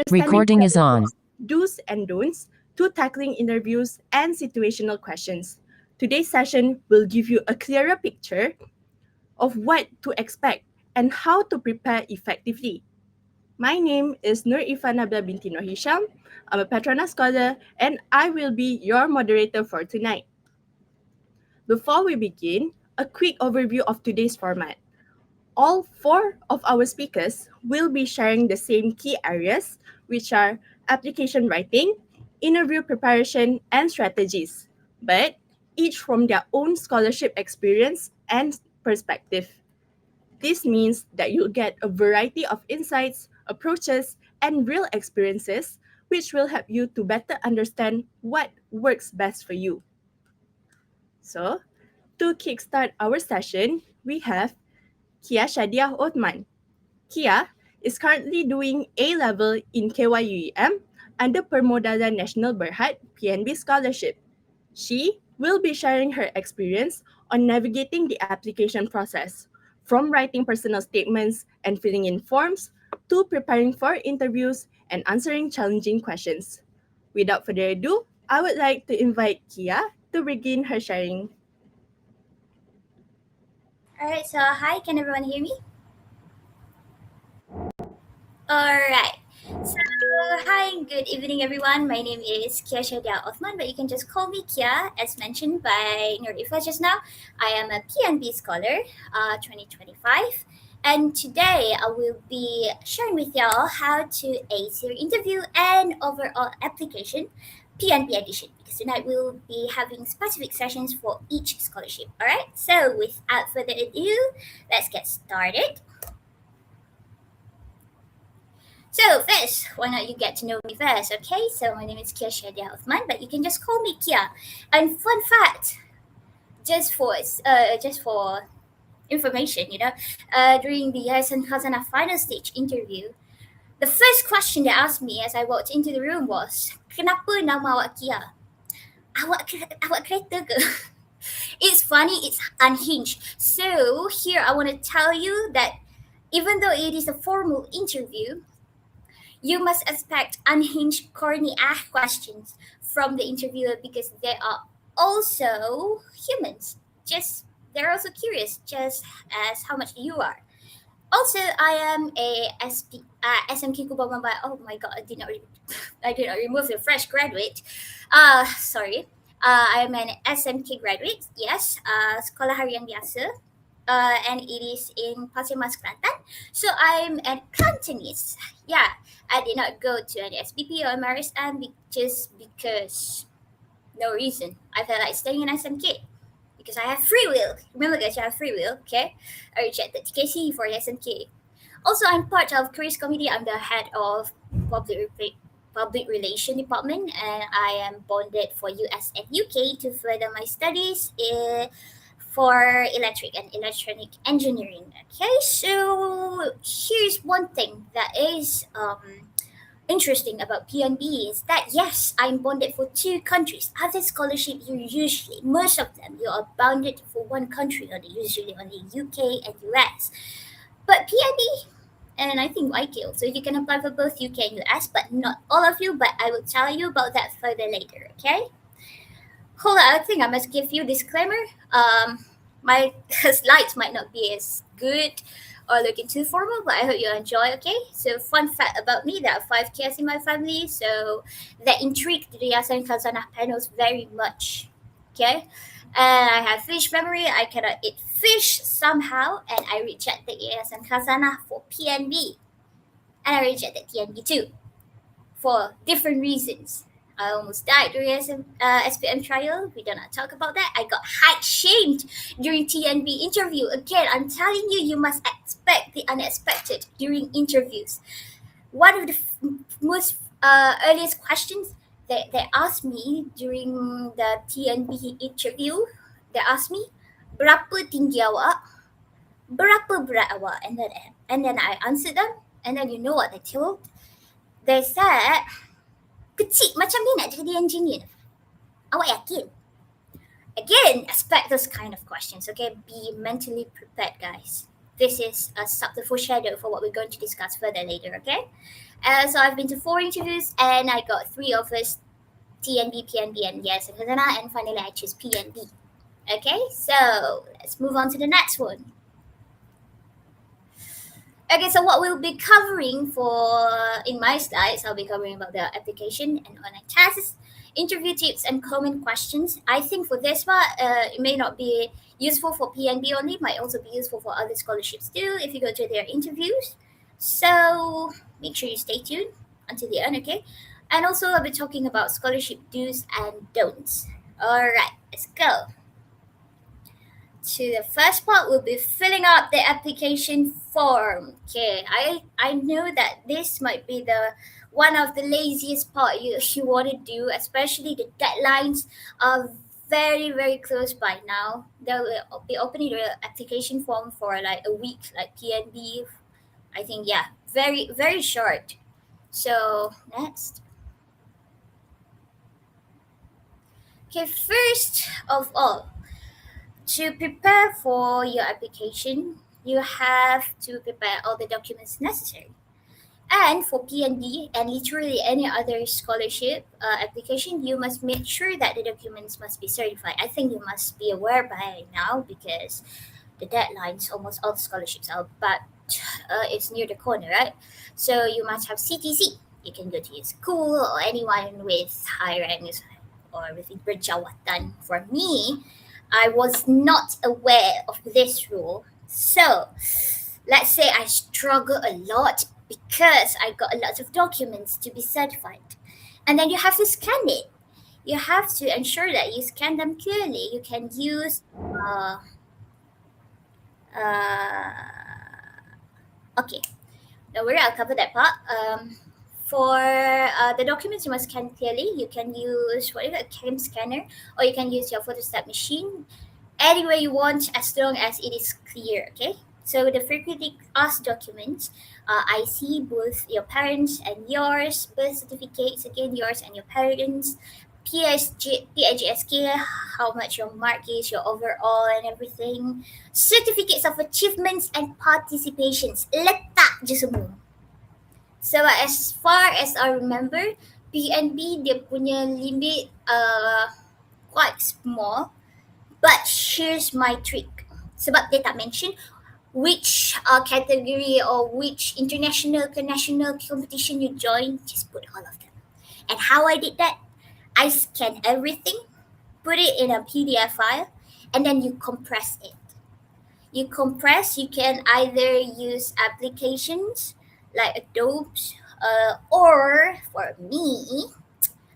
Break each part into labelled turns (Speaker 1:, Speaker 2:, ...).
Speaker 1: Recording is on.
Speaker 2: Do's and don'ts to tackling interviews and situational questions. Today's session will give you a clearer picture of what to expect and how to prepare effectively. My name is Nur Ifan Nabla binti Nur Hisham. I'm a Petronas scholar and I will be your moderator for tonight. Before we begin, a quick overview of today's format. All four of our speakers will be sharing the same key areas, which are application writing, interview preparation, and strategies, but each from their own scholarship experience and perspective. This means that you'll get a variety of insights, approaches, and real experiences, which will help you to better understand what works best for you. So, to kickstart our session, we have Kia Shadia Othman. Kia is currently doing A level in KYUEM under Permodalan Nasional Berhad PNB Scholarship. She will be sharing her experience on navigating the application process, from writing personal statements and filling in forms to preparing for interviews and answering challenging questions. Without further ado, I would like to invite Kia to begin her sharing.
Speaker 3: All right, so hi, can everyone hear me? All right. So, hi, good evening, everyone. My name is Kia Shadia Othman, but you can just call me Kia, as mentioned by Nurifa just now. I am a PNB scholar, 2025. And today I will be sharing with y'all how to ace your interview and overall application PNP edition, because tonight we'll be having specific sessions for each scholarship. All right, so without further ado, let's get started. So first, why not you get to know me first, okay? So my name is Kia Shadia Othman, but you can just call me Kia. And fun fact, just for information, during the Yayasan Khazanah final stage interview, the first question they asked me as I walked into the room was, "Kenapa nama awak Kia? Awak kereta ke?" It's funny, it's unhinged. So here I want to tell you that even though it is a formal interview, you must expect unhinged, corny questions from the interviewer because they are also humans. Just they're also curious, just as how much you are. Also, I am a SMK Kubama by. Oh my god, I did not remove the fresh graduate. Sorry. I am an SMK graduate. Yes. Sekolah Harian Biasa. And it is in Pasir Mas, Kelantan. So I'm a Cantonese. Yeah, I did not go to any SPP or MRSM just because no reason. I felt like staying in SMK because I have free will. Remember, guys, you have free will. Okay, I rejected TKC for SMK. Also, I'm part of KERIS committee. I'm the head of public relation department, and I am bonded for US and UK to further my studies for electric and electronic engineering. Okay, so here's one thing that is interesting about PNB is that yes, I'm bonded for two countries. Other scholarship, most of them, you are bounded for one country only, usually only UK and US. But PNB, and I think YK also, you can apply for both UK and US, but not all of you. But I will tell you about that further later. Okay. Hold on, I think I must give you disclaimer. My slides might not be as good or looking too formal, but I hope you enjoy. Okay, so fun fact about me: there are 5 kids in my family, so that intrigued the Yasan Khazanah panels very much. Okay, and I have fish memory. I cannot eat fish somehow, and I rejected Yasan Khazanah for PNB, and I rejected TNB too for different reasons. I almost died during SPM trial. We do not talk about that. I got height shamed during TNB interview. Again, I'm telling you, you must expect the unexpected during interviews. One of the most earliest questions that they asked me during the TNB interview, they asked me, "Berapa tinggi awak? Berapa berat awak?" And then I answered them. And then you know what they told? They said, "Kecil macam ni nak jadi engineer. Awak yakin?" Again, expect those kind of questions, okay? Be mentally prepared, guys. This is a subtle foreshadow for what we're going to discuss further later, okay? So I've been to 4 interviews and I got three offers: TNB, PNB, and yes, and finally I choose PNB. Okay, so let's move on to the next one. Okay, so what we'll be covering for in my slides, I'll be covering about the application and online tests, interview tips, and common questions. I think for this one, it may not be useful for PNB only, might also be useful for other scholarships too if you go to their interviews. So make sure you stay tuned until the end, okay? And also, I'll be talking about scholarship do's and don'ts. All right, let's go to the first part. We'll be filling out the application form. Okay, I know that this might be the one of the laziest part you want to do, especially the deadlines are very close by now. They will be opening the application form for like a week, like PNB. I think, yeah, very short. So next. Okay, first of all, to prepare for your application, you have to prepare all the documents necessary. And for PNB and literally any other scholarship application, you must make sure that the documents must be certified. I think you must be aware by now because the deadlines, almost all the scholarships are, but it's near the corner, right? So you must have CTC. You can go to your school or anyone with high ranks or with berjawatan. For me, I was not aware of this rule. So let's say I struggle a lot because I got a lot of documents to be certified. And then you have to scan it. You have to ensure that you scan them clearly. You can use okay, don't worry, I'll cover that part. For the documents you must scan clearly. You can use whatever a cam scanner, or you can use your photostat machine anywhere you want as long as it is clear. Okay. So the frequently asked documents, IC, both your parents and yours, birth certificates, again yours and your parents, PAGSK, how much your mark is, your overall and everything, certificates of achievements and participations. Letak je semua. So as far as I remember, PNB dia punya limit quite small. But here's my trick. Sebab dia tak mention which category or which international ke national competition you join, just put all of them. And how I did that, I scan everything, put it in a PDF file, and then you compress it. You compress, you can either use applications like Adobe, or for me,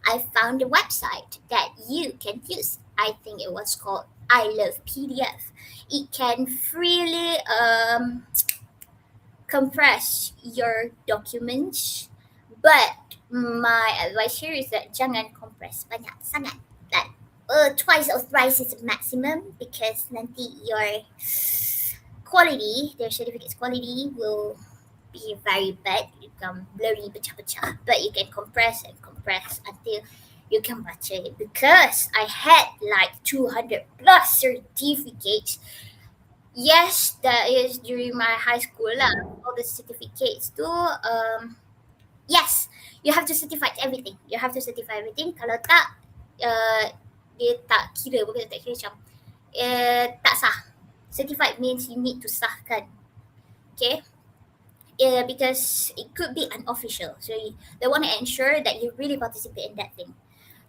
Speaker 3: I found a website that you can use. I think it was called I Love PDF. It can freely compress your documents, but my advice here is that jangan compress banyak sangat. Like twice or thrice is the maximum because nanti your quality, their certificate's quality will be very bad. You become blurry, pecah-pecah. But you can compress and compress until you can baca it. Because I had like 200 plus certificates. Yes, that is during my high school lah. All the certificates tu. Yes, you have to certify everything. You have to certify everything. Kalau tak, dia tak kira. Bukan tak kira macam tak sah. Certified means you need to sahkan. Okay. Because it could be unofficial. So they want to ensure that you really participate in that thing.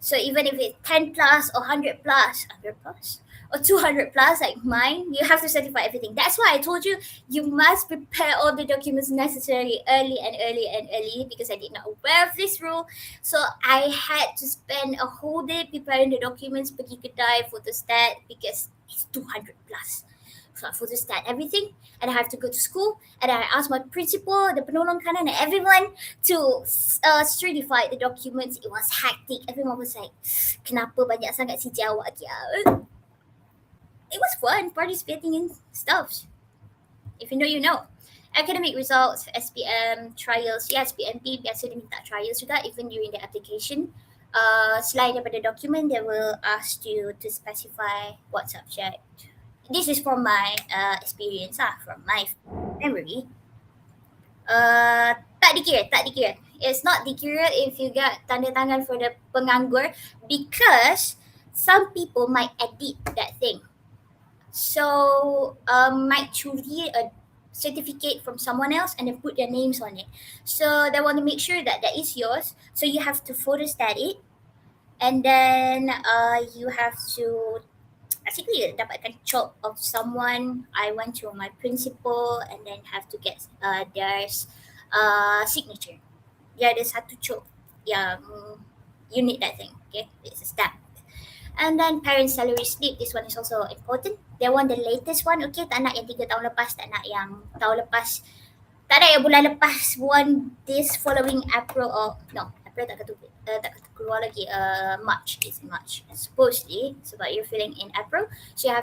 Speaker 3: So even if it's 10 plus or 100 plus, 100 plus, or 200 plus like mine, you have to certify everything. That's why I told you, you must prepare all the documents necessary early because I did not aware of this rule. So I had to spend a whole day preparing the documents, pergi kedai, photostat, because it's 200 plus. So I photostat everything, and I have to go to school, and I asked my principal, the penolong kanan, and everyone to certify the documents. It was hectic. Everyone was like, kenapa banyak sangat si jawab dia? It was fun participating in stuff. If you know, you know. Academic results, SPM, trials. Yes, PNP biasa dia minta trials juga even during the application. Selain daripada document, they will ask you to specify what subject. This is from my experience, from my memory. Tak dikira. It's not dikira if you get tanda tangan for the penganggur, because some people might edit that thing. So might curi a certificate from someone else and then put their names on it. So they want to make sure that that is yours. So you have to photostat it, and then you have to basically dapatkan chop of someone. I went to my principal and then have to get their signature. Yeah, there's satu chop. Yeah, you need that thing. Okay, it's a step. And then parent salary slip. This one is also important. They want the latest one. Okay, tak nak yang 3 tahun lepas, tak nak yang tahun lepas, tak ada yang bulan lepas. Want this following April or no, April tak kata keluar lagi. March, it's in March. Supposedly, sebab you're filling in April, so you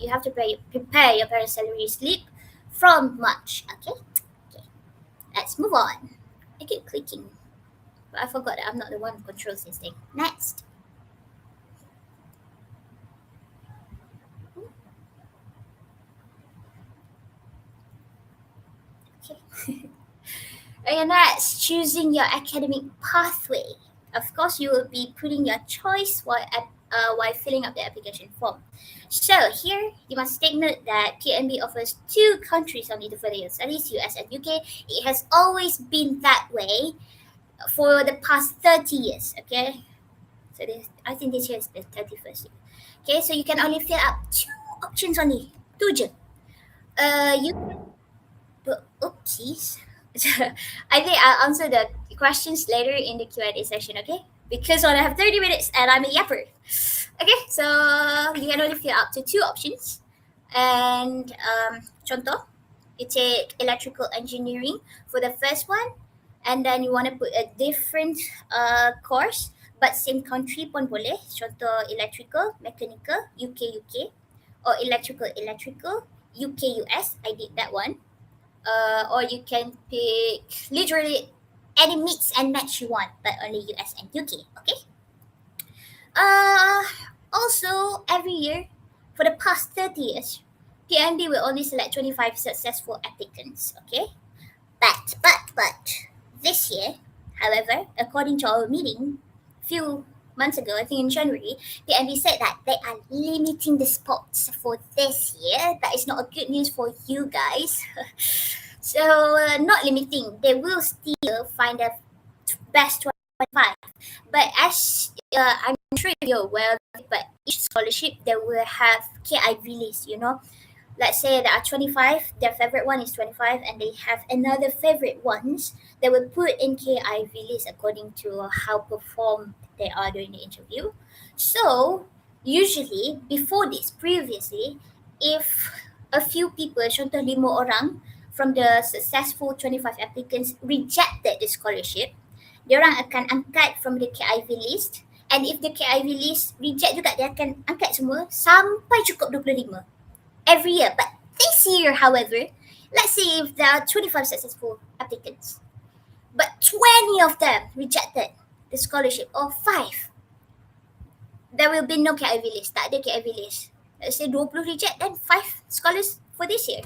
Speaker 3: have to prepare your parent salary slip from March. Okay, okay. Let's move on. I keep clicking, but I forgot that I'm not the one who controls this thing. Next. Okay. And that's choosing your academic pathway. Of course, you will be putting your choice while filling up the application form. So here, you must take note that PNB offers 2 countries only to further your studies, US and UK. It has always been that way for the past 30 years, okay? So I think this year is the 31st year. Okay, so you can only fill up 2 options only. 2 je. You but oopsies. I think I'll answer the questions later in the Q&A session, okay? Because I have 30 minutes and I'm a yapper. Okay, so you can only fill up to 2 options. And contoh, you take electrical engineering for the first one, and then you want to put a different course but same country pun boleh. Contoh electrical, mechanical, UK, or electrical, UK, US. I did that one. Or you can pick literally any mix and match you want, but only US and UK. Okay. Uh, Also, every year for the past 30 years, PNB will only select 25 successful applicants. Okay. But this year, however, according to our meeting few months ago, I think in January, PNB said that they are limiting the spots for this year. That is not a good news for you guys. So not limiting, they will still find the best 25. But as I'm sure you're aware, but each scholarship they will have KIV list. You know, let's say there are 25, their favorite one is 25, and they have another favorite ones. They will put in KIV list according to how perform they are during the interview. So usually before this, previously, if a few people, contoh 5 orang from the successful 25 applicants rejected the scholarship, diorang akan angkat from the KIV list, and if the KIV list reject juga, dia akan angkat semua sampai cukup 25 every year. But this year, however, let's say if there are 25 successful applicants, but 20 of them rejected the scholarship, or 5, there will be no KIV list. Tak ada KIV list. Let's say 20 reject, then 5 scholars for this year.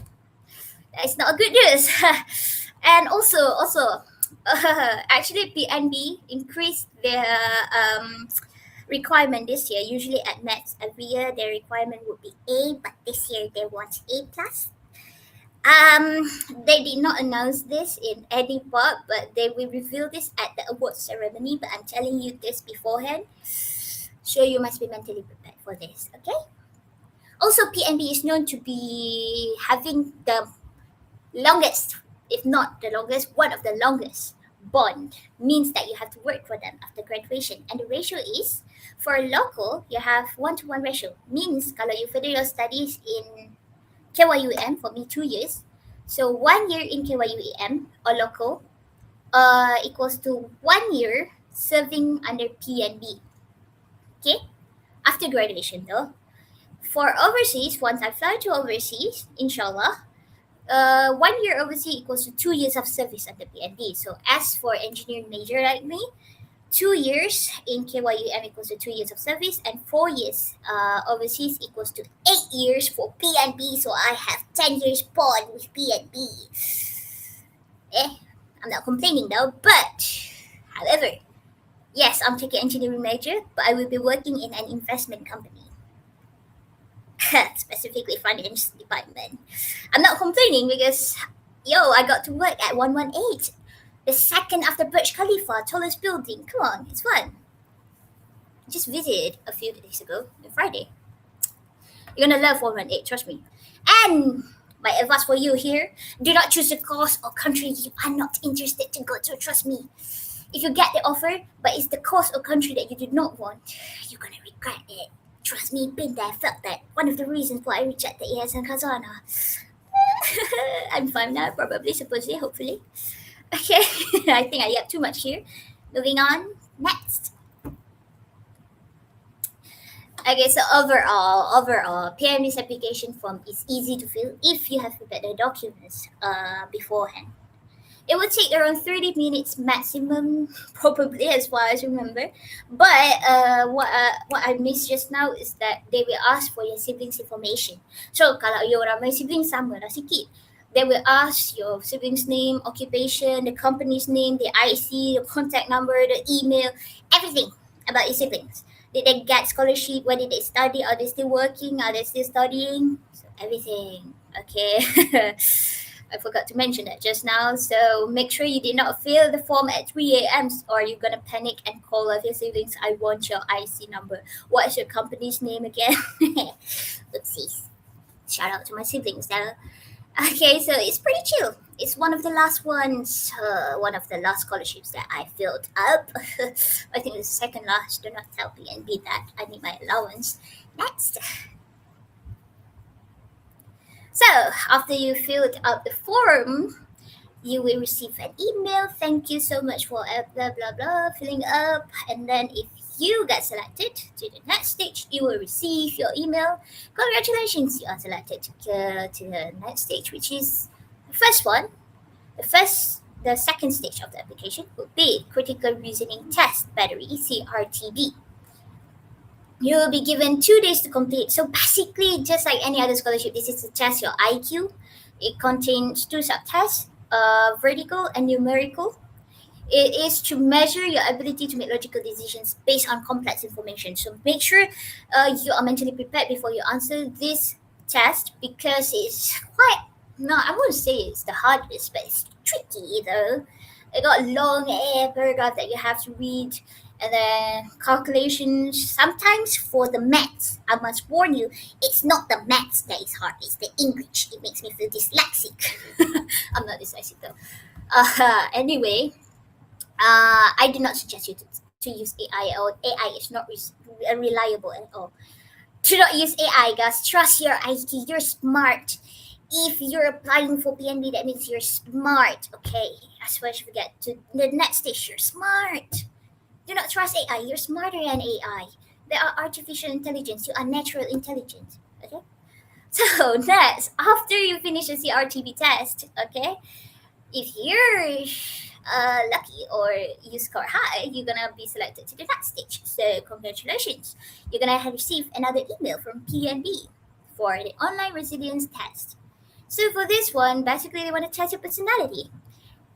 Speaker 3: That's not good news. And also, actually, PNB increased their requirement this year. Usually at maths, every year their requirement would be A, but this year they want A plus. They did not announce this in any part, but they will reveal this at the awards ceremony. But I'm telling you this beforehand, so you must be mentally prepared for this. Okay. Also, PNB is known to be having the longest, if not the longest, one of the longest bond, means that you have to work for them after graduation. And the ratio is, for local, you have 1-to-1 ratio. Means kalau you further your studies in KYUM, for me 2 years, so 1 year in KYUM or local equals to 1 year serving under PNB. Okay, after graduation though. For overseas, once I fly to overseas, inshallah, 1 year overseas equals to 2 years of service under PNB. So as for engineering major like me, 2 years in KYUM equals to 2 years of service, and 4 years overseas equals to 8 years for PNB. So I have 10 years bond with PNB. I'm not complaining though, but however, yes, I'm taking engineering major, but I will be working in an investment company, specifically finance department. I'm not complaining because, I got to work at 118, the second after Burj Khalifa, tallest building. Come on, it's fun. Just visited a few days ago on Friday. You're gonna love 118, trust me. And my advice for you here: do not choose a course or country you are not interested to go to. Trust me. If you get the offer, but it's the course or country that you do not want, you're gonna regret it. Trust me, been there, felt that. One of the reasons why I rejected ES and Kazana. I'm fine now, probably, supposedly, hopefully. Okay, I think I yapped too much here. Moving on. Next. Okay, so overall, PMD's application form is easy to fill if you have prepared the documents beforehand. It would take around 30 minutes maximum, probably, as far as I remember. But what I missed just now is that they will ask for your siblings' information. So kalau you ramai siblings, sama lah sikit. They will ask your siblings' name, occupation, the company's name, the IC, the contact number, the email, everything about your siblings. Did they get scholarship? Where did they study? Are they still working? Are they still studying? So everything. Okay. I forgot to mention that just now. So make sure you did not fill the form at 3 a.m. or you're gonna panic and call up your siblings. I want your IC number. What is your company's name again? Oopsies. Shout out to my siblings now. Okay, so it's pretty chill. It's one of the last ones, one of the last scholarships that I filled up. I think it's the second last. Do not tell PNB that. I need my allowance. Next. So, after you filled out the form, you will receive an email. Thank you so much for blah blah blah filling up. And then if you get selected to the next stage, you will receive your email. Congratulations, you are selected to the next stage, which is the first one. The second stage of the application will be critical reasoning test battery CRTB. You will be given 2 days to complete. So basically, just like any other scholarship, this is to test your IQ. It contains 2 subtests, vertical and numerical. It is to measure your ability to make logical decisions based on complex information. So make sure you are mentally prepared before you answer this test because it's quite, no, I wouldn't say it's the hardest, but it's tricky though. It got a long paragraph that you have to read and then calculations. Sometimes for the maths, I must warn you, it's not the maths that is hard, it's the English. It makes me feel dyslexic. I'm not dyslexic though. Anyway, I do not suggest you to use AI, or AI is not reliable at all. Do not use AI, guys. Trust your IQ. You're smart. If you're applying for PNB, that means you're smart. Okay, as far as you get to the next stage, you're smart. Do not trust AI. You're smarter than AI. They are artificial intelligence. You are natural intelligence. Okay. So next, after you finish the CRTB test, okay, if you're lucky or you score high, you're gonna be selected to the next stage. So congratulations, you're gonna have received another email from PNB for the online resilience test. So for this one, basically they want to test your personality.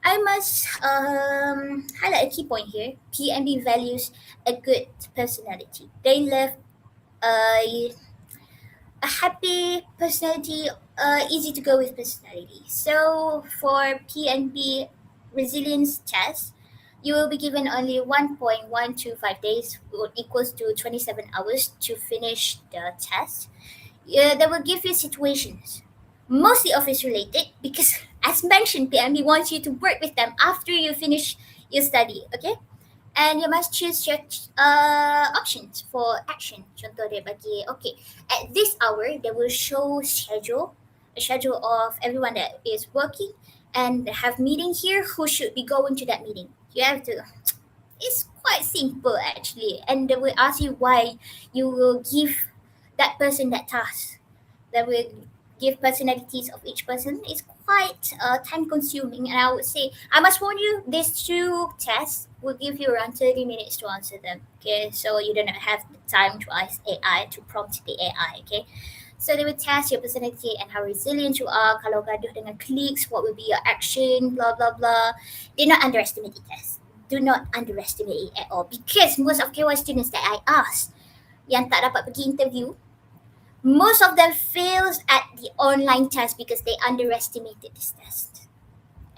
Speaker 3: I must highlight a key point here. PNB values a good personality. They love a happy personality, easy to go with personality. So for PNB resilience test, you will be given only 1.125 days, which equals to 27 hours to finish the test. They will give you situations, mostly office related, because as mentioned, PNB wants you to work with them after you finish your study, okay? And you must choose your options for action. Contoh dia bagi, okay, at this hour, they will show a schedule of everyone that is working and they have meeting here, who should be going to that meeting. You have to, it's quite simple actually. And they will ask you why you will give that person that task. They will give personalities of each person. It's quite time consuming, and I would say, I must warn you, these 2 tests will give you around 30 minutes to answer them. Okay, so you don't have the time to ask AI, to prompt the AI. Okay, So they will test your personality and how resilient you are. Kalau gaduh dengan colleagues, what will be your action, blah blah blah. Do not underestimate the test. Do not underestimate it at all, because most of KY students that I asked yang tak dapat pergi interview, most of them fails at the online test because they underestimated this test.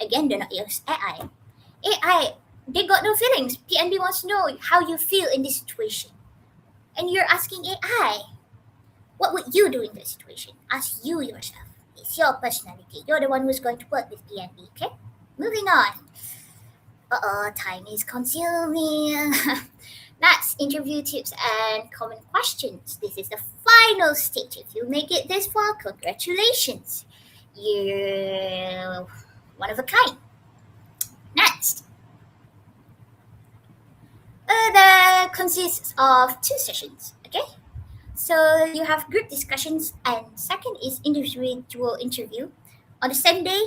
Speaker 3: Again, do not use AI. AI, they got no feelings. PNB wants to know how you feel in this situation. And you're asking AI, what would you do in this situation? Ask you yourself. It's your personality. You're the one who's going to work with PNB, okay? Moving on. Time is consuming. That's interview tips and common questions. This is the final stage. If you make it this far, congratulations. You're one of a kind. Next. That consists of 2 sessions, okay? So you have group discussions, and second is individual interview on the same day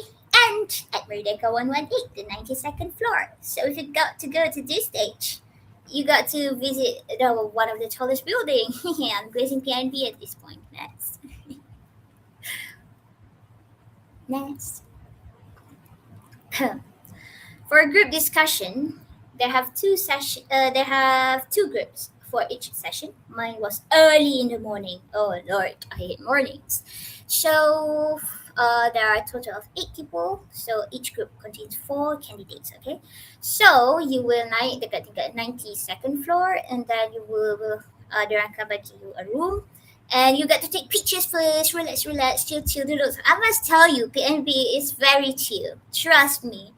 Speaker 3: and at Merdeka 118, the 92nd floor. So if you got to go to this stage, you got to visit one of the tallest building. I'm grazing PNB at this point. Next. Next. For a group discussion, they have they have 2 groups for each session. Mine was early in the morning. Oh Lord, I hate mornings. So there are a total of 8 people. So each group contains 4 candidates. Okay, so you will naik dekat tingkat 92nd floor, and then you will dia akan bagi you a room. And you get to take pictures first, relax, chill. I must tell you, PNB is very chill. Trust me.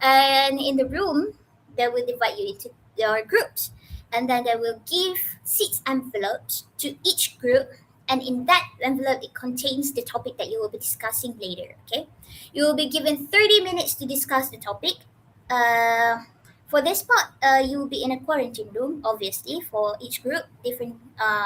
Speaker 3: And in the room, they will divide you into your groups, and then they will give 6 envelopes to each group, and in that envelope it contains the topic that you will be discussing later. Okay, you will be given 30 minutes to discuss the topic. For this part, you will be in a quarantine room, obviously, for each group, different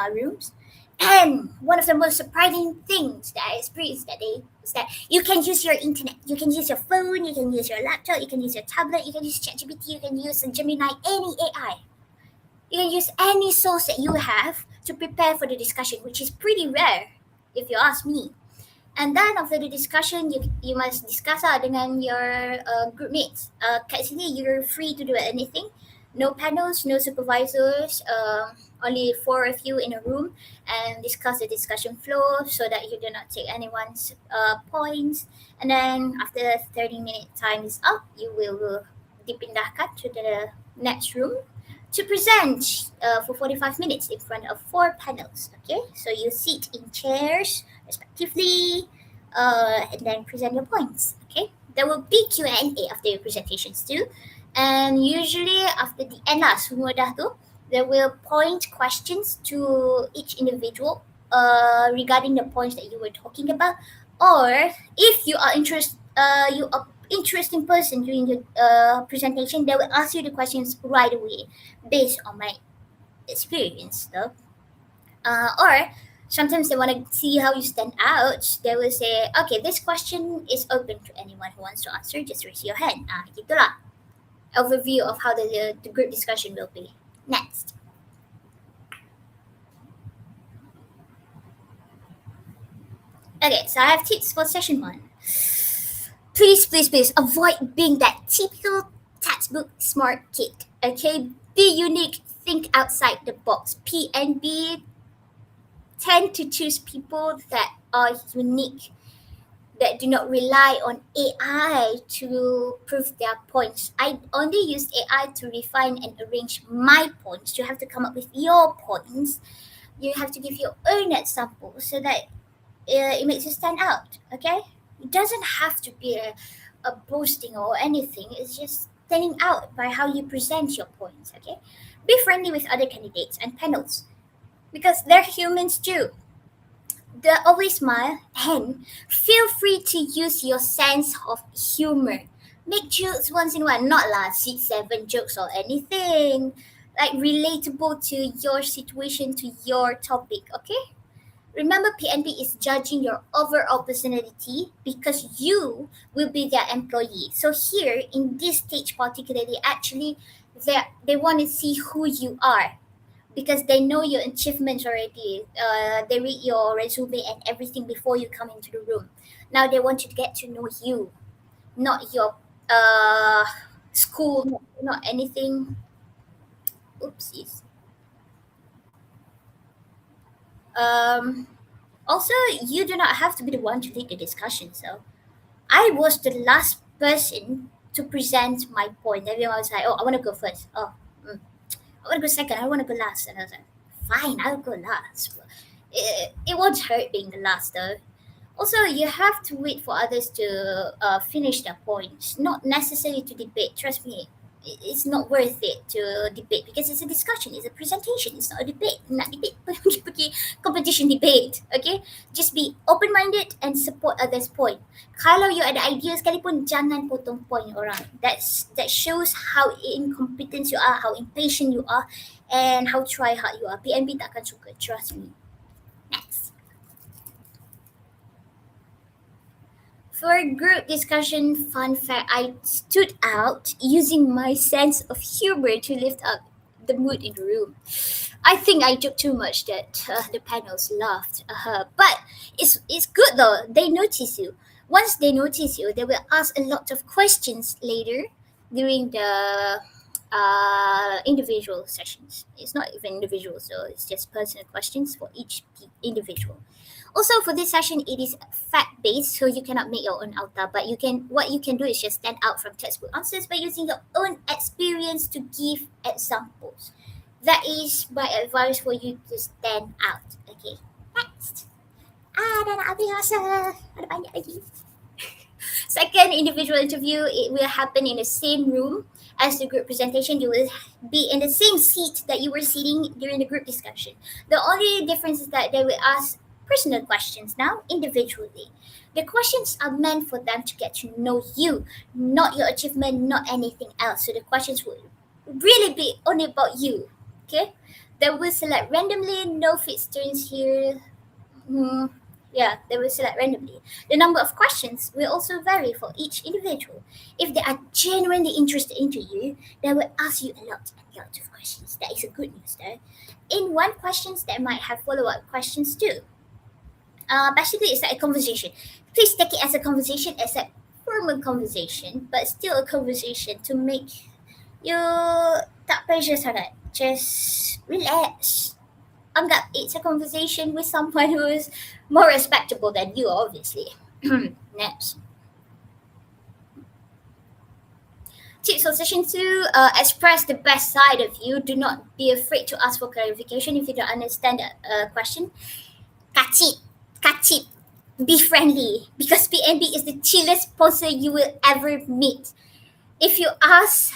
Speaker 3: rooms. And one of the most surprising things that I experienced that day was that you can use your internet. You can use your phone, you can use your laptop, you can use your tablet, you can use ChatGPT, you can use Gemini, any AI. You can use any source that you have to prepare for the discussion, which is pretty rare, if you ask me. And then after the discussion, you must discuss dengan your group mates. Kat sini, you're free to do anything. No panels, no supervisors, only 4 of you in a room, and discuss the discussion flow so that you do not take anyone's points. And then after 30-minute time is up, you will dipindahkan to the next room to present for 45 minutes in front of 4 panels. Okay, so you sit in chairs respectively, and then present your points. Okay, there will be Q&A after your presentations too. And usually after the end lah, semua dah tu, they will point questions to each individual regarding the points that you were talking about. Or if you are interesting person during the presentation, they will ask you the questions right away based on my experience though. Or sometimes they want to see how you stand out. They will say, okay, this question is open to anyone who wants to answer, just raise your hand. Gitulah. Overview of how the group discussion will be. Next. Okay, so I have tips for session 1. Please avoid being that typical textbook smart kid. Okay, be unique, think outside the box. PNB tend to choose people that are unique, that do not rely on AI to prove their points. I only use AI to refine and arrange my points. You have to come up with your points. You have to give your own example so that it makes you stand out. Okay, it doesn't have to be a boasting or anything. It's just standing out by how you present your points. Okay, be friendly with other candidates and panels because they're humans too. They always smile, and feel free to use your sense of humor. Make jokes once in a while, not like 6-7 jokes or anything. Like relatable to your situation, to your topic, okay? Remember, PNB is judging your overall personality because you will be their employee. So here, in this stage particularly, actually, they want to see who you are. because they know your achievements already. They read your resume and everything before you come into the room. Now they want to get to know you, not your uh, school, not anything. Oopsies. Um, Also, you do not have to be the one to lead the discussion. So I was the last person to present my point. Everyone was like, "Oh, I want to go first. Oh, I want to go second. I want to go last." And I was like, "Fine, I'll go last." It won't hurt being the last though. Also, you have to wait for others to finish their points, not necessarily to debate. Trust me, it's not worth it to debate because it's a discussion, it's a presentation, it's not a debate. Nak debate pergi competition debate, okay? Just be open-minded and support others' point. Kalau you ada idea sekalipun, jangan potong point orang. That shows how incompetent you are, how impatient you are, and how try hard you are. PNB tak akan suka, trust me. Next. For group discussion fun fact, I stood out using my sense of humor to lift up the mood in the room. I think I joked too much that the panels laughed. But it's good though. They notice you. Once they notice you, they will ask a lot of questions later during the individual sessions. It's not even individual, so it's just personal questions for each individual. Also, for this session, it is fact based, so you cannot make your own alta. But what you can do is just stand out from textbook answers by using your own experience to give examples. That is my advice for you to stand out. Okay, next. Dah nak habis masa. Ada banyak lagi. Second individual interview, it will happen in the same room as the group presentation. You will be in the same seat that you were sitting during the group discussion. The only difference is that they will ask personal questions now individually. The questions are meant for them to get to know you, not your achievement, not anything else. So the questions will really be only about you. Okay? They will select randomly, no fixed turns here. Yeah, they will select randomly. The number of questions will also vary for each individual. If they are genuinely interested into you, they will ask you a lot and lot of questions. That is a good news though. In one questions, they might have follow-up questions too. Basically, it's like a conversation. Please take it as a conversation, as a formal conversation, but still a conversation to make you tak pressure sangat. Just relax. Anggap it's a conversation with someone who is more respectable than you, obviously. Next. Tips for session 2, express the best side of you. Do not be afraid to ask for clarification if you don't understand a question. Kacip. Be friendly because PNB is the chillest sponsor you will ever meet. If you ask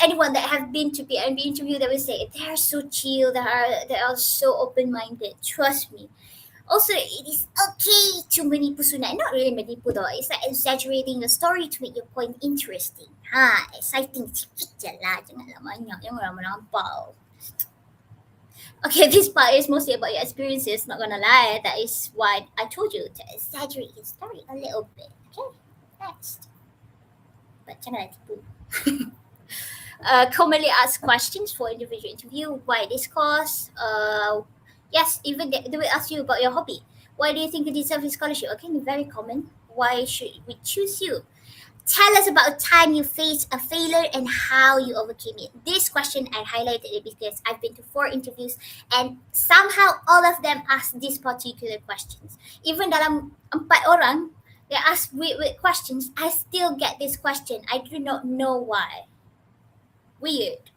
Speaker 3: anyone that have been to PNB interview, they will say they are so chill, they are so open-minded. Trust me. Also, it is okay to menipu sunat. Not really menipu though. It's like exaggerating the story to make your point interesting. Exciting sikit je lah. Janganlah banyak. Janganlah melampau. Okay, this part is mostly about your experiences, not gonna lie. That is why I told you to exaggerate your story a little bit. Okay, next. But janganlah tipu. Commonly asked questions for individual interview. Why this course? Yes, even they will ask you about your hobby. Why do you think you deserve a scholarship? Okay, very common. Why should we choose you? Tell us about a time you faced a failure and how you overcame it. This question I highlighted it because I've been to 4 interviews and somehow all of them asked these particular questions. Even dalam 4 orang, they ask weird questions. I still get this question. I do not know why. Weird.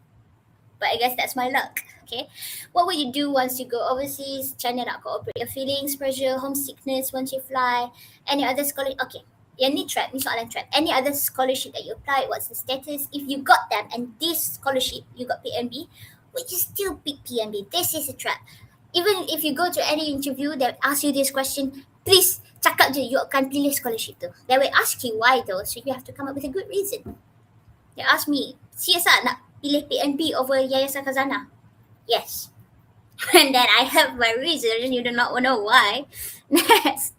Speaker 3: But I guess that's my luck. Okay. What will you do once you go overseas? Macam mana nak cooperate your feelings, pressure, homesickness once you fly? Any other scholar? Okay. Yang ni trap, ni soalan trap. Any other scholarship that you applied, what's the status? If you got them and this scholarship, you got PNB, would you still pick PNB? This is a trap. Even if you go to any interview that ask you this question, please cakap je you akan pilih scholarship tu. They will ask you why though, so you have to come up with a good reason. They ask me, serious nak pilih PNB over Yayasan Khazanah? Yes. And then I have my reason, you do not know why. Next.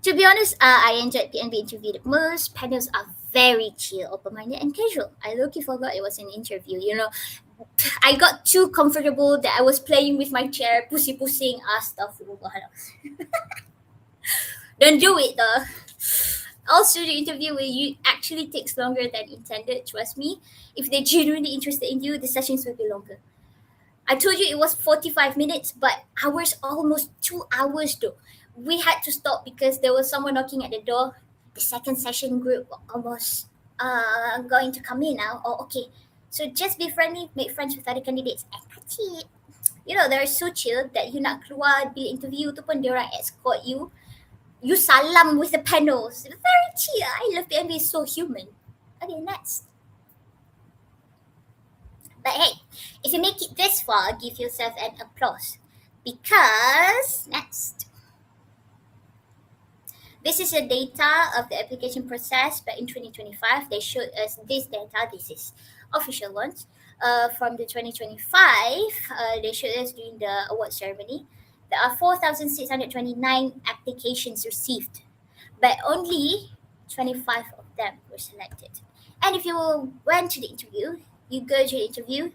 Speaker 3: To be honest, I enjoyed PNB interview the most. Panels are very chill, open-minded, and casual. I low-key forgot it was an interview. I got too comfortable that I was playing with my chair, pusing. Astaghfirullah. Don't do it though. Also, the interview will you actually takes longer than intended. Trust me. If they're genuinely interested in you, the sessions will be longer. I told you it was 45 minutes, but ours almost 2 hours though. We had to stop because there was someone knocking at the door. The second session group almost going to come in now. Oh, okay. So just be friendly, make friends with other candidates. And that's it. They're so chill that you nak keluar bila interview tu pun dia orang escort you. You salam with the panels. Very chill. I love PMB, it's so human. Okay, next. But hey, if you make it this far, give yourself an applause. Because, next. This is the data of the application process back in 2025. They showed us this data. This is official ones. From the 2025, they showed us during the award ceremony. There are 4,629 applications received, but only 25 of them were selected. And if you went to the interview, you go to the interview,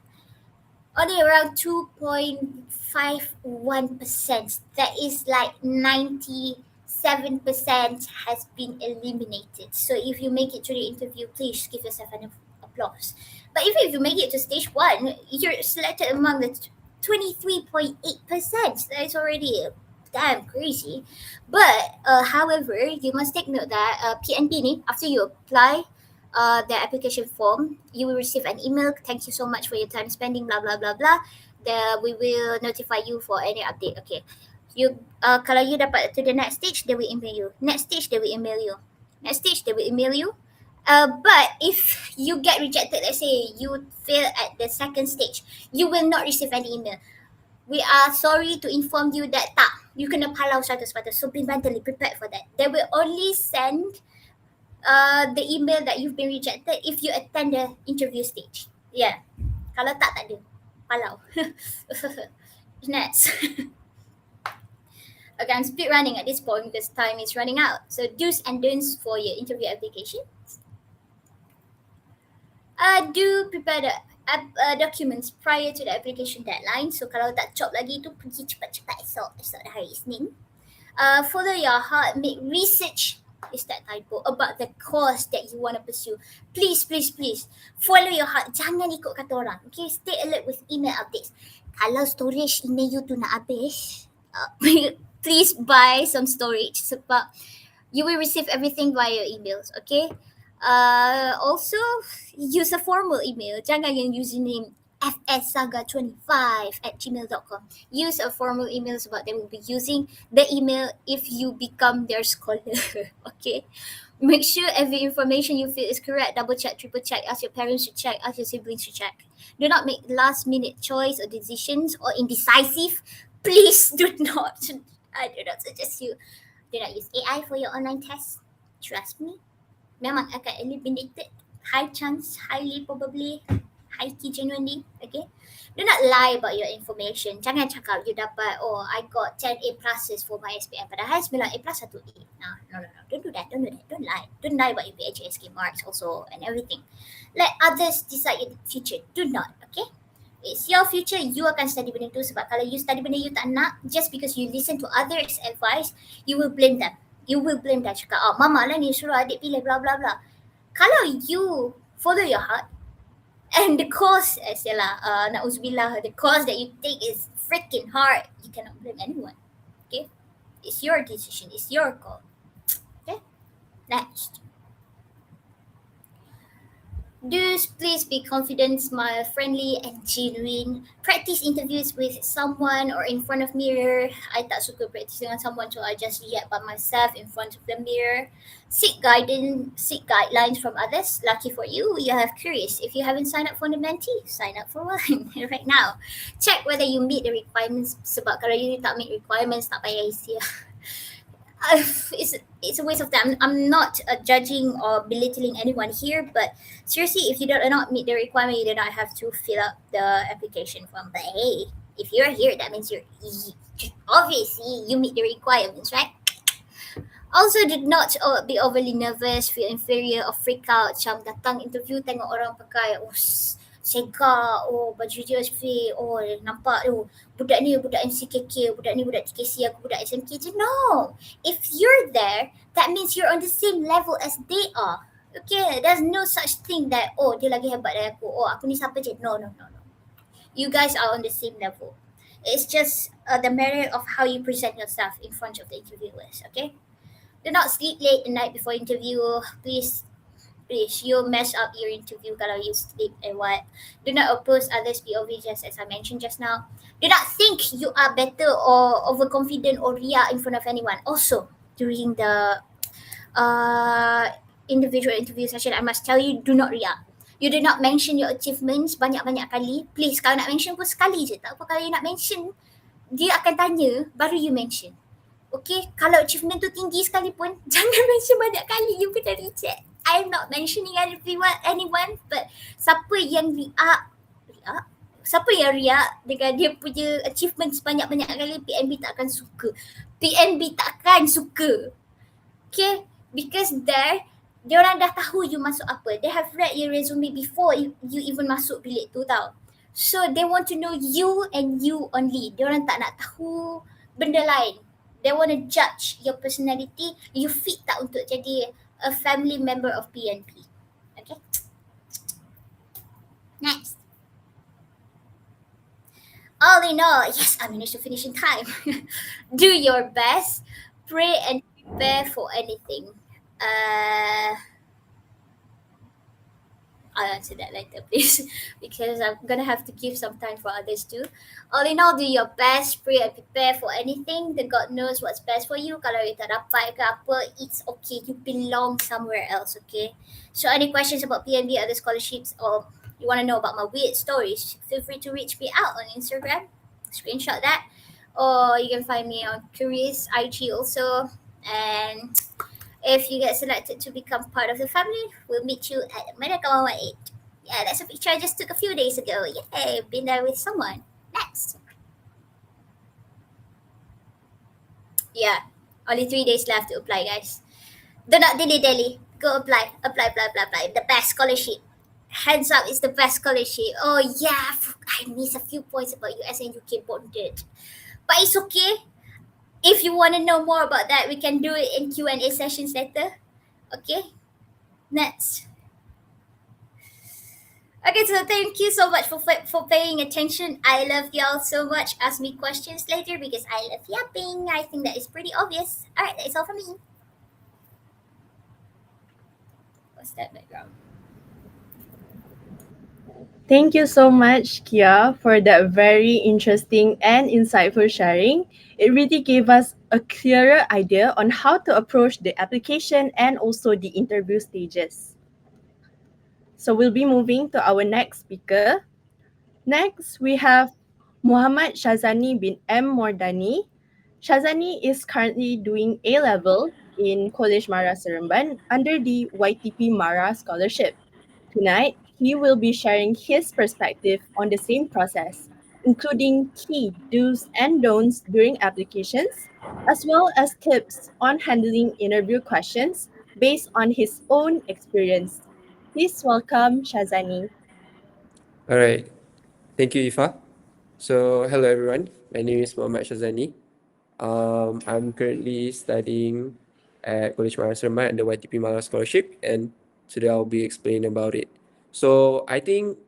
Speaker 3: only around 2.51%. That is like 97% has been eliminated. So if you make it to the interview, please give yourself an applause. But if you make it to stage 1, you're selected among the 23.8%. That is already damn crazy. But however, you must take note that PNP ni, after you apply the application form, you will receive an email. Thank you so much for your time spending, blah blah blah blah. We will notify you for any update. Okay. Kalau you dapat to the next stage, they will email you. Next stage, they will email you. Next stage, they will email you. But if you get rejected, let's say you fail at the second stage, you will not receive any email. We are sorry to inform you that you kena palau 100%. So be mentally prepared for that. They will only send the email that you've been rejected if you attend the interview stage. Yeah. Kalau tak ada. Palau. Next. Okay, I'm speed running at this point because time is running out. So do's and don'ts for your interview application. Do prepare the documents prior to the application deadline. So kalau tak chop lagi tu, pergi cepat-cepat esok hari Isnin. Follow your heart, make research, is that typo, about the course that you want to pursue. Please, please, please, follow your heart. Jangan ikut kata orang. Okay, stay alert with email updates. Kalau storage email you tu nak habis, please buy some storage sebab you will receive everything via emails, okay? Also, use a formal email. Jangan yang username fssaga25@gmail.com. Use a formal email sebab they will be using the email if you become their scholar. Okay. Make sure every information you feel is correct. Double check, triple check. Ask your parents to check. Ask your siblings to check. Do not make last minute choice or decisions or indecisive. Please do not. I do not suggest you do not use AI for your online test. Trust me. Memang akan eliminated. High chance, highly probably, high key genuinely. Okay. Do not lie about your information. Jangan cakap you dapat, I got 10 A pluses for my SPM. Padahal 9 A plus 1 A. No. Don't do that. Don't lie. Don't lie about your PHSK marks also and everything. Let others decide your future. Do not. Okay. It's your future. You akan study benda tu sebab kalau you study benda you tak nak, just because you listen to others' advice, you will blame them. You will blame them. Cakap, mama lah ni suruh adik pilih blah blah blah. Kalau you follow your heart and the course, na'uzubillah, the course that you take is freaking hard, you cannot blame anyone. Okay? It's your decision. It's your call. Okay? Next. Please be confident, smile, friendly and genuine. Practice interviews with someone or in front of mirror. I tak suka practice dengan someone, so I just react by myself in front of the mirror. Seek guidelines from others. Lucky for you, you have KERIS. If you haven't signed up for the mentee, sign up for one right now. Check whether you meet the requirements. Sebab kalau you tak meet requirements, tak payah isi. It's a waste of time. I'm not judging or belittling anyone here, but seriously, if you do not meet the requirement, you do not have to fill up the application form. But hey, if you're here, that means you're obviously you meet the requirements, right? Also, did not be overly nervous, feel inferior or freak out. Macam datang interview tengok orang pakai sega, baju dia fake, nampak budak ni budak MCKK, budak ni budak TKC, aku budak SMK je. No! If you're there, that means you're on the same level as they are. Okay, there's no such thing that, dia lagi hebat dari aku, aku ni siapa je. No, no, no, no. You guys are on the same level. It's just the matter of how you present yourself in front of the interviewers, okay? Do not sleep late the night before interview. Please, you'll mess up your interview kalau you sleep and what. Do not oppose others' POV, just as I mentioned just now. Do not think you are better or overconfident or ria in front of anyone. Also, during the uh, individual interview session, I must tell you, do not ria. You do not mention your achievements banyak-banyak kali. Please, kalau nak mention pun sekali je. Tak apa, kalau you nak mention, dia akan tanya, baru you mention. Okay, kalau achievement tu tinggi sekalipun, jangan mention banyak kali, you kena reject. I'm not mentioning anyone, but siapa yang siapa yang riak dengan dia punya achievement sebanyak-banyak kali, PNB tak akan suka. PNB tak akan suka. Okay, because there, diorang dah tahu you masuk apa. They have read your resume before you even masuk bilik tu tau. So they want to know you and you only. Diorang tak nak tahu benda lain. They want to judge your personality. You fit tak untuk jadi a family member of PNP. Okay. Next. All in all, yes, I managed to finish in time. Do your best. Pray and prepare for anything. I'll answer that later, please, because I'm gonna have to give some time for others too. All in all, do your best, pray and prepare for anything. The God knows what's best for you. Kalau you tak dapat ke apa, it's okay. You belong somewhere else, okay? So, any questions about PNB, other scholarships, or you want to know about my weird stories, feel free to reach me out on Instagram. Screenshot that, or you can find me on KERIS IG also. And if you get selected to become part of the family, we'll meet you at Medaka 118. Yeah, that's a picture I just took a few days ago. Yay, been there with someone. Next. Yeah, only 3 days left to apply, guys. Do not dilly-dally. Go apply. Apply. The best scholarship. Hands up, it's the best scholarship. Oh yeah, I missed a few points about US and UK bonded. But it's okay. If you want to know more about that, we can do it in Q&A sessions later. Okay? Next. Okay, so thank you so much for paying attention. I love y'all so much. Ask me questions later because I love yapping. I think that is pretty obvious. Alright, that's all from me. What's that background?
Speaker 2: Thank you so much, Kia, for that very interesting and insightful sharing. It really gave us a clearer idea on how to approach the application and also the interview stages. So we'll be moving to our next speaker. Next, we have Muhammad Shazani bin M. Mordani. Shazani is currently doing A-level in College Mara Seremban under the YTP Mara Scholarship. Tonight, he will be sharing his perspective on the same process, including key do's and don'ts during applications, as well as tips on handling interview questions based on his own experience. Please welcome Shazani.
Speaker 1: All right. Thank you, Ifa. So, hello everyone. My name is Muhammad Shazani. I'm currently studying at College Mara Seremban under YTP Mala Scholarship, and today I'll be explaining about it. So, I think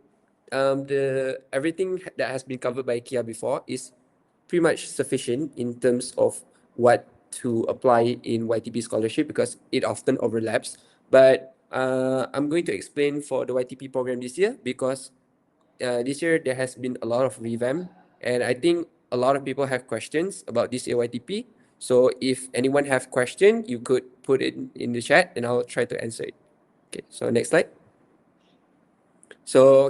Speaker 1: the everything that has been covered by Kia before is pretty much sufficient in terms of what to apply in YTP scholarship because it often overlaps. But I'm going to explain for the YTP program this year because this year there has been a lot of revamp, and I think a lot of people have questions about this AYTP. So if anyone have question, you could put it in the chat, and I'll try to answer it. Okay, so next slide. So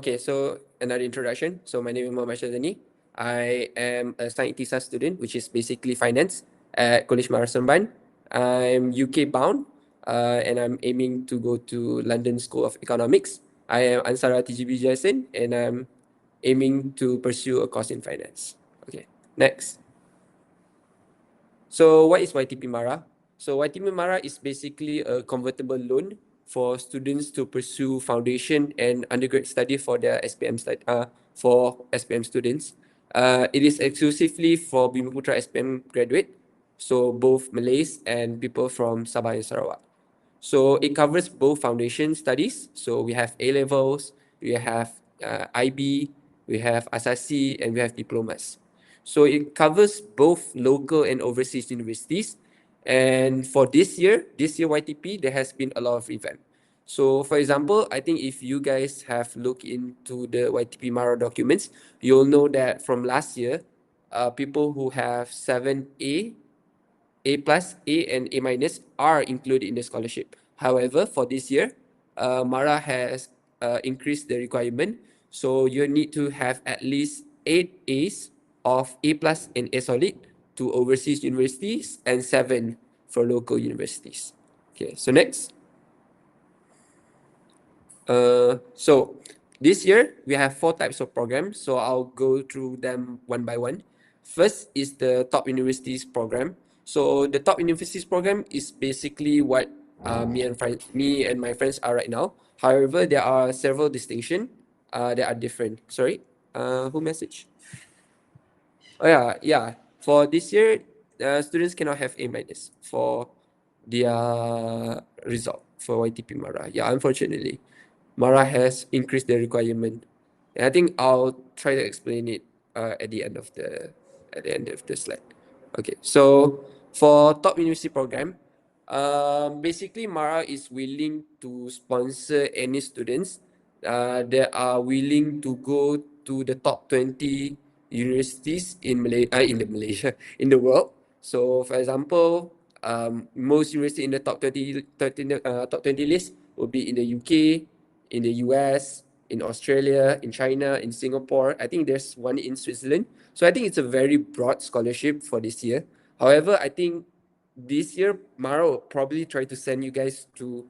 Speaker 1: another introduction. So my name is Muhammad Shazani. I am a science student, which is basically finance at College Mara Seremban. I'm UK bound, and I'm aiming to go to London School of Economics. I am Ansara TGB Jason, and I'm aiming to pursue a course in finance. Okay, next. So what is YTP Mara? So YTP Mara is basically a convertible loan for students to pursue foundation and undergrad study for their for SPM students. It is exclusively for Bumi Putra SPM graduate, so both Malays and people from Sabah and Sarawak. So it covers both foundation studies. So we have A levels, we have IB, we have Asasi, and we have diplomas. So it covers both local and overseas universities. And for this year YTP, there has been a lot of revamp. So for example, I think if you guys have looked into the YTP Mara documents, you'll know that from last year, people who have 7A, A plus, A and A minus are included in the scholarship. However, for this year, Mara has increased the requirement. So you need to have at least 8 A's of A plus and A solid to overseas universities and 7 for local universities. Okay, so next. So this year we have 4 types of programs. So I'll go through them one by one. First is the top universities program. So the top universities program is basically what me and my friends are right now. However, there are several distinctions that are different. Sorry, who message? Oh yeah. For this year, students cannot have A minus for their result for YTP Mara. Yeah, unfortunately, Mara has increased the requirement, and I think I'll try to explain it at the end of the slide. Okay, so for top university program, basically Mara is willing to sponsor any students that are willing to go to the top 20 universities in Malaysia, in the world. So for example, most university in the top 20 list will be in the UK, in the US, in Australia, in China, in Singapore. I think there's one in Switzerland. So I think it's a very broad scholarship for this year. However, I think this year Mara will probably try to send you guys to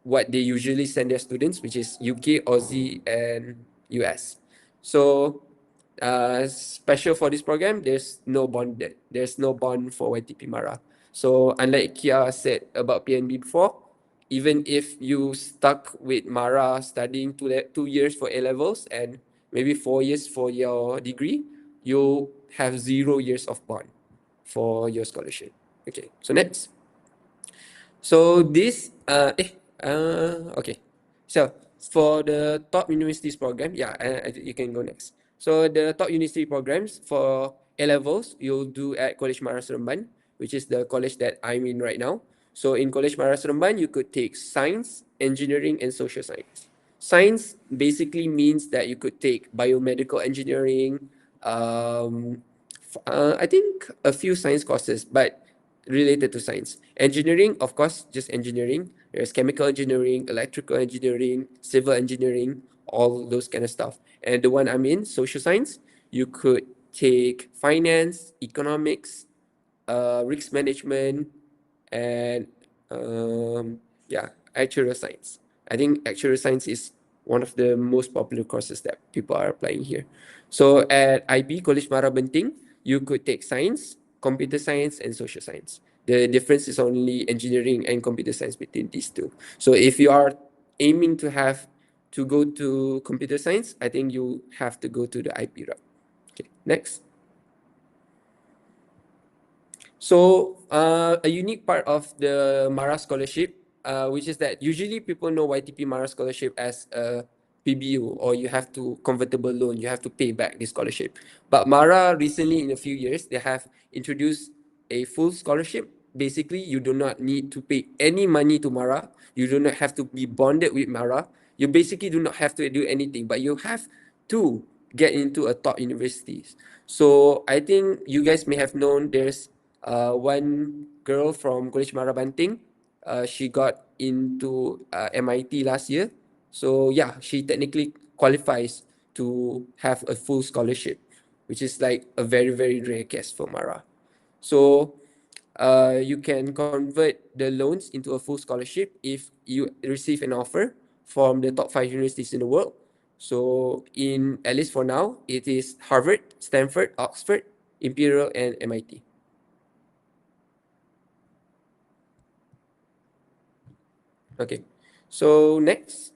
Speaker 1: what they usually send their students, which is UK, Aussie, and US. So, special for this program, there's no bond for YTP Mara. So, unlike Kia said about PNB before, even if you stuck with Mara studying 2 years for A levels and maybe 4 years for your degree, you have 0 years of bond for your scholarship. Okay, so next. So this okay. So for the top universities program, yeah, you can go next. So the top university programs for A levels, you'll do at College Mara Seremban, which is the college that I'm in right now. So in College Mara Seremban, you could take science, engineering, and social science. Science basically means that you could take biomedical engineering, I think a few science courses, but related to science. Engineering, of course, just engineering. There's chemical engineering, electrical engineering, civil engineering, all those kind of stuff. And the one I'm in, social science, you could take finance, economics, risk management, and yeah, actuarial science. I think actuarial science is one of the most popular courses that people are applying here. So at IB, College Mara Benting, you could take science, computer science, and social science. The difference is only engineering and computer science between these two. So if you are aiming to go to computer science, I think you have to go to the IB route. Okay, next. So, a unique part of the Mara scholarship, which is that usually people know YTP Mara scholarship as a PBU, or you have to convertible loan, you have to pay back the scholarship. But Mara recently, in a few years, they have introduced a full scholarship. Basically, you do not need to pay any money to Mara. You do not have to be bonded with Mara. You basically do not have to do anything, but you have to get into a top universities. So I think you guys may have known there's one girl from College Mara Banting. She got into MIT last year. So yeah, she technically qualifies to have a full scholarship, which is like a very, very rare case for Mara. So you can convert the loans into a full scholarship if you receive an offer from the top 5 universities in the world. So in at least for now, it is Harvard, Stanford, Oxford, Imperial, and MIT. Okay. So next.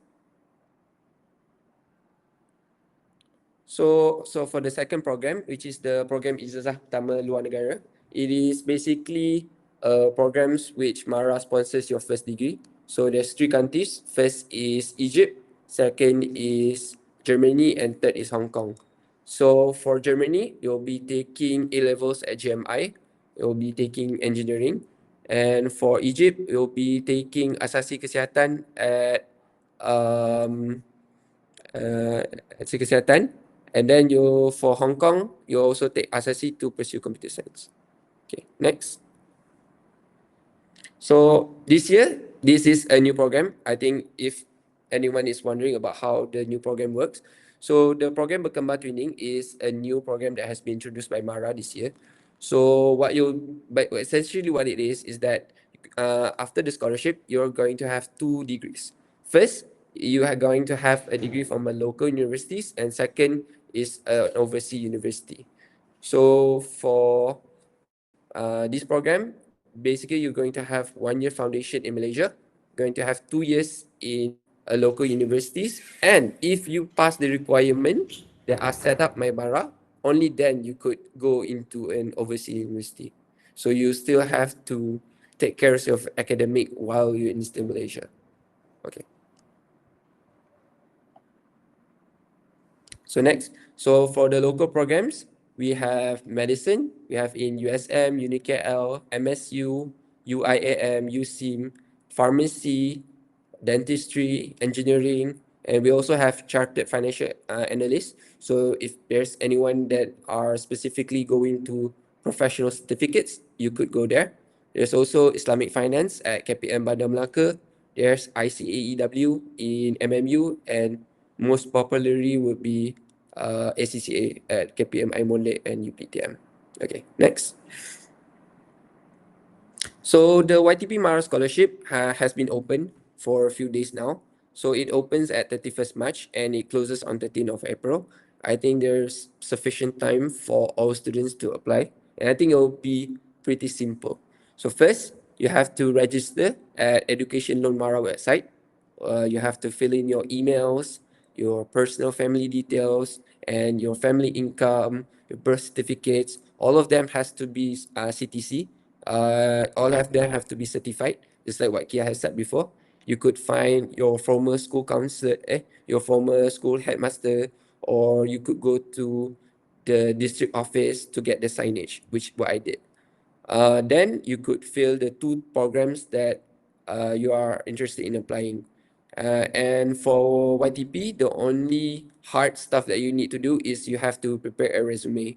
Speaker 1: So for the second program, which is the program Ijazah Pertama Luar Negara, it is basically programs which MARA sponsors your first degree. So there's three countries. First is Egypt, second is Germany, and third is Hong Kong. So for Germany, you'll be taking A levels at GMI, you'll be taking engineering, and for Egypt, you'll be taking Asasi Kesihatan at um, uh, Kesihatan. And then you for Hong Kong, you also take Asasi to pursue computer science. Okay, next. So this year, this is a new program. I think if anyone is wondering about how the new program works, so the program Berkembar Training is a new program that has been introduced by Mara this year. So but essentially what it is that after the scholarship, you're going to have two degrees. First, you are going to have a degree from a local universities, and second is an overseas university. So for this program, basically you're going to have 1 year foundation in Malaysia, going to have 2 years in a local universities, and if you pass the requirement that are set up by Bara, only then you could go into an overseas university. So you still have to take care of your academic while you're in still Malaysia. Okay. So next, so for the local programs, we have medicine, we have in USM, UniKL, MSU, UIAM, USIM, pharmacy, dentistry, engineering, and we also have chartered financial analysts. So if there's anyone that are specifically going to professional certificates, you could go there. There's also Islamic finance at KPM Bandar Melaka. There's ICAEW in MMU, and most popularly would be ACCA at KPM Aimonde and UPTM. Okay, next. So the YTP Mara scholarship has been open for a few days now. So it opens at 31st March and it closes on 13th of April. I think there's sufficient time for all students to apply. And I think it will be pretty simple. So first, you have to register at Education Loan Mara website. You have to fill in your emails, your personal family details, and your family income, your birth certificates. All of them has to be CTC. All of them have to be certified, just like what Kia has said before. You could find your former school counselor, your former school headmaster, or you could go to the district office to get the signage, which what I did. Then you could fill the two programs that you are interested in applying. And for YTP, the only hard stuff that you need to do is you have to prepare a resume.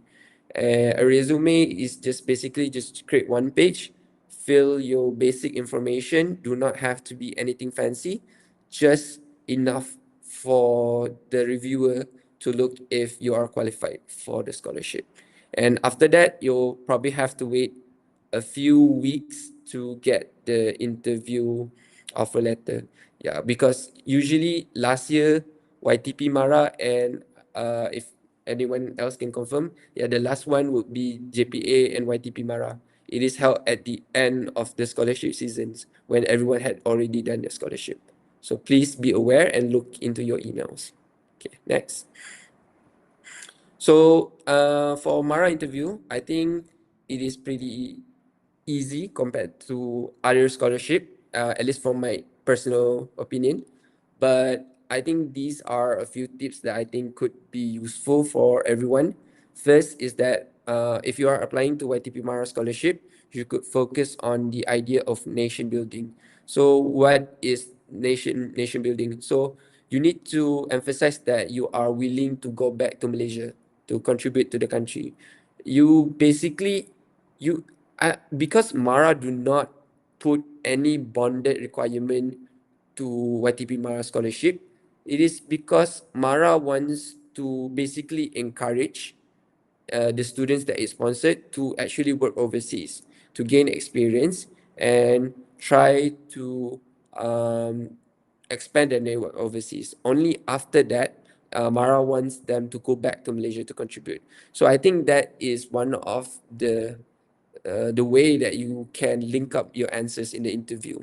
Speaker 1: A resume is just basically just create one page, fill your basic information, do not have to be anything fancy, just enough for the reviewer to look if you are qualified for the scholarship. And after that, you'll probably have to wait a few weeks to get the interview offer letter. Yeah, because usually last year YTP Mara and if anyone else can confirm, yeah, the last one would be JPA and YTP Mara. It is held at the end of the scholarship seasons when everyone had already done their scholarship. So please be aware and look into your emails. Okay, next. So for Mara interview, I think it is pretty easy compared to other scholarship, at least from my personal opinion. But I think these are a few tips that I think could be useful for everyone. First is that if you are applying to YTP Mara scholarship, you could focus on the idea of nation building. So what is nation building? So you need to emphasize that you are willing to go back to Malaysia to contribute to the country. You basically you because Mara do not put any bonded requirement to YTP Mara scholarship, it is because Mara wants to basically encourage the students that is sponsored to actually work overseas to gain experience and try to expand their network overseas. Only after that, Mara wants them to go back to Malaysia to contribute. So I think that is one of the way that you can link up your answers in the interview.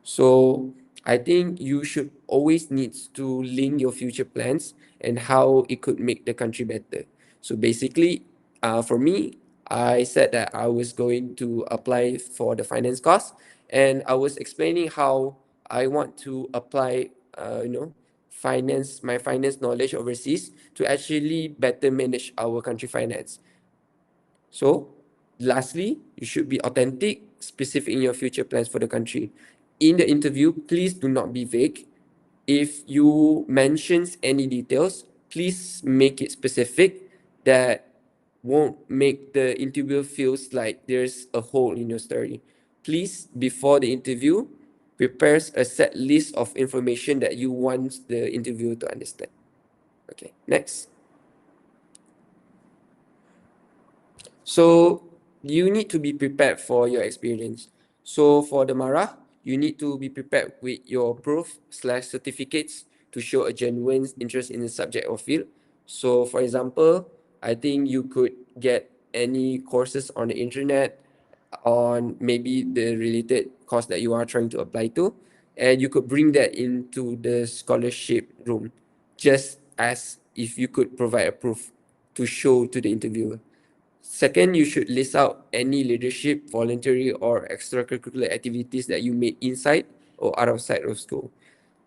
Speaker 1: So I think you should always needs to link your future plans and how it could make the country better. So basically, for me, I said that I was going to apply for the finance course, and I was explaining how I want to apply, my finance knowledge overseas to actually better manage our country finance. So, lastly, you should be authentic, specific in your future plans for the country. In the interview, please do not be vague. If you mentions any details, please make it specific that won't make the interviewer feels like there's a hole in your story. Please, before the interview, prepares a set list of information that you want the interviewer to understand. Okay, next. So you need to be prepared for your experience. So for the Mara, you need to be prepared with your proof/certificates to show a genuine interest in the subject or field. So for example, I think you could get any courses on the internet on maybe the related course that you are trying to apply to, and you could bring that into the scholarship room, just as if you could provide a proof to show to the interviewer. Second, you should list out any leadership, voluntary, or extracurricular activities that you made inside or outside of school.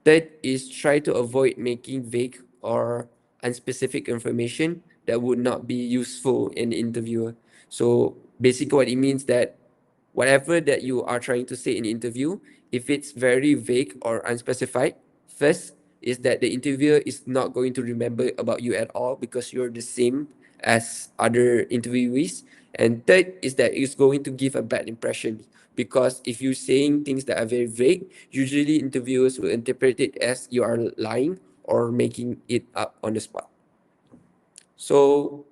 Speaker 1: Third is try to avoid making vague or unspecific information that would not be useful in the interviewer. So basically what it means that whatever that you are trying to say in the interview, if it's very vague or unspecified, first is that the interviewer is not going to remember about you at all because you're the same as other interviewees. And third is that it's going to give a bad impression because if you're saying things that are very vague, usually interviewers will interpret it as you are lying or making it up on the spot. So,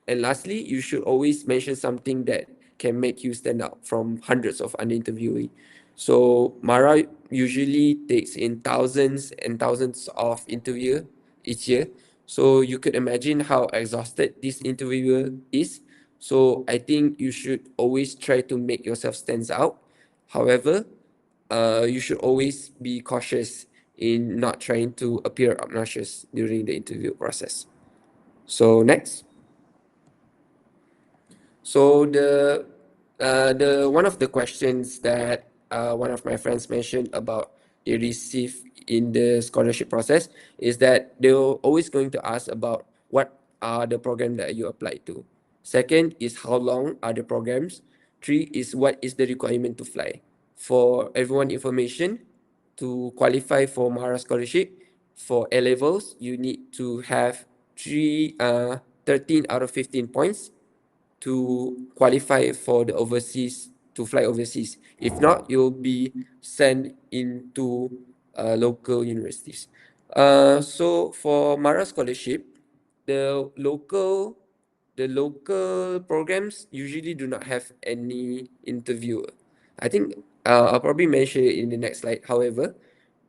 Speaker 1: and lastly, you should always mention something that can make you stand out from hundreds of other interviewee. So Mara usually takes in thousands and thousands of interview each year. So you could imagine how exhausted this interviewer is. So I think you should always try to make yourself stands out. However, you should always be cautious in not trying to appear obnoxious during the interview process. So next. So the one of the questions that one of my friends mentioned about they receive in the scholarship process is that they're always going to ask about what are the program that you apply to. Second is how long are the programs. Three is what is the requirement to fly. For everyone information, to qualify for Mara scholarship, for A levels, you need to have 13 out of 15 points to qualify for the overseas to fly overseas. If not, you'll be sent into local universities. So for Mara scholarship, the local the local programs usually do not have any interviewer. I think I'll probably mention it in the next slide. However,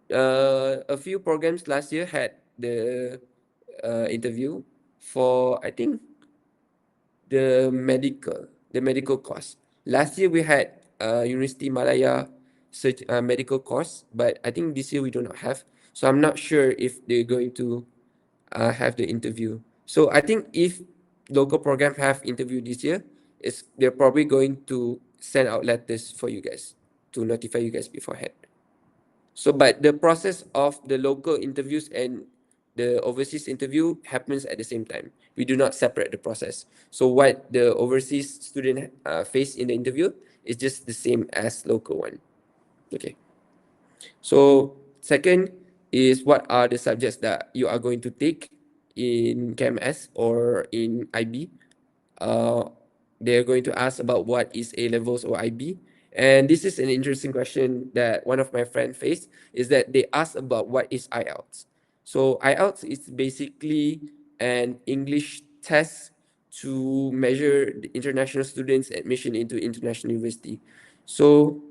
Speaker 1: a few programs last year had the interview for I think the medical course. Last year we had University Malaya medical course, but I think this year we do not have. So I'm not sure if they're going to have the interview. So I think if local program have interview this year, they're probably going to send out letters for you guys to notify you guys beforehand. So, but the process of the local interviews and the overseas interview happens at the same time. We do not separate the process. So, what the overseas student face in the interview is just the same as local one. Okay. So, second is what are the subjects that you are going to take in KMS or in IB. uh, they're going to ask about what is A levels or IB. And this is an interesting question that one of my friends faced is that they ask about what is IELTS. So IELTS is basically an English test to measure the international students' admission into international university. So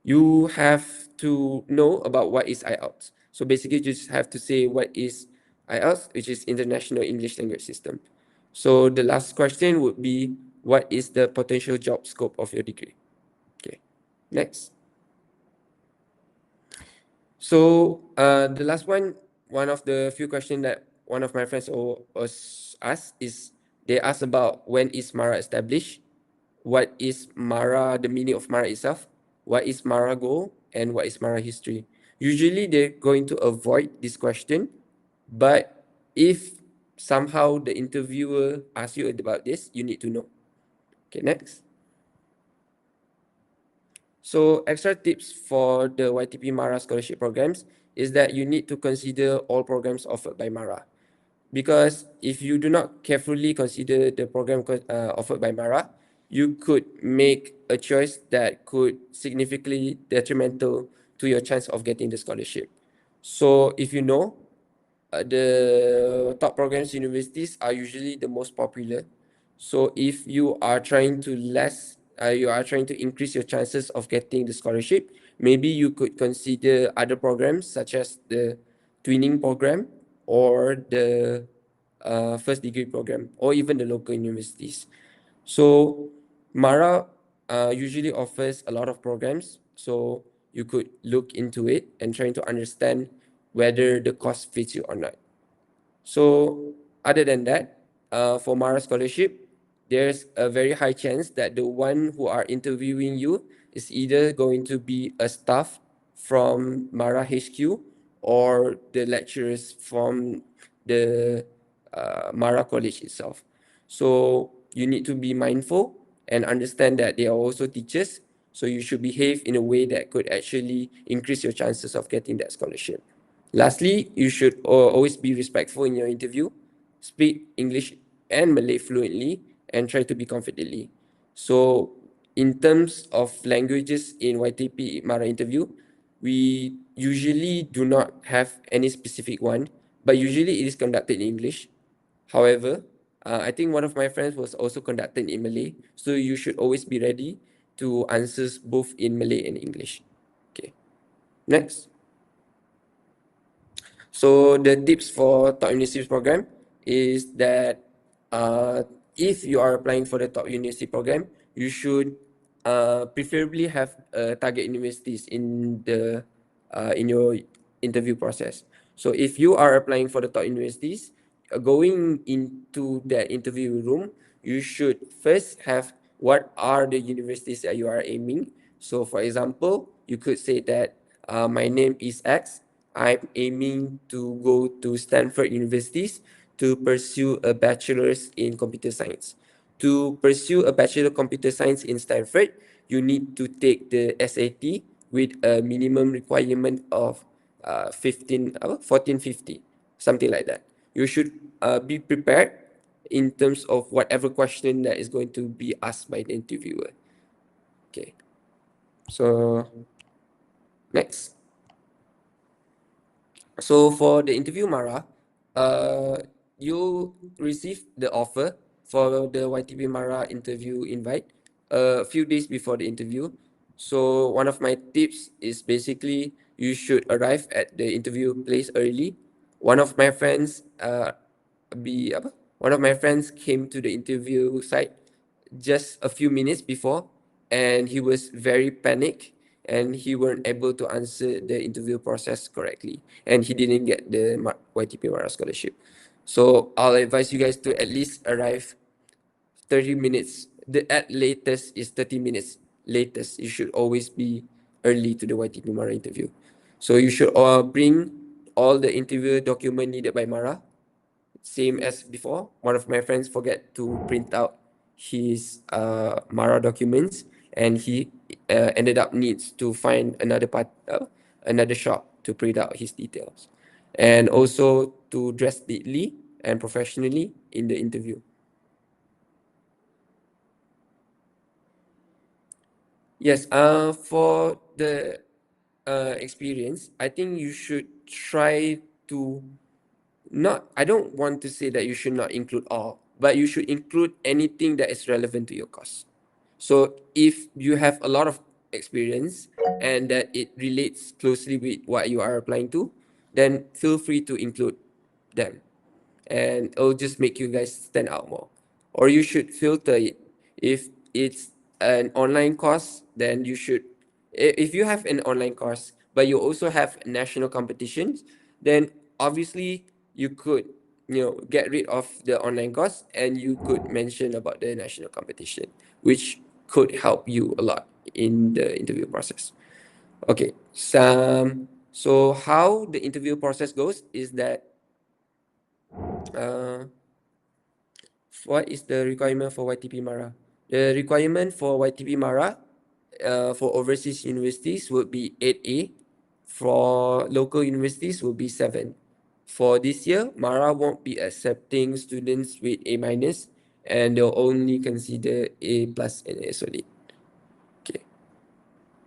Speaker 1: you have to know about what is IELTS. So basically, you just have to say what is IELTS, which is International English Language System. So the last question would be, what is the potential job scope of your degree? Okay, next. So the last one of the few questions that one of my friends was asked is they asked about when is Mara established, what is Mara, the meaning of Mara itself, what is Mara goal, and what is Mara history. Usually they're going to avoid this question, but if somehow the interviewer asks you about this, you need to know. Okay, next. So extra tips for the YTP Mara scholarship programs is that you need to consider all programs offered by Mara. Because if you do not carefully consider the program offered by Mara, you could make a choice that could significantly detrimental to your chance of getting the scholarship. So if you know, the top programs universities are usually the most popular. So if you are trying to increase your chances of getting the scholarship, maybe you could consider other programs such as the twinning program or the first degree program or even the local universities. So Mara usually offers a lot of programs, so you could look into it and trying to understand whether the cost fits you or not. So other than that, for Mara scholarship, there's a very high chance that the one who are interviewing you is either going to be a staff from Mara HQ or the lecturers from the Mara College itself. So you need to be mindful and understand that they are also teachers. So you should behave in a way that could actually increase your chances of getting that scholarship. Lastly, you should always be respectful in your interview, speak English and Malay fluently, and try to be confidently. So, in terms of languages in YTP Mara interview, we usually do not have any specific one, but usually it is conducted in English. However, I think one of my friends was also conducted in Malay, so you should always be ready to answer both in Malay and English. Okay, next. So the tips for top university program is that uh, if you are applying for the top university program, you should preferably have target universities in your interview process. So if you are applying for the top universities, going into the interview room, you should first have what are the universities that you are aiming. So for example, you could say that my name is X. I'm aiming to go to Stanford Universities to pursue a bachelor's in computer science. To pursue a bachelor of computer science in Stanford, you need to take the SAT with a minimum requirement of 1450, something like that. You should be prepared in terms of whatever question that is going to be asked by the interviewer. Okay. So next. So for the interview, Mara, you received the offer for the YTP Mara interview invite a few days before the interview. So one of my tips is basically you should arrive at the interview place early. One of my friends be apa? One of my friends came to the interview site just a few minutes before, and he was very panicked and he weren't able to answer the interview process correctly, and he didn't get the YTP Mara scholarship. So I'll advise you guys to at least arrive 30 minutes. The at latest is 30 minutes. Latest, you should always be early to the YTP Mara interview. So you should bring all the interview document needed by Mara. Same as before, one of my friends forget to print out his Mara documents, and he ended up needs to find another shop to print out his details, and also to dress neatly and professionally in the interview. Yes, for the experience, I think you should try to not, I don't want to say that you should not include all, but you should include anything that is relevant to your course. So if you have a lot of experience and that it relates closely with what you are applying to, then feel free to include them, and it'll just make you guys stand out more. Or you should filter it. If it's an online course, then you should, if you have an online course but you also have national competitions, then obviously you could, get rid of the online course and you could mention about the national competition, which could help you a lot in the interview process. Okay, so how the interview process goes is that uh, what is the requirement for YTP Mara? The requirement for YTP Mara for overseas universities would be 8A. For local universities would be 7. For this year, Mara won't be accepting students with A minus, and they'll only consider A plus and A solid. Okay.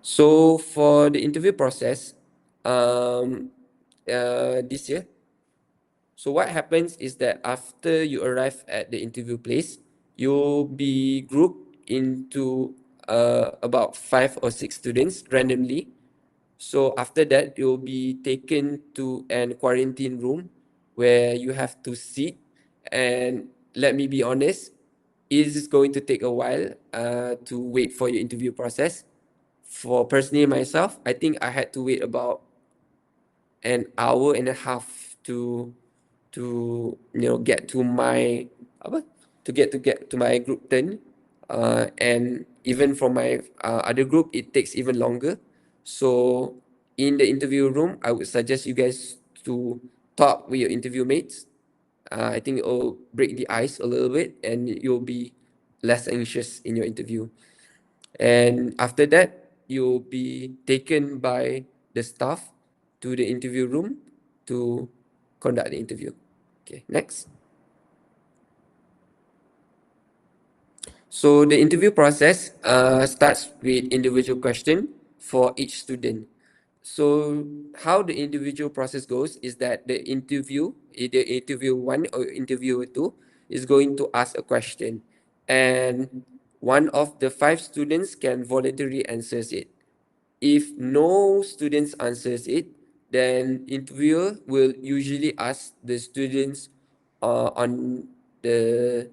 Speaker 1: So for the interview process, this year, so what happens is that after you arrive at the interview place, you'll be grouped into about 5 or 6 students randomly. So after that, you'll be taken to an quarantine room where you have to sit. And let me be honest, it is going to take a while to wait for your interview process. For personally myself, I think I had to wait about an hour and a half to get to my apa to get to my group turn, and even for my other group it takes even longer. So in the interview room, I would suggest you guys to talk with your interview mates. I think it will break the ice a little bit and you'll be less anxious in your interview. And after that, you'll be taken by the staff to the interview room to conduct the interview. Okay, next. So the interview process starts with individual question for each student. So how the individual process goes is that the interview, either interview one or interview two, is going to ask a question, and one of the 5 students can voluntarily answers it. If no students answers it, then interviewer will usually ask the students on the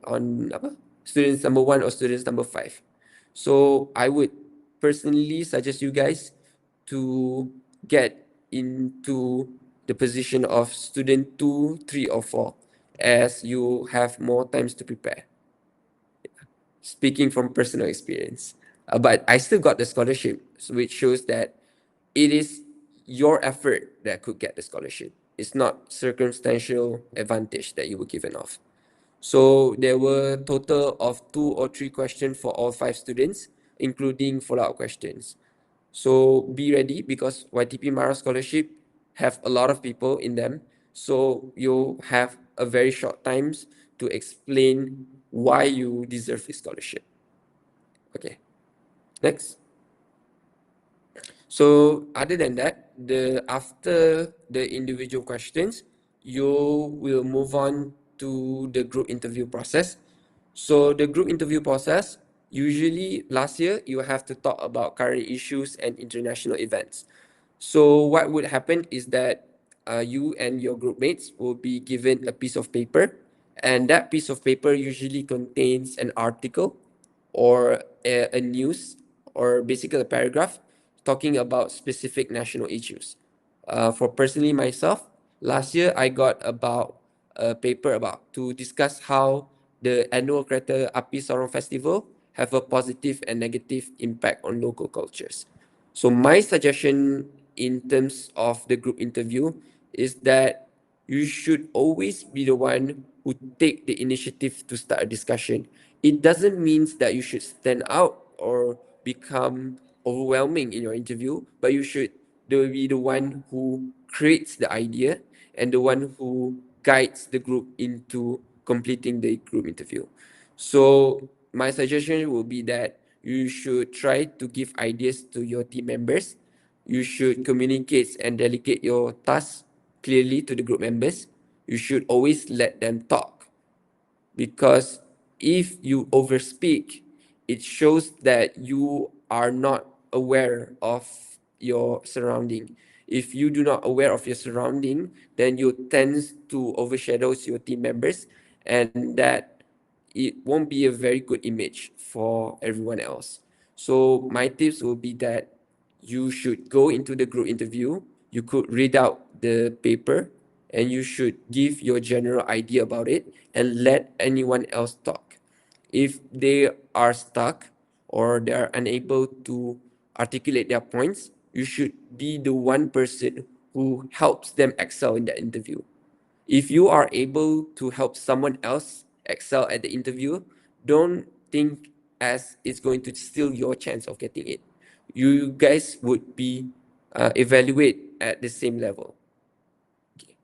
Speaker 1: on apa students number 1 or students number 5. So I would personally suggest you guys to get into the position of student 2, 3, or 4, as you have more times to prepare, speaking from personal experience. But I still got the scholarship, which shows that it is your effort that could get the scholarship. It's not circumstantial advantage that you were given off. So there were total of 2 or 3 questions for all 5 students, including follow-up questions. So be ready because YTP Mara scholarship have a lot of people in them. So you have a very short times to explain why you deserve this scholarship. Okay, next. So other than that, the after the individual questions, you will move on to the group interview process. So the group interview process, usually last year you have to talk about current issues and international events. So what would happen is that you and your group mates will be given a piece of paper, and that piece of paper usually contains an article or a news, or basically a paragraph talking about specific national issues. For personally myself, last year I got about a paper about to discuss how the annual Kereta Api Sorong Festival have a positive and negative impact on local cultures. So my suggestion in terms of the group interview is that you should always be the one who take the initiative to start a discussion. It doesn't mean that you should stand out or become overwhelming in your interview, but you should be the one who creates the idea and the one who guides the group into completing the group interview. So my suggestion would be that you should try to give ideas to your team members. You should communicate and delegate your tasks clearly to the group members. You should always let them talk, because if you overspeak, it shows that you are not aware of your surrounding. If you do not aware of your surrounding, then you tend to overshadow your team members, and that it won't be a very good image for everyone else. So my tips will be that you should go into the group interview, you could read out the paper, and you should give your general idea about it and let anyone else talk. If they are stuck or they are unable to articulate their points, you should be the one person who helps them excel in that interview. If you are able to help someone else excel at the interview, don't think as it's going to steal your chance of getting it. You guys would be evaluate at the same level. Okay.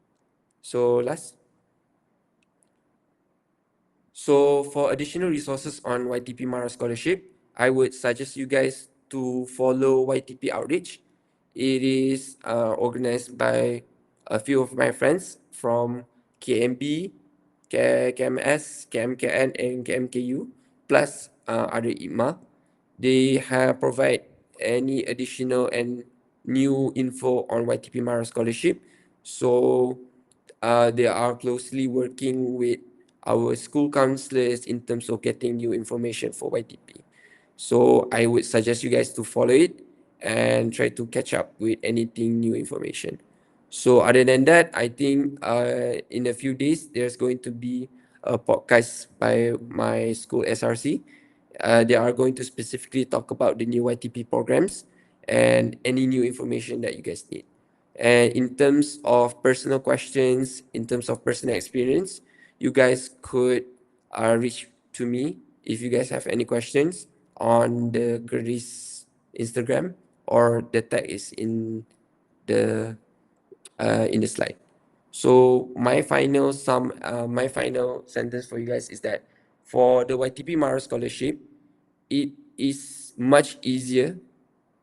Speaker 1: So last. So for additional resources on YTP Mara Scholarship, I would suggest you guys to follow YTP Outreach. It is organized by a few of my friends from KMB, KMS, KMKN, and KMKU, plus other IMA. They have provide any additional and new info on YTP Mara Scholarship. So they are closely working with our school counselors in terms of getting new information for YTP. So I would suggest you guys to follow it and try to catch up with anything new information. So other than that, I think in a few days there's going to be a podcast by my school SRC. They are going to specifically talk about the new YTP programs and any new information that you guys need. And in terms of personal questions, in terms of personal experience, you guys could reach to me if you guys have any questions on the KERIS Instagram, or the tag is the in the slide. So my final sentence for you guys is that for the YTP Mara scholarship, it is much easier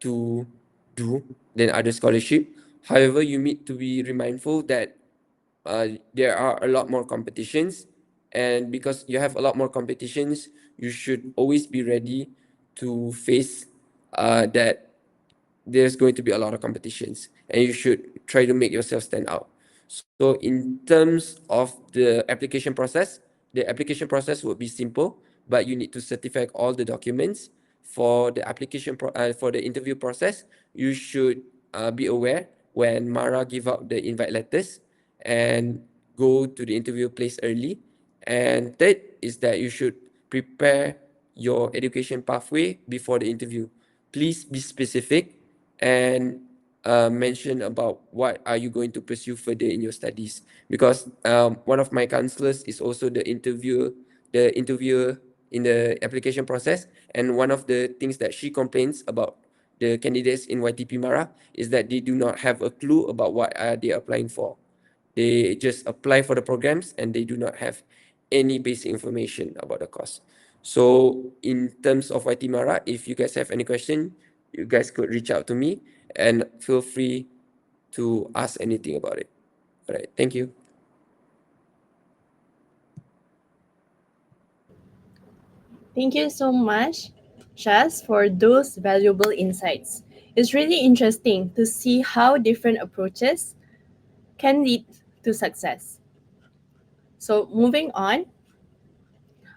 Speaker 1: to do than other scholarship. However, you need to be mindful that there are a lot more competitions, and because you have a lot more competitions, you should always be ready to face that there's going to be a lot of competitions, and you should try to make yourself stand out. So in terms of the application process would be simple, but you need to certify all the documents. For the for the interview process, you should be aware when Mara give out the invite letters and go to the interview place early. And third is that you should prepare your education pathway before the interview. Please be specific and mention about what are you going to pursue further in your studies, because one of my counselors is also the interviewer in the application process, and one of the things that she complains about the candidates in YTP Mara is that they do not have a clue about what are they applying for. They just apply for the programs and they do not have any basic information about the course. So in terms of YT Mara, if you guys have any question, you guys could reach out to me and feel free to ask anything about it. All right, thank you.
Speaker 2: Thank you so much, Shaz, for those valuable insights. It's really interesting to see how different approaches can lead to success. So, moving on,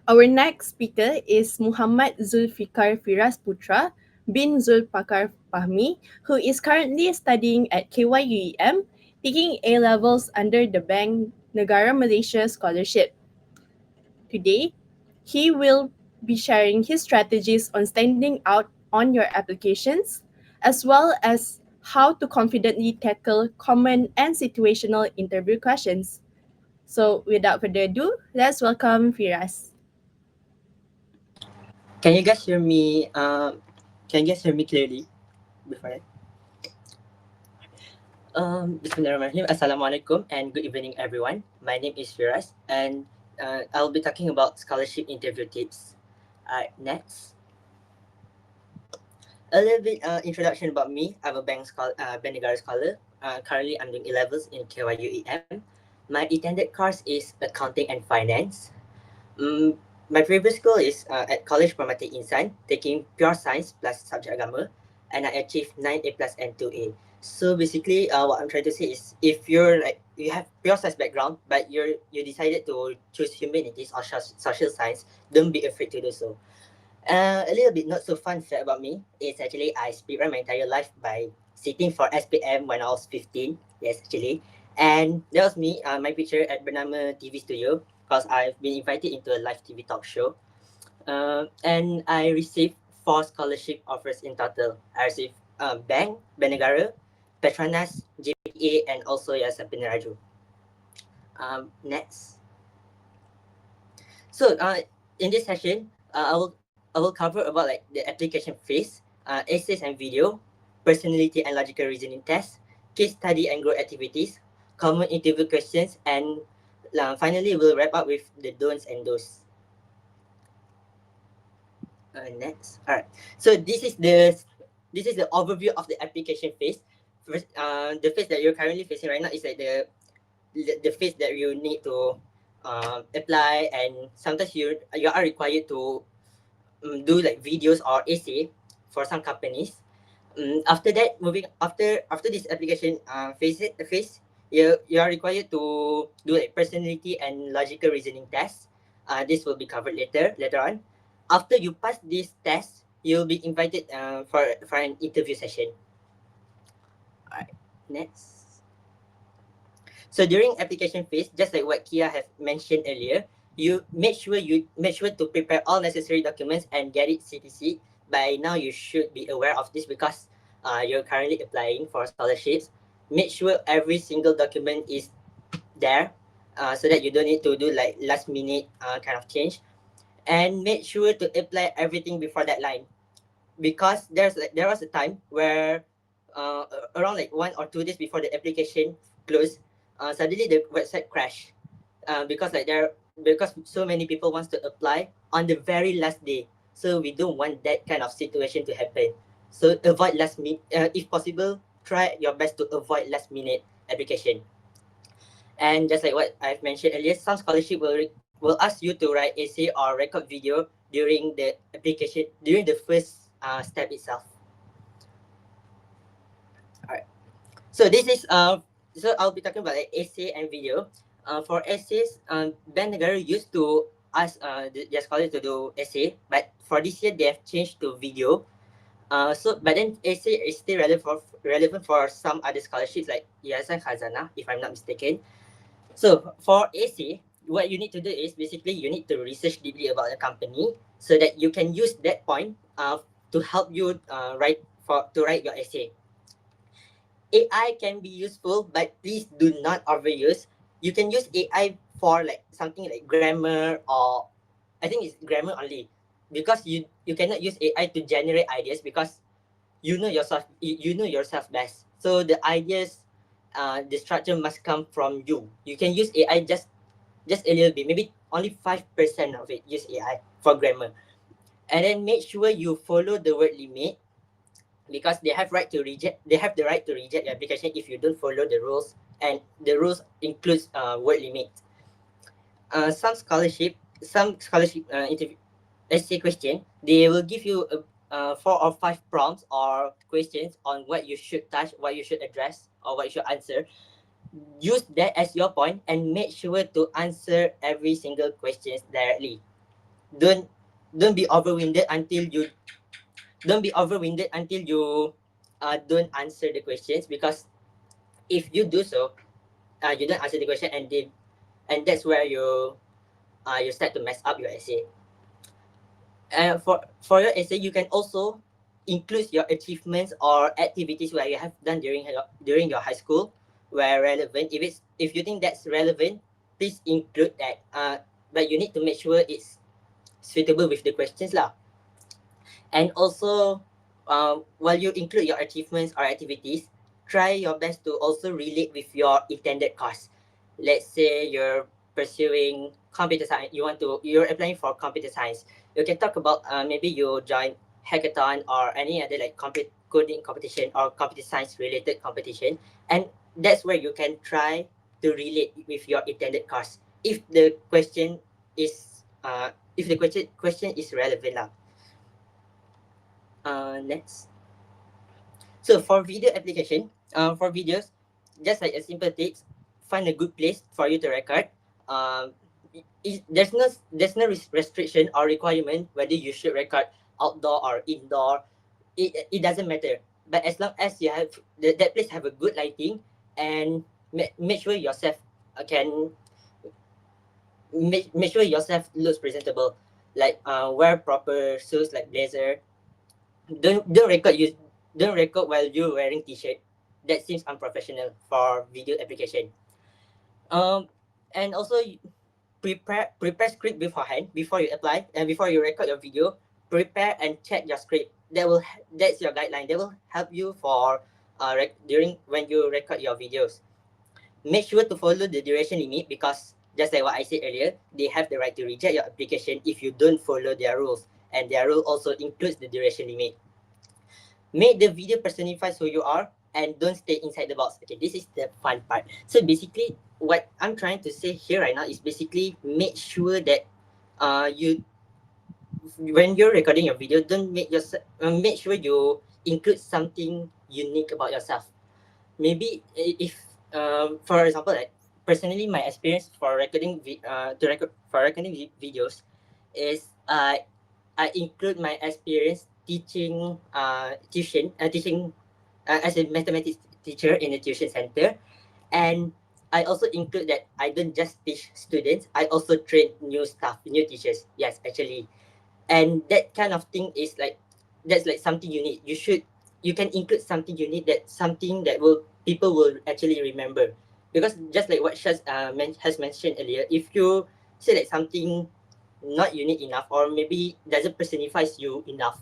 Speaker 2: our next speaker is Muhammad Zulfikar Firas Putra bin Zulpakar Fahmi, who is currently studying at KYUEM, taking A levels under the Bank Negara Malaysia Scholarship. Today, he will be sharing his strategies on standing out on your applications, as well as how to confidently tackle common and situational interview questions. So, without further ado, let's welcome Firas.
Speaker 4: Can you guys hear me? Can you guys hear me clearly? Before that. Bismillahirrahmanirrahim. Assalamualaikum and good evening, everyone. My name is Firas, and I'll be talking about scholarship interview tips. Next. A little bit introduction about me. I'm a Bank Negara scholar. Currently, I'm doing A-levels in KYUEM. My intended course is accounting and finance. My previous school is at College Permata Insan, taking pure science plus subject agama, and I achieved 9A plus and 2A. So basically, what I'm trying to say is, if you have pure science background, but you decided to choose humanities or social science, don't be afraid to do so. A little bit not so fun fact about me is actually I speedrun my entire life by sitting for SPM when I was 15. Yes, actually. And that was me, my picture at Bernama TV Studio, because I've been invited into a live TV talk show. And I received 4 scholarship offers in total. I received Bank, Benegara, Petronas, JPA, and also Yasa Pinaraju. Next. So in this session, I will cover about like the application phase, essays and video, personality and logical reasoning tests, case study and group activities, common interview questions, and finally we'll wrap up with the don'ts and don'ts. Next. All right. So this is the overview of the application phase. First, the phase that you're currently facing right now is like the phase that you need to apply, and sometimes you are required to do like videos or essay for some companies. After that, moving after this application phase, you are required to do like personality and logical reasoning tests. This will be covered later on. After you pass this test, you'll be invited for an interview session. Alright, next. So during application phase, just like what Kia have mentioned earlier, you make sure to prepare all necessary documents and get it CTC. By now, you should be aware of this because you're currently applying for scholarships. Make sure every single document is there, so that you don't need to do like last minute kind of change. And make sure to apply everything before that line, because there was a time where uh, around like 1 or 2 days before the application closed, suddenly the website crashed, because so many people wants to apply on the very last day. So we don't want that kind of situation to happen. So avoid last minute, if possible, try your best to avoid last minute application. And just like what I've mentioned earlier, some scholarship will ask you to write essay or record video during the application, during the first step itself. All right. So this is so I'll be talking about like essay and video. For essays, Ben Negara used to ask their scholars to do essay, but for this year they have changed to video. So but then essay is still relevant for some other scholarships like Yayasan Khazanah, if I'm not mistaken. So for AC, what you need to do is basically you need to research deeply about the company so that you can use that point to help you write your essay. AI can be useful, but please do not overuse. You can use AI for like something like grammar, or I think it's grammar only, because you cannot use AI to generate ideas because you know yourself best. So the ideas, the structure must come from you. You can use AI just a little bit, maybe only 5% of it. Use AI for grammar, and then make sure you follow the word limit, because they have the right to reject your application if you don't follow the rules, and the rules includes word limit. Some scholarship interview essay question, they will give you 4 or 5 prompts or questions on what you should touch, what you should address, or what you should answer. Use that as your point and make sure to answer every single questions directly. Don't don't be overwhelmed until you don't answer the questions, because if you do so, you don't answer the question, and that's where you start to mess up your essay. And for your essay, you can also include your achievements or activities where you have done during your high school, where relevant. If you think that's relevant, please include that. But you need to make sure it's suitable with the questions lah. And also, while you include your achievements or activities, try your best to also relate with your intended course. Let's say you're pursuing computer science, you're applying for computer science. You can talk about, maybe you join hackathon or any other like coding competition or computer science related competition, and that's where you can try to relate with your intended course if the question is relevant lah. Next. So for video application, for videos, just like a simple tips, find a good place for you to record. Um, there's no restriction or requirement whether you should record outdoor or indoor. It doesn't matter. But as long as you have that place have a good lighting, and make sure yourself can make sure yourself looks presentable, like wear proper shoes like blazer. Don't record you don't record while you're wearing t-shirt. That seems unprofessional for video application. Um, and also prepare script beforehand before you apply and before you record your video. Prepare and check your script. That's your guideline. That will help you for during when you record your videos. Make sure to follow the duration limit, because just like what I said earlier, they have the right to reject your application if you don't follow their rules, and their rule also includes the duration limit. Make the video personifies who you are, and don't stay inside the box. Okay, this is the fun part. So basically, what I'm trying to say here right now is basically make sure that you when you're recording your video, don't make sure you include something unique about yourself. Maybe if for example, like personally, my experience for recording videos is I include my experience teaching as a mathematics teacher in a tuition center. And I also include that I don't just teach students, I also train new staff, new teachers. Yes, actually. And that kind of thing is like, that's like something unique. You can include something unique, that something that will people will actually remember. Because just like what Shaz has mentioned earlier, if you say like something not unique enough, or maybe doesn't personifies you enough,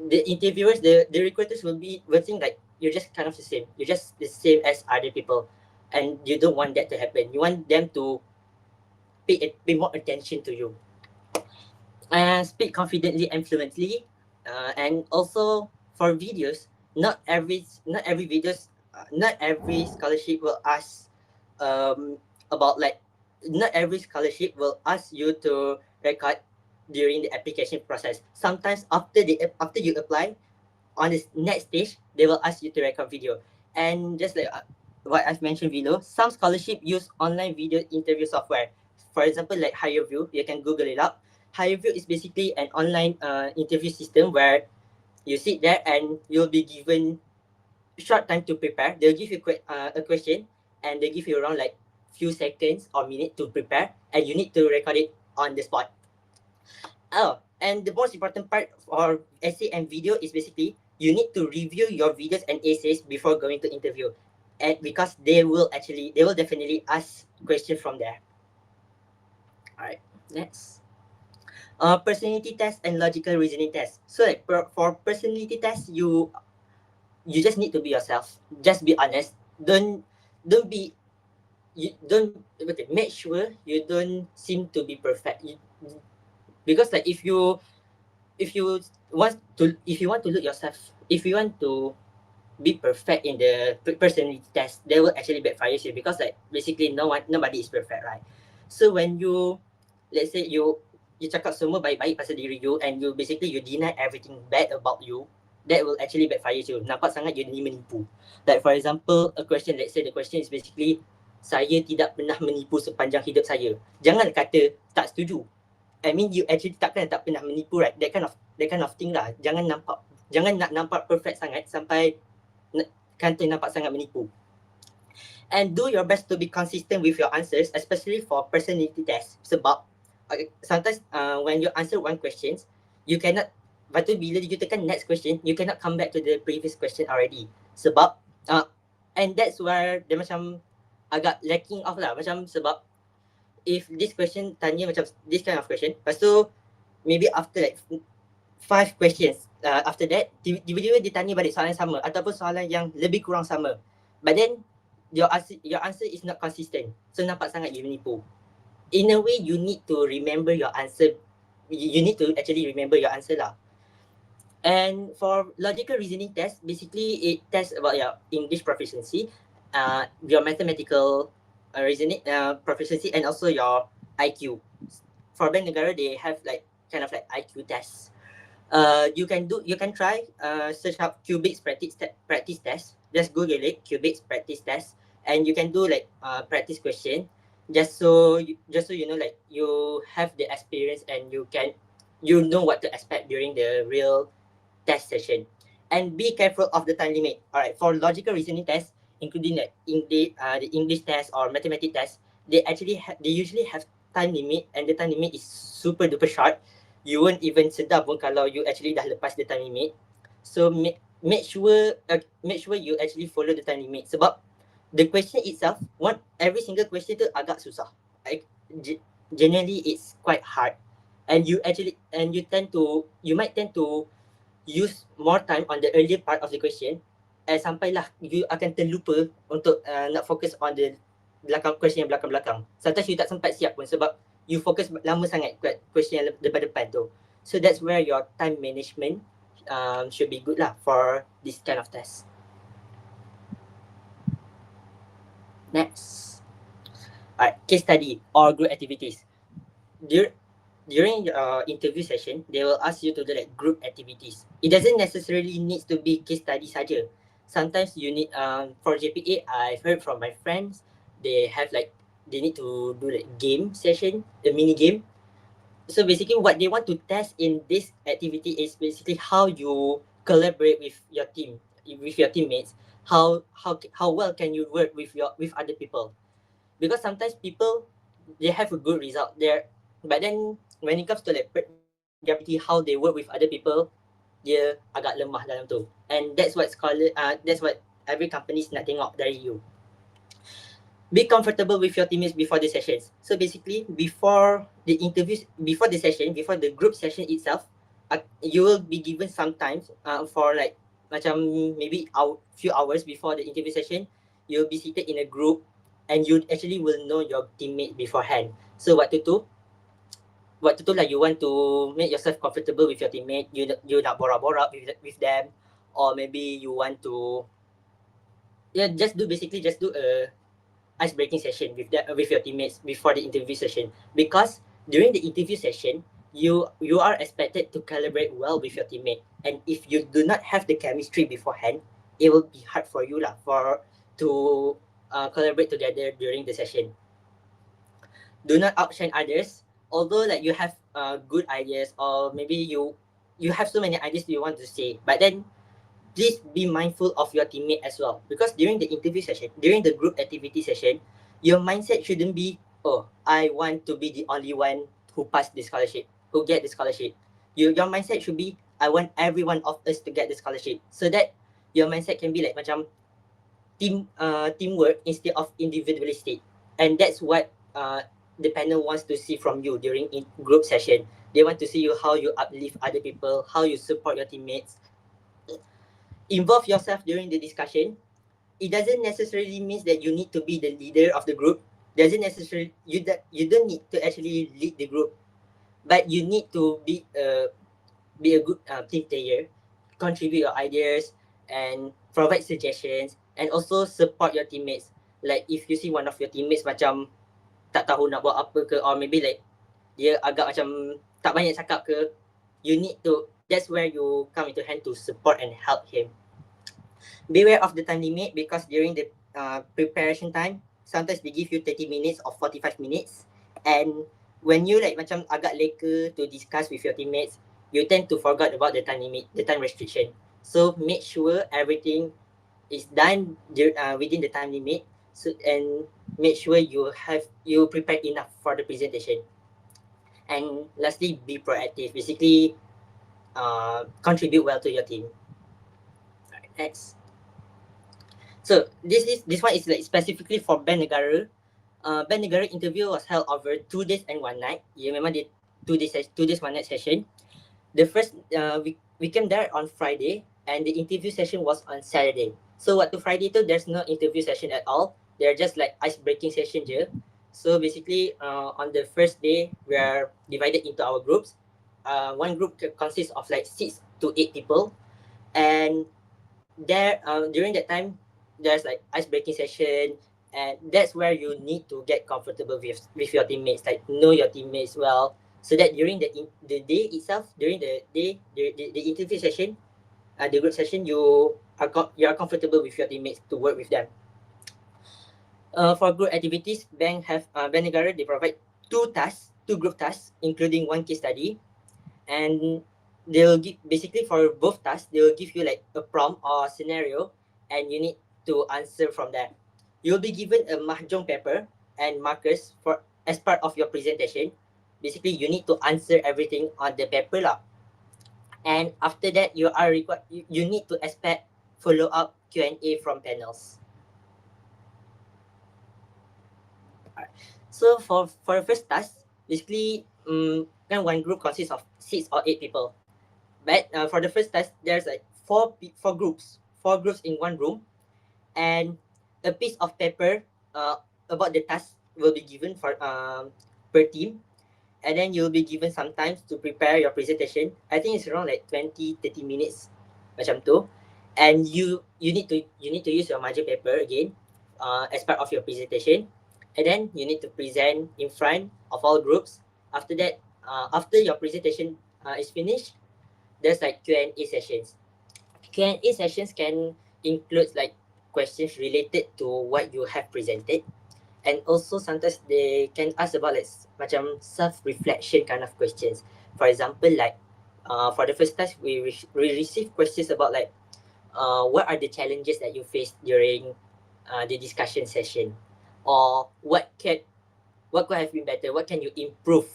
Speaker 4: the interviewers, the recruiters will think like you're just kind of the same. You're just the same as other people, and you don't want that to happen. You want them to pay more attention to you. Speak confidently and fluently. And also for videos, not every scholarship will ask about like not every scholarship will ask you to record during the application process. Sometimes after you apply, on this next stage, they will ask you to record video. And just like what I've mentioned below, some scholarship use online video interview software. For example, like HireView, you can Google it up. HireView is basically an online interview system where you sit there and you'll be given short time to prepare. They'll give you a question, and they give you around like few seconds or minute to prepare, and you need to record it on the spot. Oh, and the most important part for essay and video is basically you need to review your videos and essays before going to interview, and because they will definitely ask questions from there. All right, next. Personality test and logical reasoning test. So like for personality test, you just need to be yourself. Just be honest. Don't be you don't okay, make sure you don't seem to be perfect. Because like if you if you want to look yourself, if you want to be perfect in the personality test, they will actually backfire you, because like basically nobody is perfect, right? So when you, let's say you cakap semua baik-baik pasal diri you, and you basically you deny everything bad about you, that will actually backfire you. Nampak sangat you ni menipu. Like for example, a question, let's say the question is basically, saya tidak pernah menipu sepanjang hidup saya. Jangan kata tak setuju. I mean, you actually tak pernah menipu, right? That kind of thing lah. Jangan nak nampak perfect sangat sampai kata nampak sangat menipu. And do your best to be consistent with your answers, especially for personality test. Sebab sometimes when you answer one question, you cannot, lepas tu bila you tekan next question, you cannot come back to the previous question already. Sebab and that's where dia macam agak lacking off lah. Macam sebab if this question tanya macam this kind of question, lepas tu maybe after like 5 questions, after that tiba-tiba dia tanya balik soalan sama ataupun soalan yang lebih kurang sama, but then your answer is not consistent, so nampak sangat you menipu. In a way, you need to remember your answer. You need to actually remember your answer lah. And for logical reasoning test, basically it tests about your English proficiency, your mathematical reasoning proficiency, and also your IQ. For Bank Negara, they have like kind of like IQ tests. You can try search up Cubics practice test. Just Google it, Cubics practice test, and you can do like practice question. just so you know, like you have the experience and you know what to expect during the real test session. And be careful of the time limit. All right, for logical reasoning tests, including the English test or mathematics test, they usually have time limit, and the time limit is super duper short. You won't even sedar pun kalau you actually dah lepas the time limit. So make sure you actually follow the time limit. Sebab the question itself, every single question tu agak susah. Like, generally it's quite hard, and you might tend to use more time on the earlier part of the question, sampailah you akan terlupa untuk nak fokus on the question yang belakang-belakang. Sometimes you tak sempat siap pun sebab you fokus lama sangat kat question yang depan-depan tu. So that's where your time management should be good lah for this kind of test. Next. Alright, case study or group activities. During interview session, they will ask you to do like group activities. It doesn't necessarily need to be case study saja. Sometimes you need for JPA, I've heard from my friends, they need to do like game session, a mini game. So basically what they want to test in this activity is basically how you collaborate with your teammates. How well can you work with other people? Because sometimes people, they have a good result there, but then when it comes to like their personality, how they work with other people, dia agak lemah dalam tu. And that's what every company nak tengok dari you. Be comfortable with your teammates before the sessions. So basically, before the interviews, before the session, before the group session itself, you will be given some time for like macam maybe few hours before the interview session. You'll be seated in a group, and you actually will know your teammate beforehand. So waktu tu lah you want to make yourself comfortable with your teammate. You nak borak-borak with them, or maybe you want to just do a ice breaking session with your teammates before the interview session, because during the interview session you are expected to collaborate well with your teammate, and if you do not have the chemistry beforehand, it will be hard for you to collaborate together during the session. Do not outshine others, although like you have good ideas, or maybe you have so many ideas you want to say, but then please be mindful of your teammate as well, because during the interview session, during the group activity session, your mindset shouldn't be, oh, I want to be the only one who passed the scholarship, who get the scholarship. Your mindset should be, I want every one of us to get the scholarship, so that your mindset can be like macam teamwork instead of individualistic. And that's what the panel wants to see from you during group session. They want to see you how you uplift other people, how you support your teammates. Involve yourself during the discussion. It doesn't necessarily mean that you need to be the leader of the group. Doesn't necessarily you don't need to actually lead the group, but you need to be a good team player, contribute your ideas, and provide suggestions, and also support your teammates. Like if you see one of your teammates macam tak tahu nak buat apa ke, or maybe like dia agak macam tak banyak cakap ke, that's where you come into hand to support and help him. Beware of the time limit, because during the preparation time, sometimes they give you 30 minutes or 45 minutes, and when you like macam agak leka to discuss with your teammates, you tend to forget about the time limit, the time restriction. So make sure everything is done within the time limit, and make sure you prepare enough for the presentation. And lastly, be proactive. Basically, contribute well to your team. Alright, next. So this one is like specifically for Band Negara. Band Negara interview was held over 2 days and 1 night. Yeah, memang dia 2 days 1 night session. The first we came there on Friday, and the interview session was on Saturday. So waktu Friday tu there's no interview session at all. They're just like ice breaking session je. So basically on the first day we are divided into our groups. One group consists of like 6 to 8 people, and there during that time there's like ice breaking session, and that's where you need to get comfortable with your teammates, like know your teammates well, so that during the day itself, during the interview session, the group session, you are comfortable with your teammates to work with them. For group activities, Bank Negara, they provide two group tasks, including one case study, and they'll give basically for both tasks they will give you like a prompt or scenario, and you need to answer from that. You'll be given a mahjong paper and markers for as part of your presentation. Basically, you need to answer everything on the paper lah. And after that, you need to expect follow up Q&A from panels. So for the first task, basically, one group consists of 6 or 8 people. But for the first task, there's like four groups in one room, and a piece of paper about the task will be given for per team, and then you'll be given some time to prepare your presentation. I think it's around like 20-30 minutes, macam tu. And you need to use your margin paper again, as part of your presentation, and then you need to present in front of all groups. After that, after your presentation is finished, there's like Q&A sessions. Q&A sessions can include like questions related to what you have presented, and also sometimes they can ask about like macam self-reflection kind of questions. For example, like for the first task, we receive questions about like what are the challenges that you faced during the discussion session, or what could have been better, what can you improve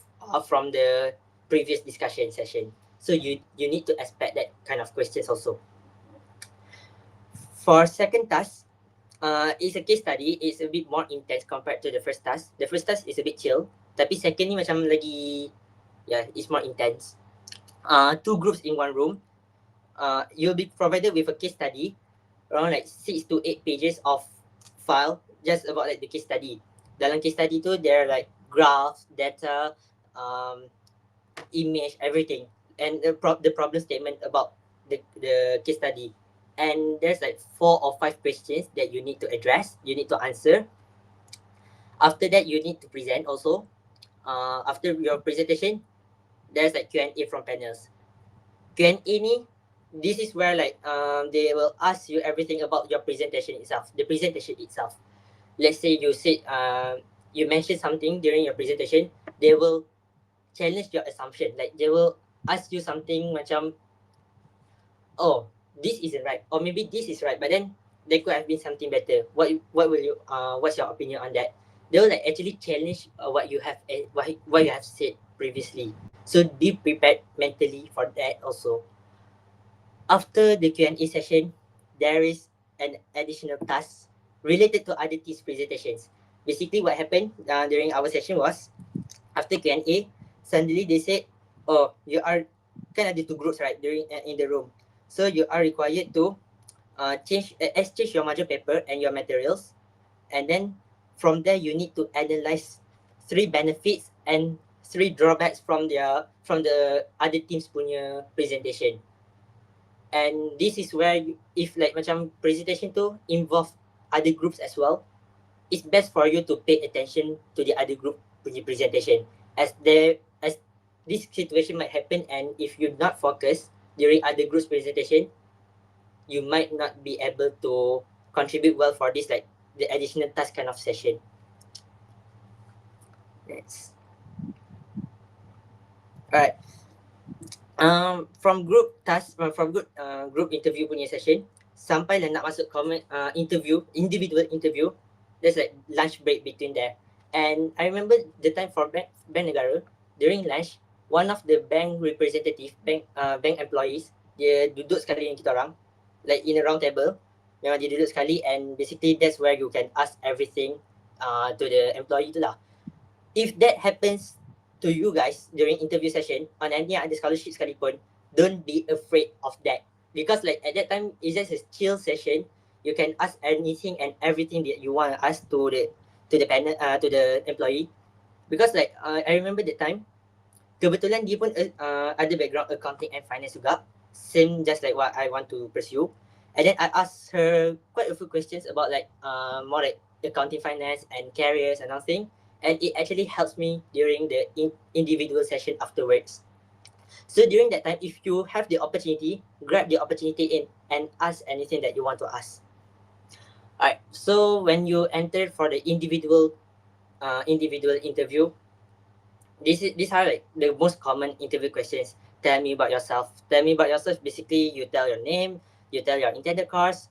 Speaker 4: from the previous discussion session. So you need to expect that kind of questions also. For second task, it's a case study. It's a bit more intense compared to the first task. The first task is a bit chill, tapi second ni macam lagi, yeah, it's more intense. Two groups in one room. You'll be provided with a case study, around like 6 to 8 pages of file just about like the case study. Dalam case study tu, there are like graphs, data, image, everything, and the problem statement about the case study. And there's like 4 or 5 questions that you need to address, you need to answer. After that, you need to present also. After your presentation, there's like Q&A from panels. Q&A ni, this is where like they will ask you everything about your presentation itself, the presentation itself. Let's say you mentioned something during your presentation, they will challenge your assumption. Like they will ask you something macam, oh, this isn't right, or maybe this is right, but then there could have been something better. What's your opinion on that? They will like actually challenge what you have what you have said previously. So be prepared mentally for that also. After the Q&A session, there is an additional task related to other teams' presentations. Basically, what happened during our session was, after Q&A, suddenly they said, oh, you are kind of the two groups, right, during in the room. So you are required to exchange your module paper and your materials, and then from there you need to analyze 3 benefits and 3 drawbacks from the other teams punya presentation. And this is where if like macam presentation tu involve other groups as well, it's best for you to pay attention to the other group punya presentation, as this situation might happen, and if you're not focused during other groups presentation, you might not be able to contribute well for this like the additional task kind of session. Next. Alright. From group task, from group interview punya session, sampai lah nak masuk individual interview, there's like lunch break between there. And I remember the time for bank negara, during lunch, one of the bank representative, bank employees, dia duduk sekali dengan kita orang, like in a round table. Memang dia duduk sekali, and basically that's where you can ask everything to the employee tu lah. If that happens to you guys during interview session on any other scholarship sekalipun, don't be afraid of that, because like at that time it's just a chill session. You can ask anything and everything that you want to ask to the panel, to the employee, because like I remember that time kebetulan dia pun ada background accounting and finance juga, same just like what I want to pursue. And then I asked her quite a few questions about like more like accounting, finance, and careers and all thing, and it actually helps me during the individual session afterwards. So during that time, if you have the opportunity, grab the opportunity and ask anything that you want to ask. Alright, so when you enter for the individual interview, these are like the most common interview questions. Tell me about yourself. Tell me about yourself. Basically, you tell your name, you tell your intended course,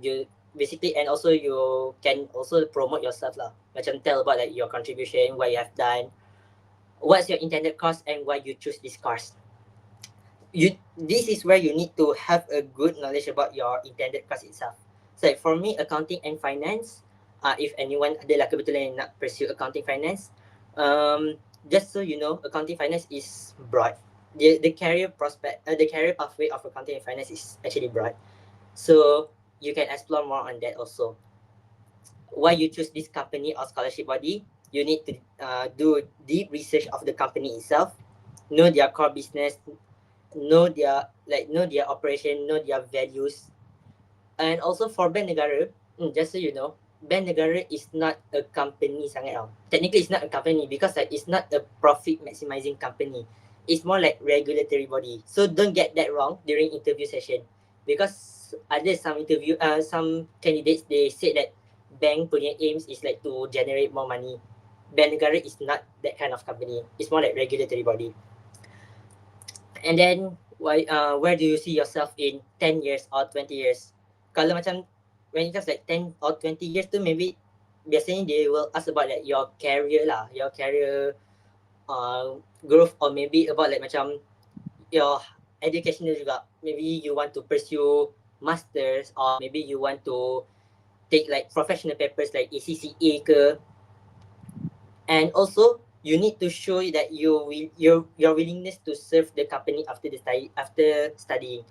Speaker 4: you basically, and also you can also promote yourself lah. Macam tell about like your contribution, what you have done, what's your intended course, and why you choose this course. This is where you need to have a good knowledge about your intended course itself. So like for me, accounting and finance, if anyone ada lah kebetulan yang nak pursue accounting finance, just so you know, accounting finance is broad. The career prospect, the career pathway of accounting and finance is actually broad. So you can explore more on that also. Why you choose this company or scholarship body? You need to do deep research of the company itself, know their core business, know their operation, know their values. And also for Bank Negara, just so you know, Bank Negara is not a company sangat tau. Technically it's not a company because like it's not a profit maximizing company. It's more like regulatory body. So don't get that wrong during interview session. Because ada some candidates they said that bank punya aims is like to generate more money. Bank Negara is not that kind of company. It's more like regulatory body. And then where do you see yourself in 10 years or 20 years? Kalau macam when it comes like 10 or 20 years tu maybe biasanya they will ask about like your career lah, your career growth, or maybe about like macam your educational juga. Maybe you want to pursue masters, or maybe you want to take like professional papers like ACCA ke. And also you need to show that your willingness to serve the company after studying.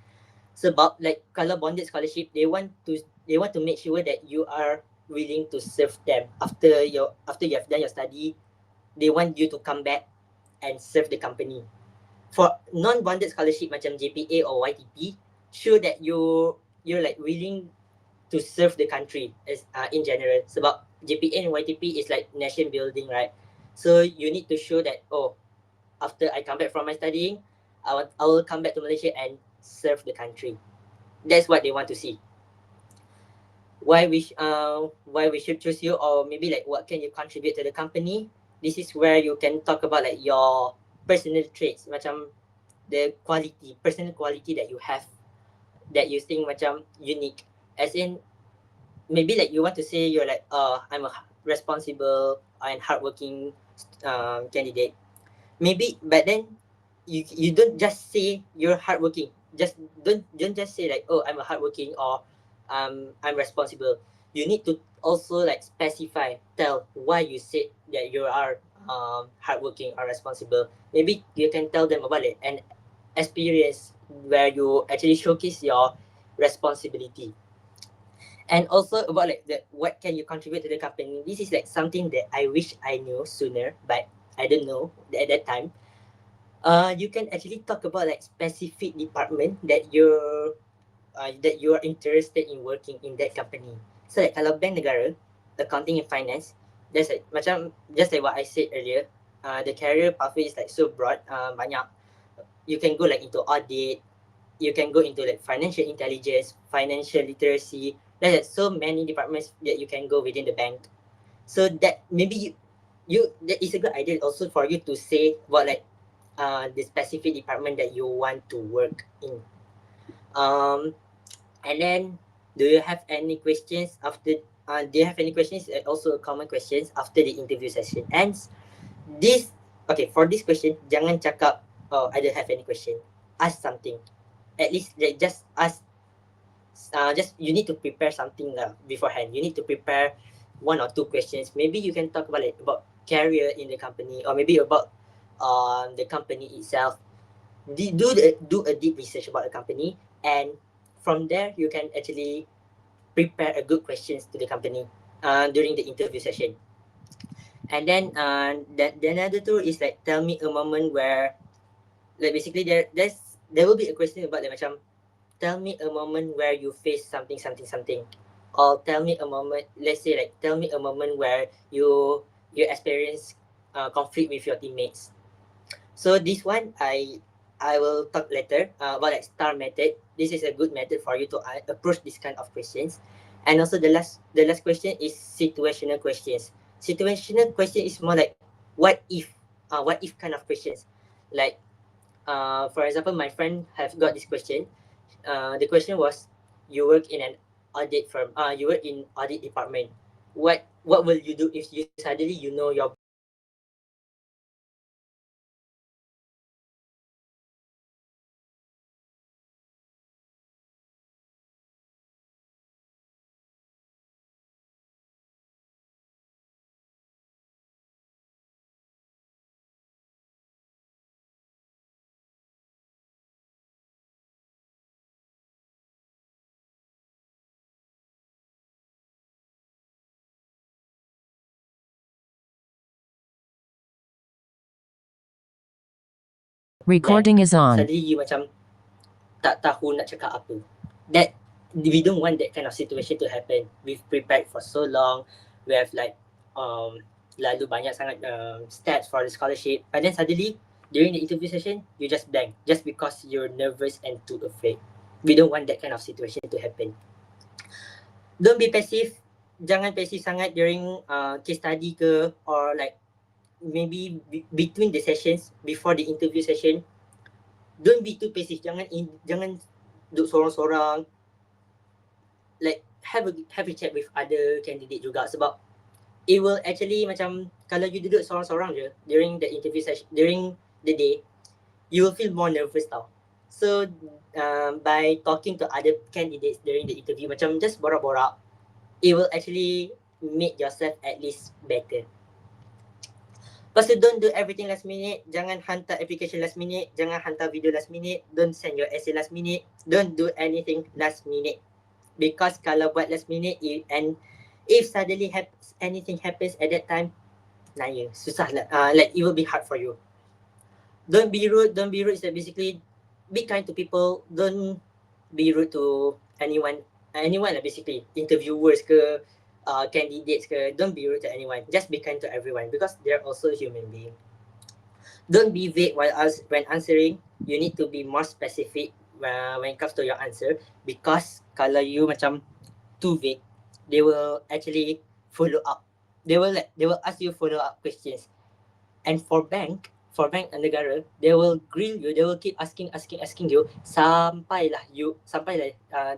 Speaker 4: Sebab like kalau bonded scholarship, they want to make sure that you are willing to serve them after you have done your study. They want you to come back and serve the company. For non-bonded scholarship macam JPA or YTP, show that you're like willing to serve the country as in general. Sebab JPA and YTP is like nation building, right? So you need to show that, oh, after I come back from my studying, I will come back to Malaysia and serve the country. That's what they want to see. Why we should choose you, or maybe like what can you contribute to the company? This is where you can talk about like your personal traits, macam the personal quality that you have, that you think macam unique. As in, maybe like you want to say you're like, I'm a responsible and hardworking candidate. Maybe, but then you don't just say you're hardworking. Don't just say like, oh, I'm a hardworking, or I'm responsible. You need to also like specify, tell why you said that you are hardworking or responsible. Maybe you can tell them about it, an experience where you actually showcase your responsibility. And also about like what can you contribute to the company. This is like something that I wish I knew sooner, but I didn't know at that time. You can actually talk about like specific department that you are interested in working in that company. So like kalau bank negara, accounting and finance, that's like macam just like what I said earlier. The career pathway is like so broad. Banyak. You can go like into audit. You can go into like financial intelligence, financial literacy. There's like so many departments that you can go within the bank. So that maybe that is a good idea also for you to say about like the specific department that you want to work in. And then do you have any questions after do you have any questions, also common questions after the interview session ends? This Okay, for this question, jangan cakap, oh, I don't have any question. Ask something. At least like, just ask. Just you need to prepare something beforehand. You need to prepare one or two questions. Maybe you can talk about like about career in the company, or maybe about the company itself. Do a deep research about the company, and from there you can actually prepare a good questions to the company during the interview session. And then the another two is like, tell me a moment where, like basically there will be a question about like macam, tell me a moment where you face something something something, or tell me a moment, let's say like, tell me a moment where you experience conflict with your teammates. So this one I will talk later about like star method. This is a good method for you to approach this kind of questions. And also the last question is situational questions. Situational question is more like what if kind of questions. Like for example, my friend have got this question. The question was, you work in an audit firm. You work in audit department. What will you do if you suddenly you know your boss is actually
Speaker 5: Recording is on.
Speaker 4: suddenly you macam tak tahu nak cakap apa. That we don't want that kind of situation to happen. We've prepared for so long. We have like lalu banyak sangat stats for the scholarship, and then suddenly during the interview session you just blank just because you're nervous and too afraid. We don't want that kind of situation to happen. Don't be passive. Jangan passive sangat during case study ke, or like maybe between the sessions before the interview session. Don't be too passive. Jangan duduk sorang-sorang. Like have a chat with other candidate juga, sebab it will actually macam kalau you duduk sorang-sorang je during the interview session, during the day, you will feel more nervous tau. So by talking to other candidates during the interview, macam just borak-borak, it will actually make yourself at least better. Lepas tu, don't do everything last minute. Jangan hantar application last minute. Jangan hantar video last minute. Don't send your essay last minute. Don't do anything last minute. Because kalau buat last minute, and if suddenly anything happens at that time, naya, susah lah. Like it will be hard for you. Don't be rude. Don't be rude is that basically be kind to people. Don't be rude to anyone. Anyone lah basically. Interviewers ke, candidates ke. Don't be rude to anyone. Just be kind to everyone because they're also human being. Don't be vague when answering. You need to be more specific when it comes to your answer, because kalau you macam too vague, they will actually follow up. They will ask you follow up questions. And for bank and negara, they will grill you. They will keep asking you sampailah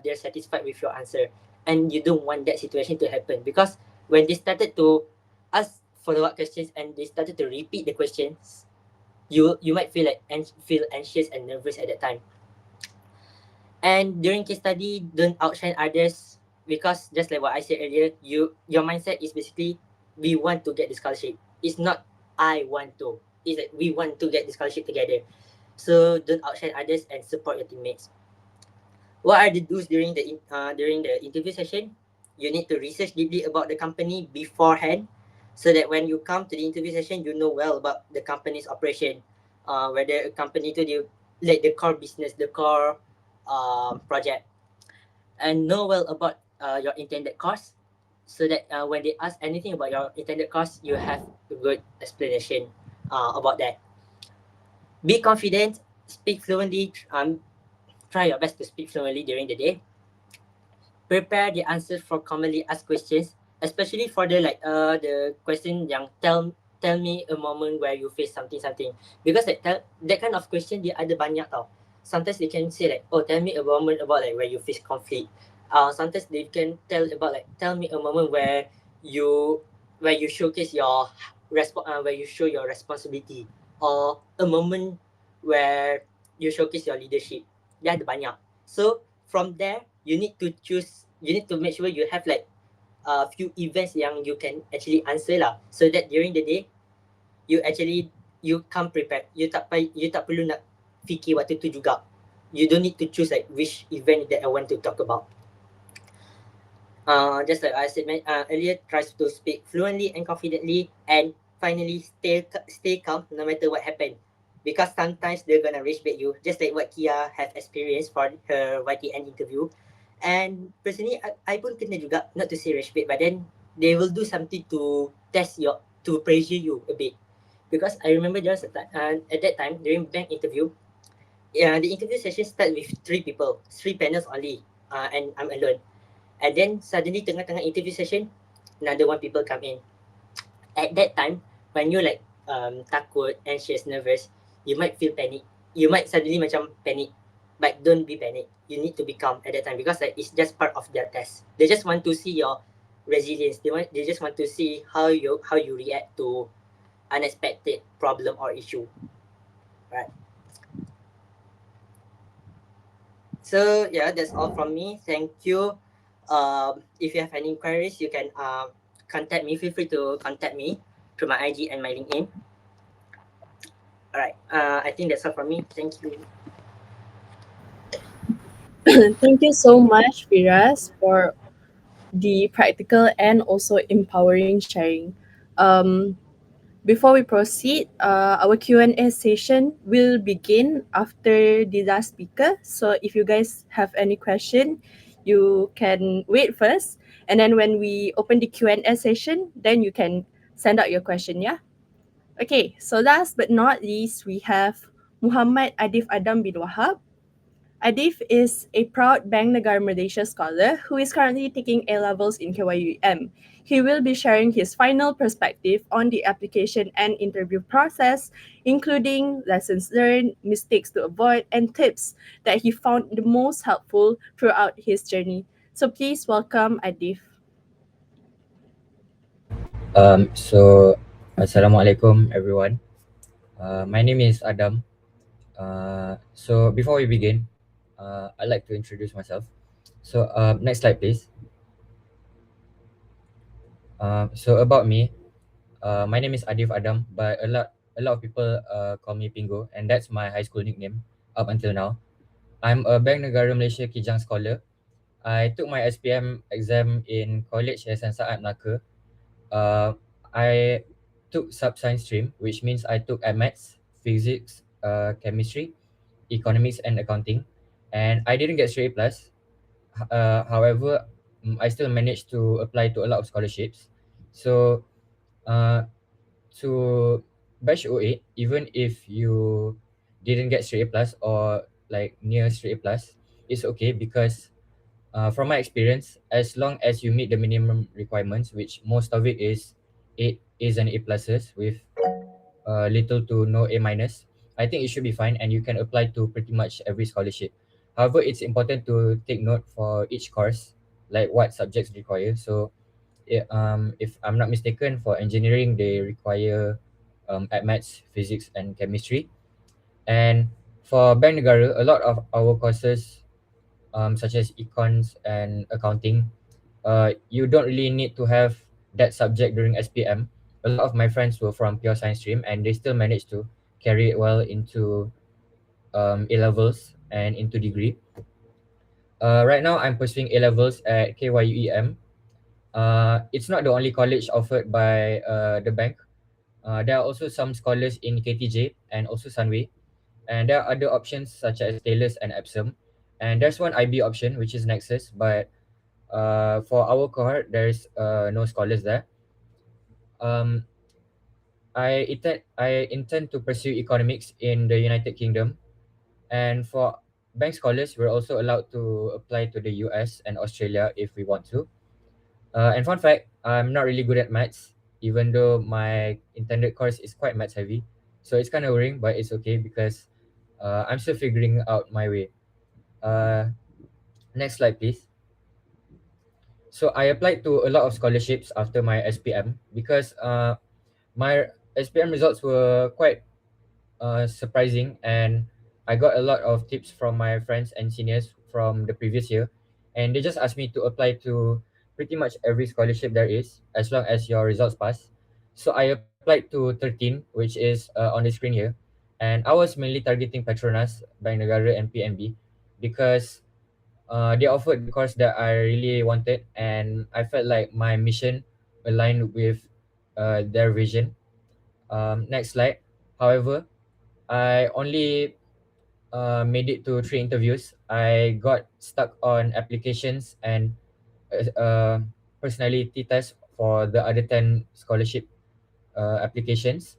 Speaker 4: they're satisfied with your answer. And you don't want that situation to happen, because when they started to ask follow up questions and they started to repeat the questions, you might feel anxious and nervous at that time. And during case study, don't outshine others, because just like what I said earlier, your mindset is basically we want to get the scholarship. It's not I want to. It's like we want to get the scholarship together. So don't outshine others and support your teammates. What are the do's during the interview session? You need to research deeply about the company beforehand, so that when you come to the interview session, you know well about the company's operation, whether a company to do like the core business, the core project, and know well about your intended course, so that when they ask anything about your intended course, you have a good explanation about that. Be confident, speak fluently. Try your best to speak fluently during the day. Prepare the answers for commonly asked questions, especially for the question yang tell me a moment where you face something, because that kind of question dia ada banyak tau. Sometimes they can say like, oh, tell me a moment about like where you face conflict. Sometimes they can tell me a moment where you showcase your where you show your responsibility, or a moment where you showcase your leadership. Dia ada banyak. So from there, you need to make sure you have like a few events yang you can actually answer lah, so that during the day you come prepared. You tak perlu nak fikir waktu tu juga. You don't need to choose like which event that I want to talk about. Just like I said earlier, try to speak fluently and confidently, and finally stay calm no matter what happened, because sometimes they're gonna rage bait you, just like what Kia have experienced for her YTN interview. And personally, I pun kena juga, not to say rage bait, but then they will do something to to pressure you a bit. Because I remember just at that time during bank interview, the interview session start with 3 people, 3 panels only, and I'm alone. And then suddenly tengah-tengah interview session, another one people come in. At that time, when you like takut, anxious, nervous, you might feel panic. You might suddenly macam panic, but don't be panic. You need to be calm at that time because like it's just part of their test. They just want to see your resilience. They just want to see how you react to unexpected problem or issue. Right. So yeah, that's all from me. Thank you. If you have any inquiries, you can contact me. Feel free to contact me through my IG and my LinkedIn. All right. I think that's all from me. Thank you.
Speaker 2: Thank you so much, Firas, for the practical and also empowering sharing. Um, Before we proceed, our Q&A session will begin after the last speaker. So if you guys have any question, you can wait first. And then when we open the Q&A session, then you can send out your question, yeah? Okay, so last but not least, we have Muhammad Adif Adam bin Wahab. Adif is a proud Bank Negara Malaysia scholar who is currently taking A levels in KYUEM. He will be sharing his final perspective on the application and interview process, including lessons learned, mistakes to avoid, and tips that he found the most helpful throughout his journey. So please welcome Adif.
Speaker 6: So Assalamualaikum everyone. My name is Adam. So before we begin, I'd like to introduce myself. So next slide please. So about me, my name is Adif Adam, but a lot of people call me Pingo, and that's my high school nickname up until now. I'm a Bank Negara Malaysia Kijang scholar. I took my SPM exam in College Yayasan Saat Melaka. I took sub-science stream, which means I took maths, physics, chemistry, economics, and accounting. And I didn't get straight A plus. However, I still managed to apply to a lot of scholarships. So uh, to batch O8, even if you didn't get straight A plus or like near straight A plus, it's okay because from my experience, as long as you meet the minimum requirements, which most of it is 8 A's and A pluses with little to no A minus, I think it should be fine and you can apply to pretty much every scholarship. However, it's important to take note for each course, like what subjects require. So, if I'm not mistaken, for engineering, they require at maths, physics, and chemistry. And for Bank Negara, a lot of our courses such as econs and accounting, you don't really need to have that subject during SPM. A lot of my friends were from pure science stream and they still managed to carry it well into A levels and into degree. Right now, I'm pursuing A levels at KYUEM. It's not the only college offered by the bank. There are also some scholars in KTJ and also Sunway. And there are other options such as Taylor's and Epsom. And there's one IB option, which is Nexus, but for our cohort, there's no scholars there. Um, I intend to pursue economics in the United Kingdom, and for bank scholars, we're also allowed to apply to the US and Australia if we want to. And fun fact, I'm not really good at maths, even though my intended course is quite maths heavy. So it's kind of worrying, but it's okay because I'm still figuring out my way. Uh, Next slide, please. So I applied to a lot of scholarships after my SPM because my SPM results were quite surprising, and I got a lot of tips from my friends and seniors from the previous year, and they just asked me to apply to pretty much every scholarship there is as long as your results pass. So I applied to 13, which is on the screen here, and I was mainly targeting Petronas, Bank Negara, and PNB because they offered the course that I really wanted, and I felt like my mission aligned with their vision. Next slide. However, I only made it to 3 interviews. I got stuck on applications and personality tests for the other 10 scholarship applications.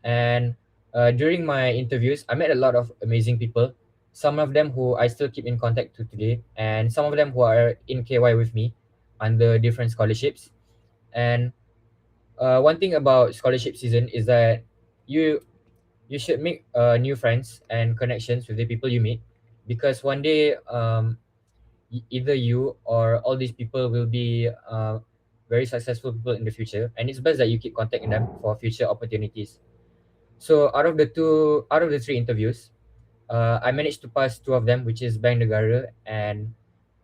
Speaker 6: And during my interviews, I met a lot of amazing people. some of them who I still keep in contact to today, and some of them who are in KY with me under different scholarships. And one thing about scholarship season is that you you should make new friends and connections with the people you meet, because one day either you or all these people will be very successful people in the future, and it's best that you keep contacting them for future opportunities. So out of the three interviews, I managed to pass two of them, which is Bank Negara and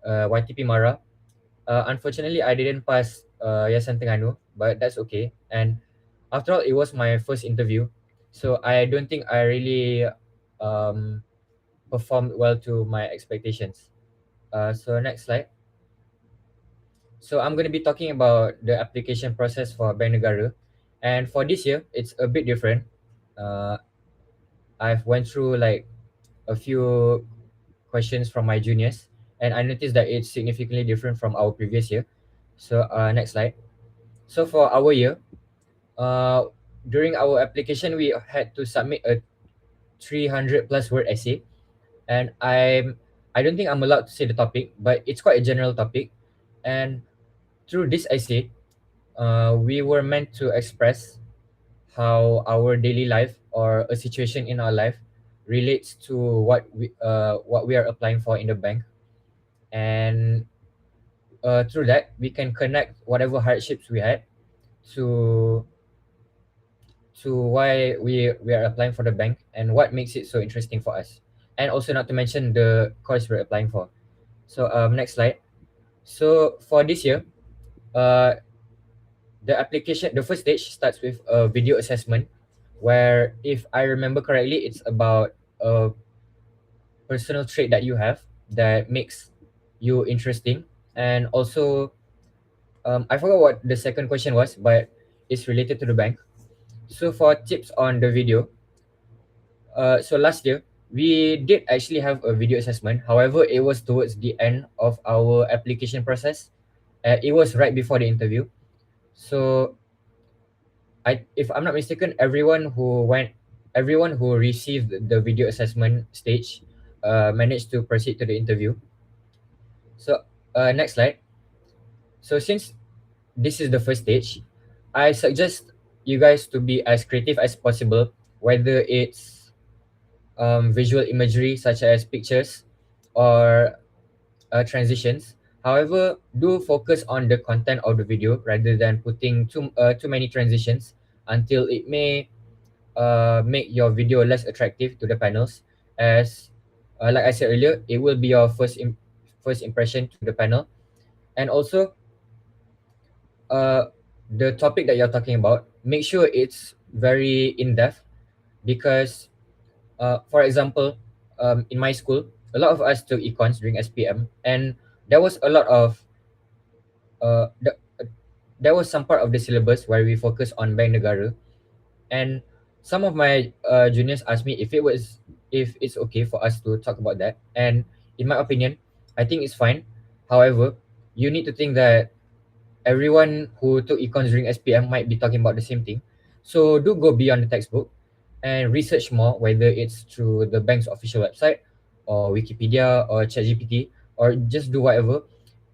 Speaker 6: YTP Mara. Unfortunately, I didn't pass Yayasan Terengganu, but that's okay. And after all, it was my first interview, so I don't think I really um, performed well to my expectations. So next slide. So I'm going to be talking about the application process for Bank Negara, and for this year, it's a bit different. Uh, I've went through like a few questions from my juniors, and I noticed that it's significantly different from our previous year. So next slide. So for our year, uh, during our application, we had to submit a 300 plus word essay, and I don't think I'm allowed to say the topic, but it's quite a general topic. And through this essay, we were meant to express how our daily life or a situation in our life relates to what we are applying for in the bank. And through that, we can connect whatever hardships we had to why we are applying for the bank and what makes it so interesting for us, and also not to mention the course we're applying for. So next slide. So for this year, uh, the first stage starts with a video assessment, where if I remember correctly, it's about a personal trait that you have that makes you interesting. And also, I forgot what the second question was, but it's related to the bank. So for tips on the video, so last year we did actually have a video assessment. However, it was towards the end of our application process. It was right before the interview. So if I'm not mistaken, everyone who received the video assessment stage managed to proceed to the interview. So next slide. So since this is the first stage, I suggest you guys to be as creative as possible, whether it's visual imagery such as pictures or transitions. However, do focus on the content of the video rather than putting too many transitions, until it may make your video less attractive to the panels. As like I said earlier, it will be your first impression to the panel. And also, uh, the topic that you're talking about, make sure it's very in depth, because for example, in my school, a lot of us took econs during SPM, and there was a lot of uh, the, there was some part of the syllabus where we focus on Bank Negara, and some of my juniors asked me if it's okay for us to talk about that, and in my opinion, I think it's fine. However, you need to think that everyone who took econs during SPM might be talking about the same thing. So do go beyond the textbook and research more, whether it's through the bank's official website or Wikipedia or ChatGPT, or just do whatever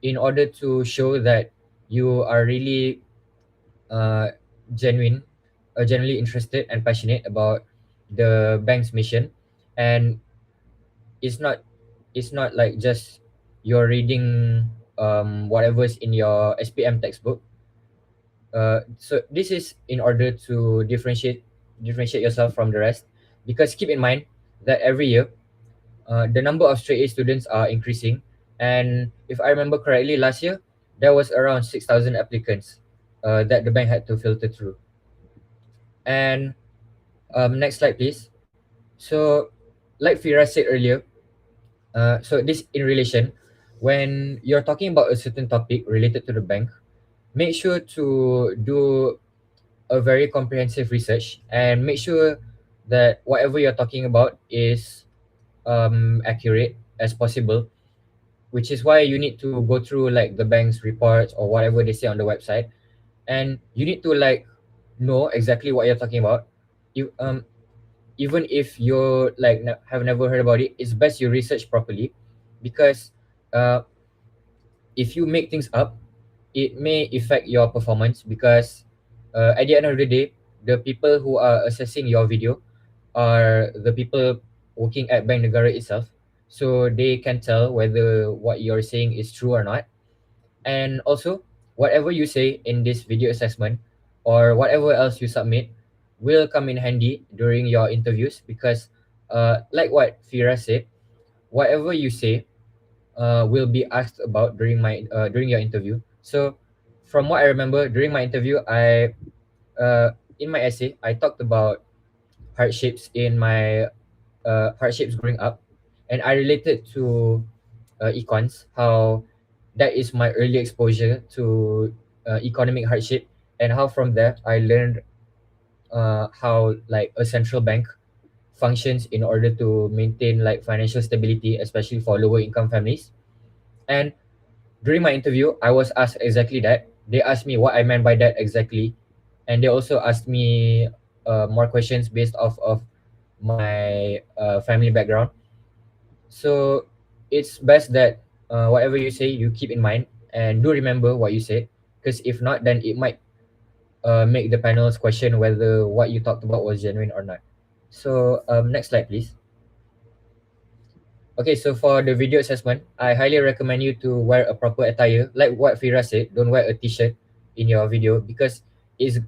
Speaker 6: in order to show that you are really uh, genuine, genuinely interested and passionate about the bank's mission. And it's not like just you're reading whatever's in your SPM textbook. So this is in order to differentiate yourself from the rest, because keep in mind that every year the number of straight A students are increasing, and if I remember correctly, last year there was around 6,000 applicants that the bank had to filter through. And next slide, please. So, like Fira said earlier, so this in relation, when you're talking about a certain topic related to the bank, make sure to do a very comprehensive research and make sure that whatever you're talking about is accurate as possible, which is why you need to go through like the bank's reports or whatever they say on the website, and you need to like know exactly what you're talking about. You even if you like have never heard about it, it's best you research properly, because uh, if you make things up, it may affect your performance, because at the end of the day, the people who are assessing your video are the people working at Bank Negara itself, so they can tell whether what you're saying is true or not. And also, whatever you say in this video assessment or whatever else you submit will come in handy during your interviews, because like what Fira said, whatever you say will be asked about during your interview. So from what I remember, during my interview, I in my essay I talked about hardships growing up, and I related to econs, how that is my early exposure to economic hardship, and how from there I learned how like a central bank functions in order to maintain like financial stability, especially for lower income families. And during my interview, I was asked exactly that. They asked me what I meant by that exactly, and they also asked me more questions based off of my family background. So it's best that whatever you say, you keep in mind and do remember what you said, because if not, then it might make the panels question whether what you talked about was genuine or not. So next slide, please. Okay, so for the video assessment, I highly recommend you to wear a proper attire. Like what Fira said, don't wear a t-shirt in your video, because is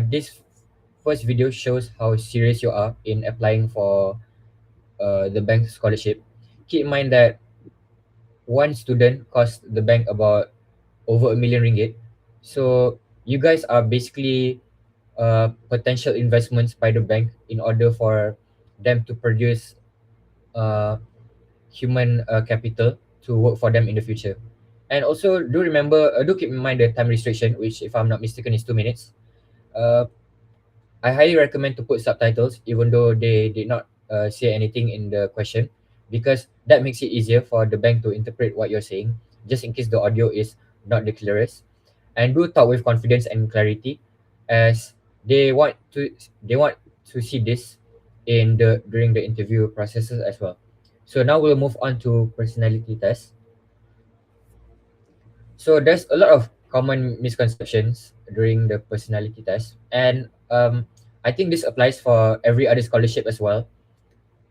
Speaker 6: this first video shows how serious you are in applying for the bank scholarship. Keep in mind that one student cost the bank about over R1 million. So you guys are basically potential investments by the bank in order for them to produce uh, human capital to work for them in the future. And also do keep in mind the time restriction, which if I'm not mistaken is 2 minutes. Uh, I highly recommend to put subtitles, even though they did not say anything in the question, because that makes it easier for the bank to interpret what you're saying, just in case the audio is not the clearest. And do talk with confidence and clarity, as they want to they want to see this in the during the interview processes as well. So now we'll move on to personality test. So there's a lot of common misconceptions during the personality test, and I think this applies for every other scholarship as well.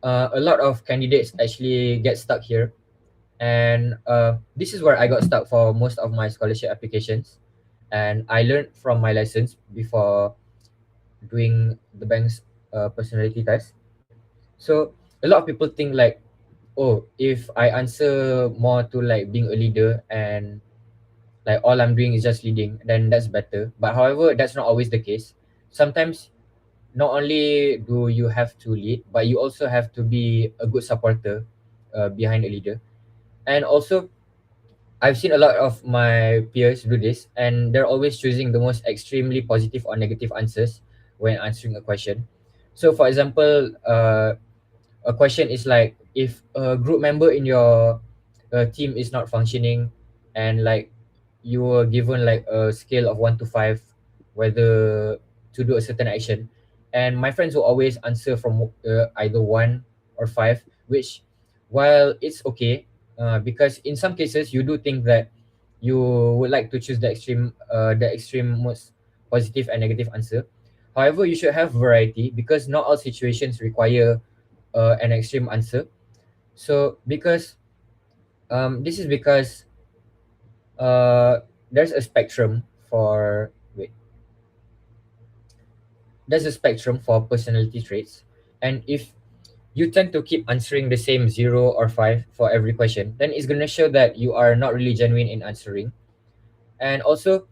Speaker 6: A lot of candidates actually get stuck here, and this is where I got stuck for most of my scholarship applications, and I learned from my lessons before doing the bank's personality test. So a lot of people think like, oh, if I answer more to like being a leader and like all I'm doing is just leading, then that's better. But however, that's not always the case. Sometimes not only do you have to lead, but you also have to be a good supporter behind a leader. And also, I've seen a lot of my peers do this, and they're always choosing the most extremely positive or negative answers when answering a question. So, for example, a question is like, if a group member in your team is not functioning, and like you were given like a scale of 1 to 5 whether to do a certain action, and my friends will always answer from either 1 or 5, which while it's okay, because in some cases you do think that you would like to choose the extreme most positive and negative answer. However, you should have variety, because not all situations require an extreme answer. So because this is because uh, there's a spectrum for wait there's a spectrum for personality traits, and if you tend to keep answering the same 0 or 5 for every question, then it's gonna show that you are not really genuine in answering. And also,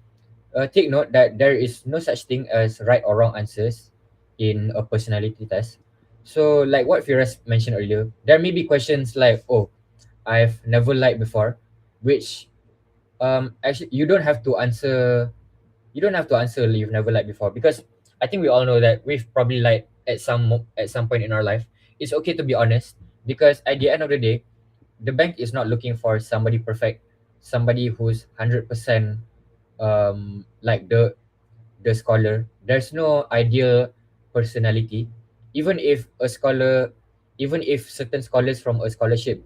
Speaker 6: take note that there is no such thing as right or wrong answers in a personality test. So, like what Firas mentioned earlier, there may be questions like, "Oh, I've never lied before," which actually you don't have to answer you've never lied before, because I think we all know that we've probably lied at some point in our life. It's okay to be honest, because at the end of the day, the bank is not looking for somebody perfect, somebody who's 100% like the scholar. There's no ideal personality. even if a scholar, even if certain scholars from a scholarship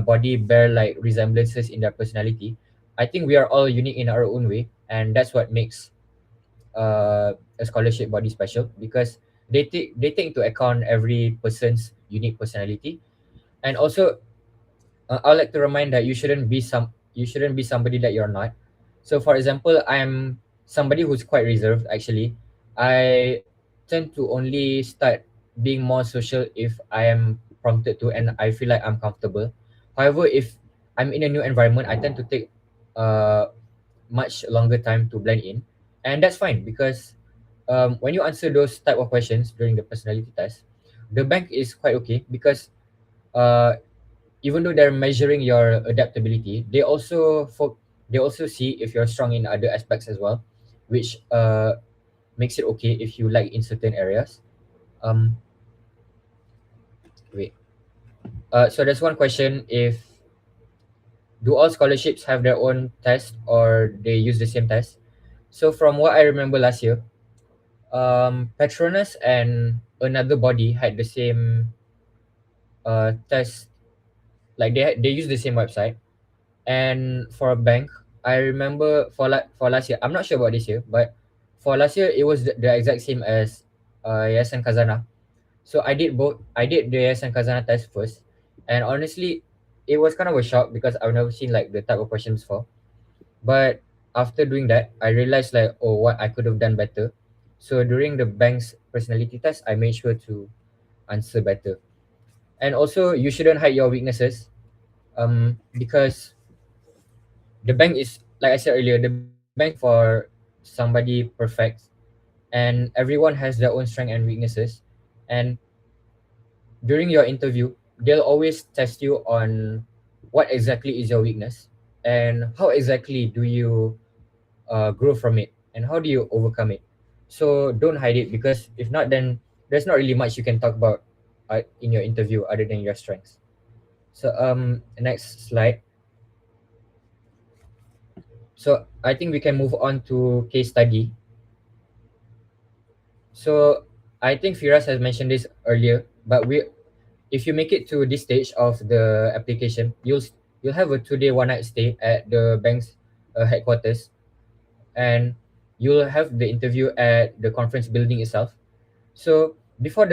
Speaker 6: body bear like resemblances in their personality, I think we are all unique in our own way, and that's what makes a scholarship body special, because they take into account every person's unique personality. And also, I'd like to remind that you shouldn't be somebody that you're not. So, for example, I'm somebody who's quite reserved. Actually, I tend to only start being more social if I am prompted to, and I feel like I'm comfortable. However, if I'm in a new environment, I tend to take uh much longer time to blend in, and that's fine, because when you answer those type of questions during the personality test, the bank is quite okay, because uh even though they're measuring your adaptability, they also see if you're strong in other aspects as well, which makes it okay if you like in certain areas. Um, wait. So there's one question: if do all scholarships have their own test or they use the same test? So from what I remember last year, Petronas and another body had the same test. Like they use the same website. And for a bank, I remember for last year, I'm not sure about this year, but for last year it was the exact same as Yayasan Kazana. So I did both. I did the Yayasan Kazana test first, and honestly, it was kind of a shock because I've never seen like the type of questions before. But after doing that, I realized like, oh, what I could have done better. So during the bank's personality test, I made sure to answer better. And also, you shouldn't hide your weaknesses, because the bank is, like I said earlier, the bank is not for somebody perfect, and everyone has their own strengths and weaknesses. And during your interview, they'll always test you on what exactly is your weakness, and how exactly do you grow from it, and how do you overcome it. So don't hide it, because if not, then there's not really much you can talk about in your interview other than your strengths. So next slide. So I think we can move on to case study. So I think Firas has mentioned this earlier, but if you make it to this stage of the application, you'll have a 2-day 1 night stay at the bank's headquarters, and you'll have the interview at the conference building itself. So before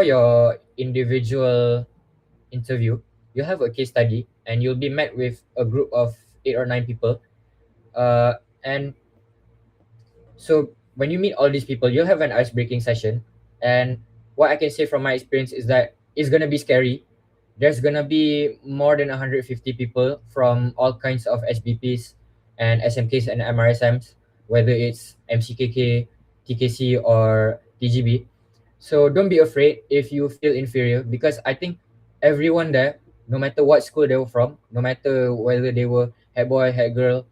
Speaker 6: your individual interview, you'll have a case study, and you'll be met with a group of 8 or 9 people. And so when you meet all these people, you'll have an ice breaking session. And what I can say from my experience is that it's gonna be scary. There's gonna be more than 150 people from all kinds of SBPs and SMKs and MRSMs, whether it's MCKK, TKC, or TGB. So don't be afraid if you feel inferior, because I think everyone there, no matter what school they were from, no matter whether they were head boy, head girl,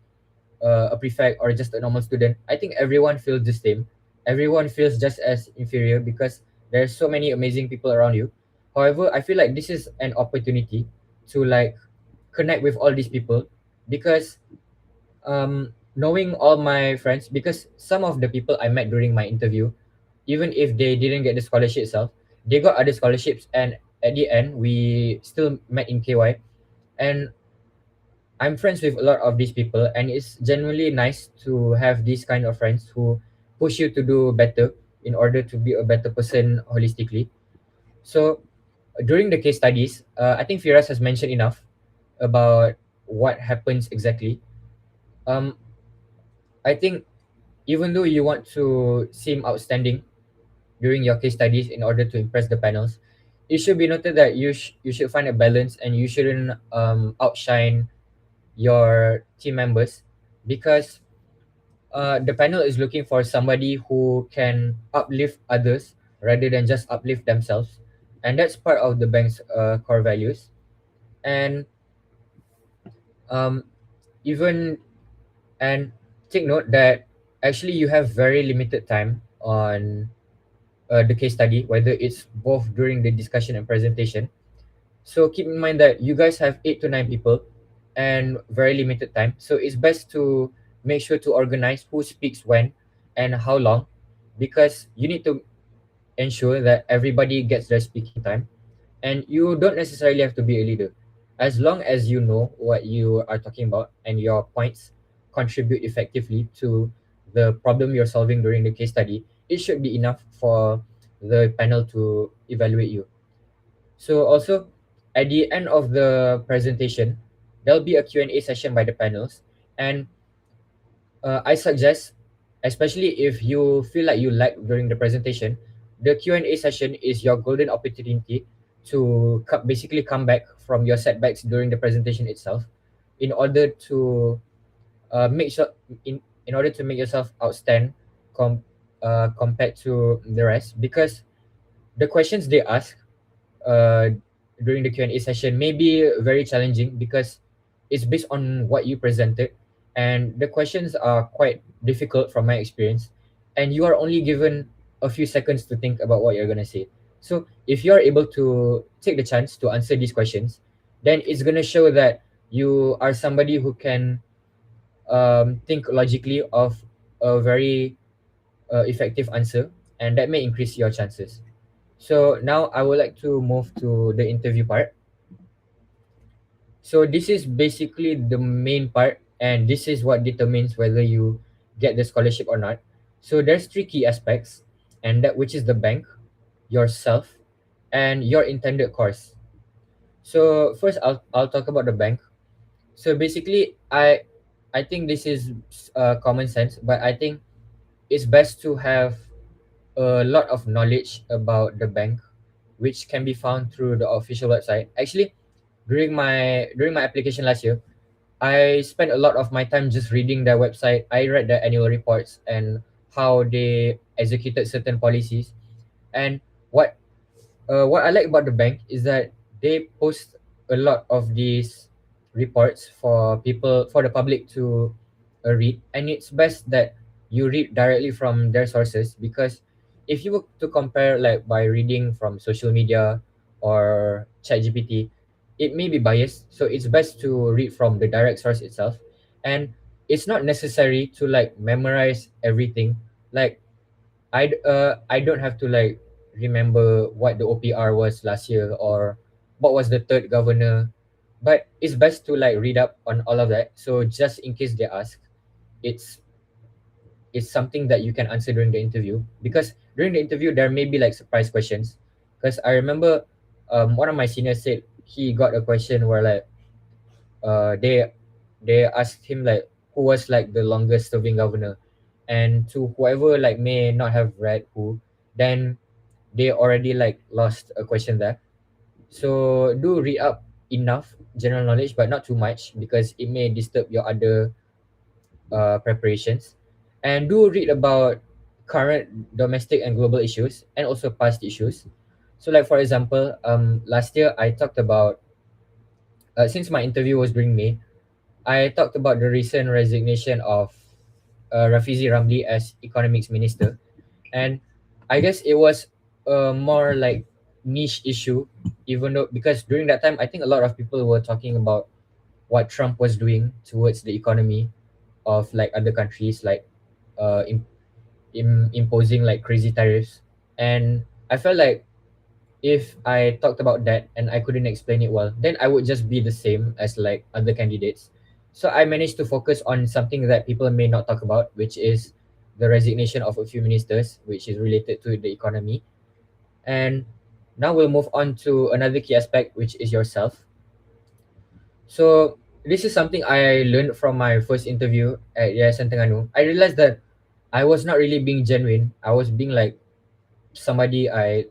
Speaker 6: a prefect, or just a normal student, I think everyone feels the same. Everyone feels just as inferior, because there's so many amazing people around you. However, I feel like this is an opportunity to like connect with all these people, because knowing all my friends, because some of the people I met during my interview, even if they didn't get the scholarship itself, they got other scholarships, and at the end we still met in KY. And I'm friends with a lot of these people, and it's genuinely nice to have these kind of friends who push you to do better in order to be a better person holistically. So during the case studies, I think Firas has mentioned enough about what happens exactly. Um, I think even though you want to seem outstanding during your case studies in order to impress the panels, it should be noted that you should find a balance, and you shouldn't outshine your team members, because the panel is looking for somebody who can uplift others rather than just uplift themselves, and that's part of the bank's core values. And um, even and take note that actually you have very limited time on the case study, whether it's both during the discussion and presentation. So keep in mind that you guys have 8 to 9 people and very limited time. So it's best to make sure to organize who speaks when and how long, because you need to ensure that everybody gets their speaking time, and you don't necessarily have to be a leader. As long as you know what you are talking about and your points contribute effectively to the problem you're solving during the case study, it should be enough for the panel to evaluate you. So also, at the end of the presentation, there'll be a Q&A session by the panels, and I suggest, especially if you feel like you lag during the presentation, the Q&A session is your golden opportunity to basically come back from your setbacks during the presentation itself, in order to make sure in order to make yourself outstand com- compared to the rest, because the questions they ask uh, during the Q&A session may be very challenging because it's based on what you presented, and the questions are quite difficult from my experience, and you are only given a few seconds to think about what you're going to say. So if you're able to take the chance to answer these questions, then it's going to show that you are somebody who can think logically of a very effective answer, and that may increase your chances. So now I would like to move to the interview part. So this is basically the main part, and this is what determines whether you get the scholarship or not. So there's three key aspects, and that which is the bank, yourself, and your intended course. So first, I'll talk about the bank. So basically, I think this is common sense, but I think it's best to have a lot of knowledge about the bank, which can be found through the official website. Actually, during my application last year, I spent a lot of my time just reading their website. I read their annual reports and how they executed certain policies. And what what I like about the bank is that they post a lot of these reports for the public to read, and it's best that you read directly from their sources, because if you were to compare like by reading from social media or ChatGPT, it may be biased. So it's best to read from the direct source itself, and it's not necessary to like memorize everything. Like I don't have to like remember what the OPR was last year or what was the third governor, but it's best to like read up on all of that. So just in case they ask, it's it's something that you can answer during the interview, because during the interview there may be like surprise questions. Because I remember one of my seniors said he got a question where like they asked him like who was like the longest serving governor, and to whoever like may not have read who, then they already like lost a question there. So do read up enough general knowledge, but not too much, because it may disturb your other preparations. And do read about current domestic and global issues, and also past issues. So like for example, last year I talked about since my interview was during May, I talked about the recent resignation of Rafizi Ramli as economics minister, and I guess it was a more like niche issue, even though because during that time I think a lot of people were talking about what Trump was doing towards the economy of like other countries, like uh, im- imposing like crazy tariffs, and I felt like if I talked about that and I couldn't explain it well, then I would just be the same as like other candidates. So I managed to focus on something that people may not talk about, which is the resignation of a few ministers, which is related to the economy. And now we'll move on to another key aspect, which is yourself. So this is something I learned from my first interview at Yayasan Terengganu. I realized that I was not really being genuine. I was being like somebody I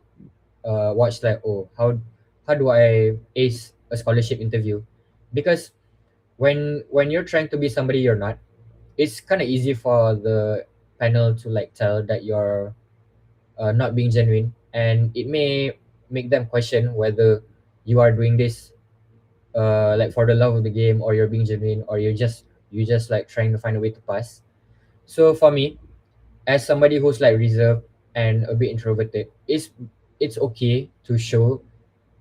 Speaker 6: watch like, oh, how do I ace a scholarship interview, because when you're trying to be somebody you're not, it's kind of easy for the panel to like tell that you're not being genuine, and it may make them question whether you are doing this like for the love of the game, or you're being genuine, or you just like trying to find a way to pass. So for me, as somebody who's like reserved and a bit introverted, it's okay to show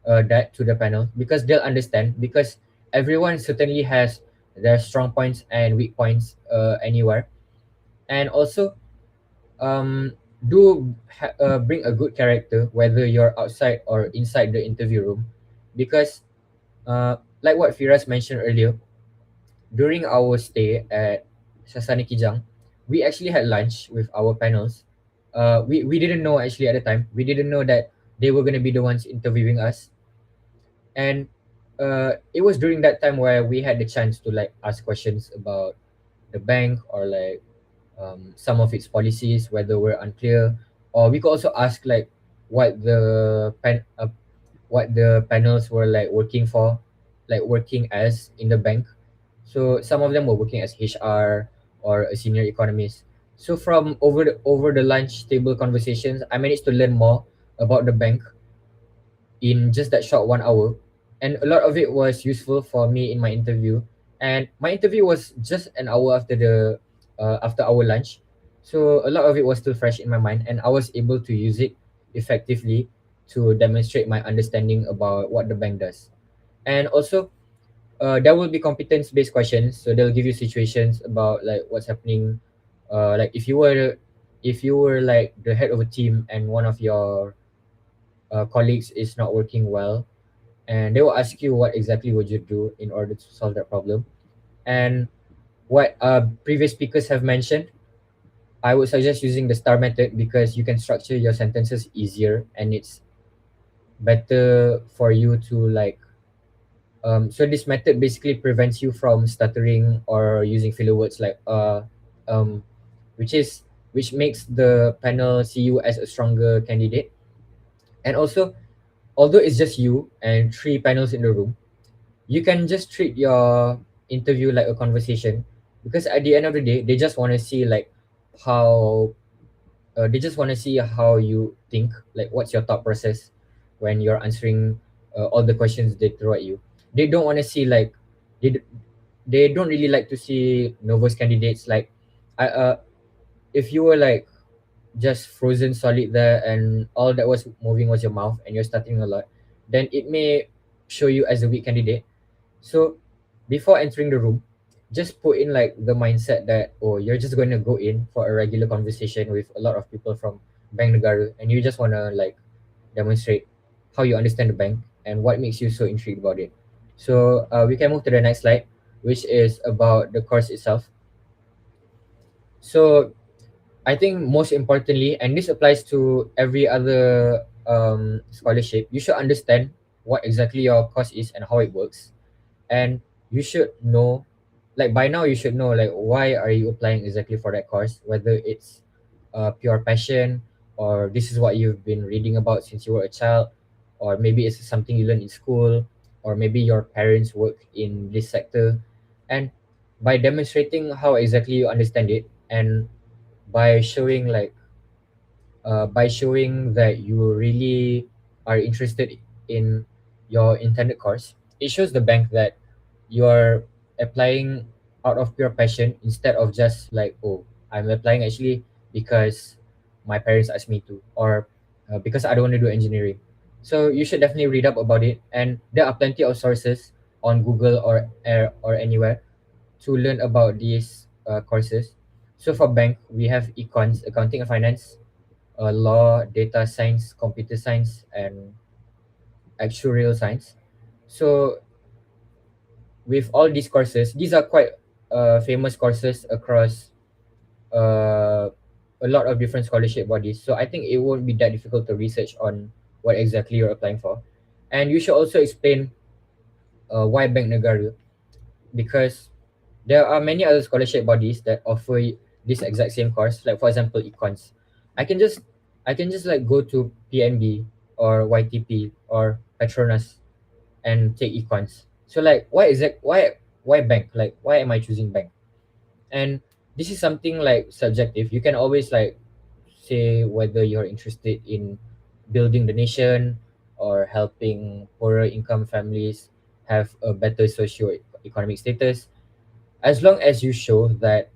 Speaker 6: that to the panel, because they'll understand, because everyone certainly has their strong points and weak points anywhere. And also, um bring a good character whether you're outside or inside the interview room, because like what Firas mentioned earlier, during our stay at Sasani Kijang, we actually had lunch with our panels. We didn't know actually at the time. We didn't know that they were gonna be the ones interviewing us, and it was during that time where we had the chance to like ask questions about the bank, or like some of its policies whether were unclear, or we could also ask like what what the panels were like working for, like working as in the bank. So some of them were working as HR or a senior economist. So from over the lunch table conversations, I managed to learn more about the bank in just that short 1 hour, and a lot of it was useful for me in my interview. And my interview was just an hour after the after our lunch, so a lot of it was still fresh in my mind, and I was able to use it effectively to demonstrate my understanding about what the bank does. And also, there will be competence based questions, so they'll give you situations about like what's happening, like if you were like the head of a team and one of your colleagues is not working well, and they will ask you what exactly would you do in order to solve that problem. And what previous speakers have mentioned, I would suggest using the star method because you can structure your sentences easier, and it's better for you to like so this method basically prevents you from stuttering or using filler words like um which makes the panel see you as a stronger candidate. And also, although it's just you and three panels in the room, you can just treat your interview like a conversation, because at the end of the day they just want to see like how how you think, like what's your thought process when you're answering all the questions they throw at you. They don't want to see like they, d- they don't really like to see nervous candidates, like I if you were like just frozen solid there and all that was moving was your mouth and you're stuttering a lot, then it may show you as a weak candidate. So before entering the room, just put in like the mindset that, oh, you're just going to go in for a regular conversation with a lot of people from Bank Negara, and you just want to like demonstrate how you understand the bank and what makes you so intrigued about it. So we can move to the next slide, which is about the course itself. So I think most importantly, and this applies to every other scholarship, you should understand what exactly your course is and how it works. And you should know, like by now you should know like why are you applying exactly for that course, whether it's pure passion, or this is what you've been reading about since you were a child, or maybe it's something you learned in school, or maybe your parents work in this sector. And by demonstrating how exactly you understand it, and by showing like by showing that you really are interested in your intended course, it shows the bank that you're applying out of pure passion instead of just like, oh, I'm applying actually because my parents asked me to, or because I don't want to do engineering. So you should definitely read up about it, and there are plenty of sources on Google or anywhere to learn about these courses. So for bank, we have econs, accounting and finance, law, data science, computer science, and actuarial science. So with all these courses, these are quite famous courses across uh, a lot of different scholarship bodies. So I think it won't be that difficult to research on what exactly you're applying for. And you should also explain why Bank Negara, because there are many other scholarship bodies that offer this exact same course. Like for example, econs. I can just I can just like go to PNB or YTP or Petronas and take econs. So like why bank? Like why am I choosing bank? And this is something like subjective. You can always like say whether you're interested in building the nation or helping poorer income families have a better socio-economic status, as long as you show that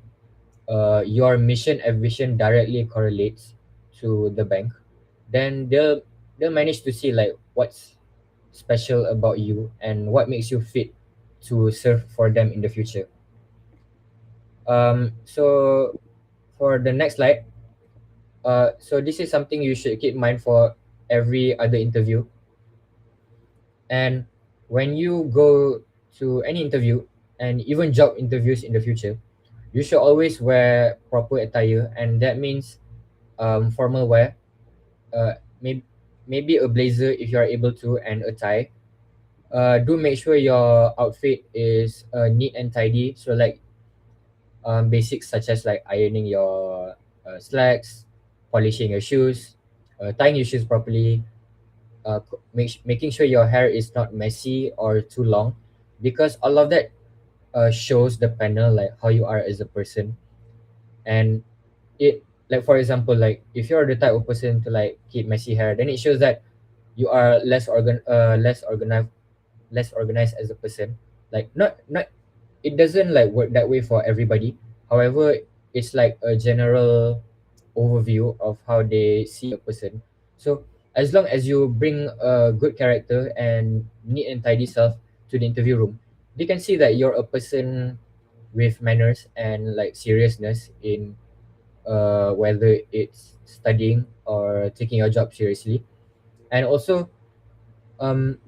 Speaker 6: your mission and vision directly correlates to the bank, then they'll manage to see like what's special about you and what makes you fit to serve for them in the future. So for the next slide, So this is something you should keep in mind for every other interview. And when you go to any interview and even job interviews in the future, you should always wear proper attire, and that means formal wear. Maybe a blazer if you are able to, and a tie. Do make sure your outfit is neat and tidy. So like basics such as like ironing your slacks, polishing your shoes, tying your shoes properly, making sure your hair is not messy or too long, because all of that shows the panel like how you are as a person. And it, like for example, like if you're the type of person to like keep messy hair, then it shows that you are less organized as a person. Like not it doesn't like work that way for everybody. However, it's like a general overview of how they see a person. So as long as you bring a good character and neat and tidy self to the interview room, they can see that you're a person with manners and like seriousness in whether it's studying or taking your job seriously. And also, um,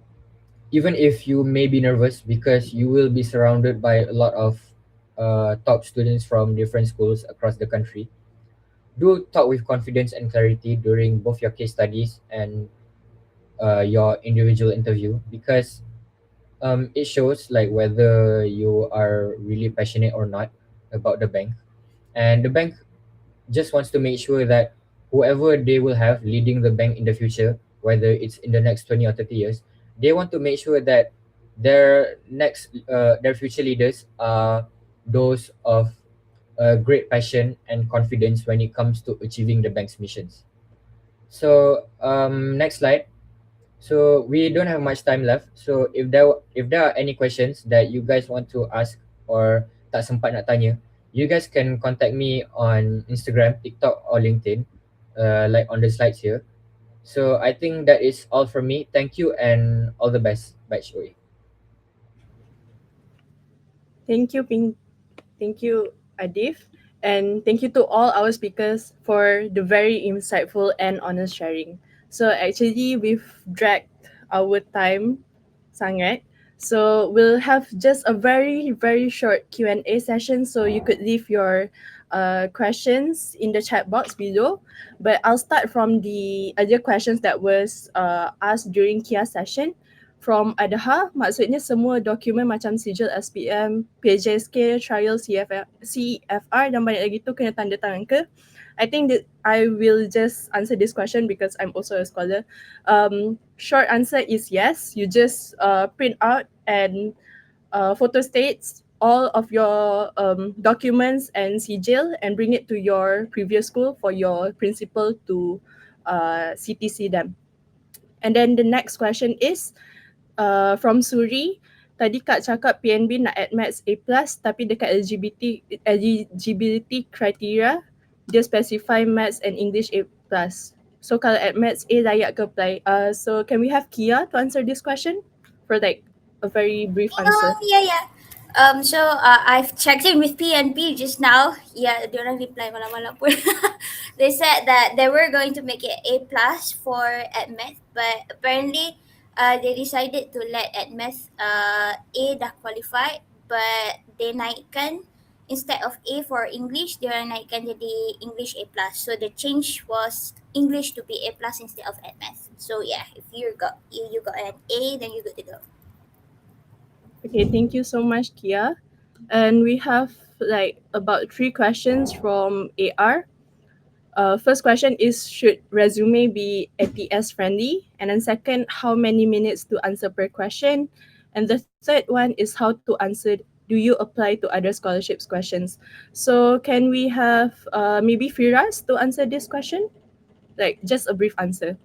Speaker 6: even if you may be nervous because you will be surrounded by a lot of top students from different schools across the country, do talk with confidence and clarity during both your case studies and your individual interview, because it shows like whether you are really passionate or not about the bank. And the bank just wants to make sure that whoever they will have leading the bank in the future, whether it's in the next 20 or 30 years, they want to make sure that their future leaders are those of great passion and confidence when it comes to achieving the bank's missions. So next slide. So we don't have much time left. So if there are any questions that you guys want to ask or tak sempat nak tanya, you guys can contact me on Instagram, TikTok, or LinkedIn, like on the slides here. So I think that is all from me. Thank you and all the best, Batch OA.
Speaker 2: Thank you, Thank you, Adif. And thank you to all our speakers for the very insightful and honest sharing. So actually, we've dragged our time sangat. So we'll have just a very, very short Q&A session. So you could leave your questions in the chat box below. But I'll start from the other questions that was asked during Kia session. From Adha, maksudnya semua dokumen macam sijil SPM, PJSK, trial CFR dan banyak lagi tu kena tanda tangan ke? I think that I will just answer this question because I'm also a scholar. Short answer is yes. You just print out and photo states all of your documents and sijil and bring it to your previous school for your principal to CTC them. And then the next question is from Suri, tadi Kak cakap PNB nak add maths A+, tapi dekat eligibility criteria, dia specify maths and English A+. So kalau add maths A layak ke apply? So can we have Kia to answer this question for like a very brief answer?
Speaker 3: Yeah. So I've checked in with PNP just now. Yeah, they don't reply malam-malam pun. They said that they were going to make it A plus for AdMath, but apparently they decided to let AdMath A dah qualified, but they naikkan instead of A for English, they naikkan jadi English A plus. So the change was English to be A plus instead of AdMath. So yeah, if you got an A, then you're good to go.
Speaker 2: Okay, thank you so much, Kia. And we have like about 3 questions from AR. First question is, should resume be ATS friendly? And then second, how many minutes to answer per question? And the third one is how to answer, do you apply to other scholarships questions? So can we have maybe Firas to answer this question? Like just a brief answer.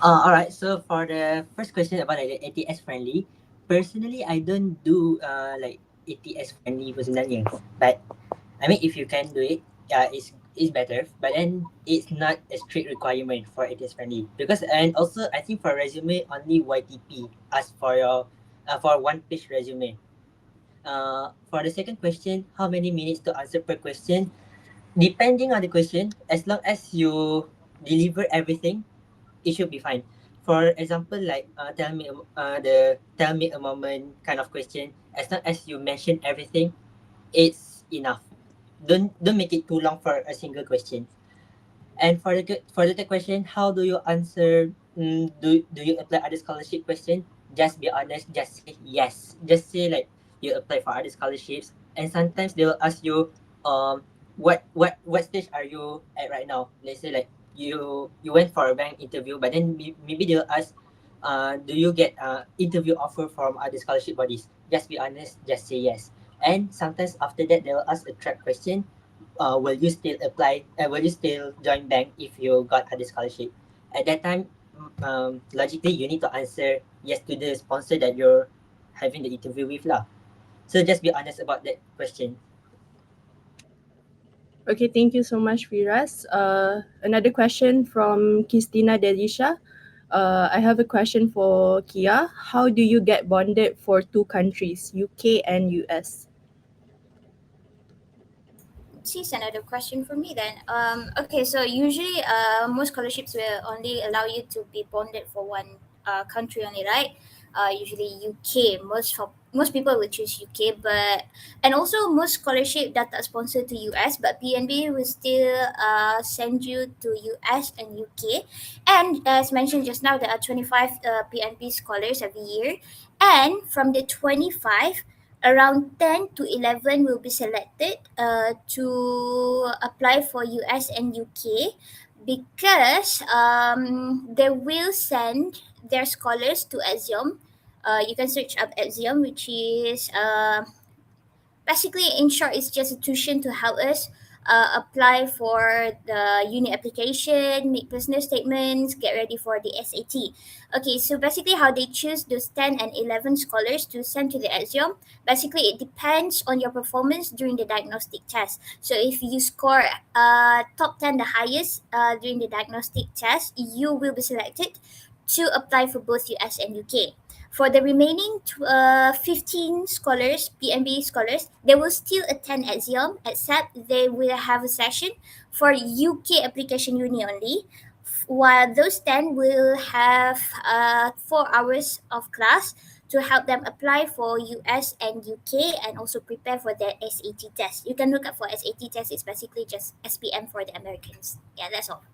Speaker 4: Alright, so for the first question about the ATS friendly, personally I don't do like ATS friendly personally, but I mean if you can do it, it's better. But then it's not a strict requirement for ATS friendly, because and also I think for resume only YTP ask for your for one page resume. For the second question, how many minutes to answer per question? Depending on the question, as long as you deliver everything, it should be fine. For example, like tell me a moment kind of question. As long as you mention everything, it's enough. Don't make it too long for a single question. And for the third question, how do you answer? Do you apply other scholarship question? Just be honest. Just say yes. Just say like you apply for other scholarships. And sometimes they will ask you, what stage are you at right now? Let's say like you went for a bank interview, but then maybe they'll ask, do you get interview offer from other scholarship bodies? Just be honest. Just say yes. And sometimes after that they will ask a trap question, will you still apply? Will you still join bank if you got other scholarship? At that time, logically you need to answer yes to the sponsor that you're having the interview with lah. So just be honest about that question.
Speaker 2: Okay, thank you so much, Firas. Another question from Christina Delisha. I have a question for Kia. How do you get bonded for two countries, UK and US?
Speaker 3: This another question for me then. Okay, so usually, most scholarships will only allow you to be bonded for one country only, right? Usually UK. Most people will choose UK, but and also most scholarship that are sponsored to US, but PNB will still send you to US and UK. And as mentioned just now, there are 25 PNB scholars every year, and from the 25, around 10 to 11 will be selected to apply for US and UK, because they will send their scholars to Axiom. You can search up Axiom, which is basically, in short, it's just a tuition to help us apply for the uni application, make personal statements, get ready for the SAT. Okay, so basically how they choose those 10 and 11 scholars to send to the exam, basically it depends on your performance during the diagnostic test. So if you score top 10 the highest during the diagnostic test, you will be selected to apply for both US and UK. For the remaining 15 scholars, PMB scholars, they will still attend exam, except they will have a session for UK application uni only, while those 10 will have 4 hours of class to help them apply for US and UK, and also prepare for their SAT test. You can look up for SAT test. It's basically just SPM for the Americans. Yeah, that's all.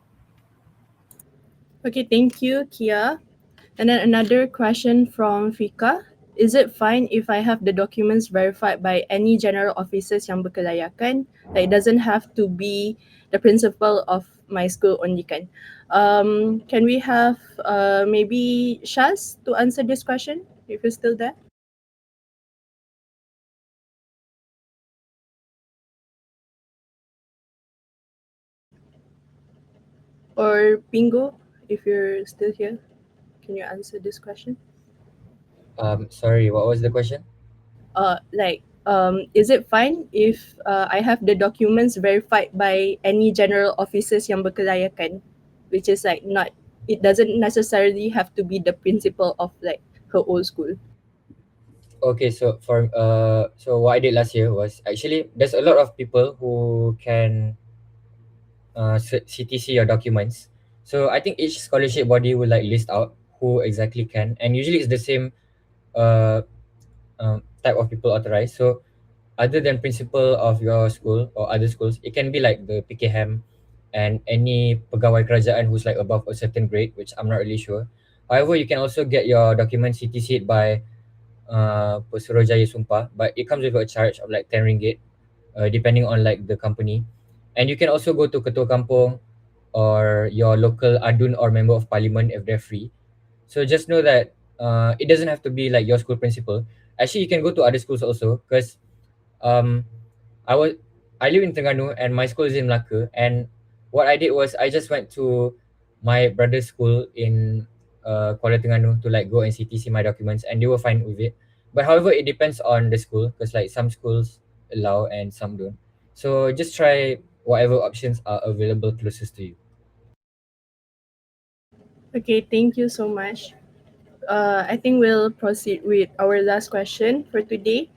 Speaker 2: Okay, thank you, Kia. And then another question from Fika. Is it fine if I have the documents verified by any general officers yang berkelayakan? Like, it doesn't have to be the principal of my school only kan? Can we have maybe Shaz to answer this question if you're still there? Or Bingo, if you're still here, can you answer this question?
Speaker 6: Sorry, what was the question?
Speaker 2: Is it fine if I have the documents verified by any general officers yang berkelayakan, which is like not, it doesn't necessarily have to be the principal of like her old school.
Speaker 6: Okay, so what I did last year was actually there's a lot of people who can CTC your documents. So I think each scholarship body will like list out who exactly can, and usually it's the same uh, type of people authorized. So other than principal of your school or other schools, it can be like the PKM and any pegawai kerajaan who's like above a certain grade, which I'm not really sure. However, you can also get your documents CTC'd by Pesuruhjaya Sumpah, but it comes with a charge of like 10 ringgit, depending on like the company. And you can also go to Ketua Kampung or your local adun or member of parliament if they're free. So just know that it doesn't have to be like your school principal. Actually, you can go to other schools also, because um, I was I live in Terengganu and my school is in Melaka. And what I did was I just went to my brother's school in Kuala Terengganu to like go and CTC my documents, and they were fine with it. But however, it depends on the school, because like some schools allow and some don't. So just try whatever options are available closest to you.
Speaker 2: Okay, thank you so much. I think we'll proceed with our last question for today.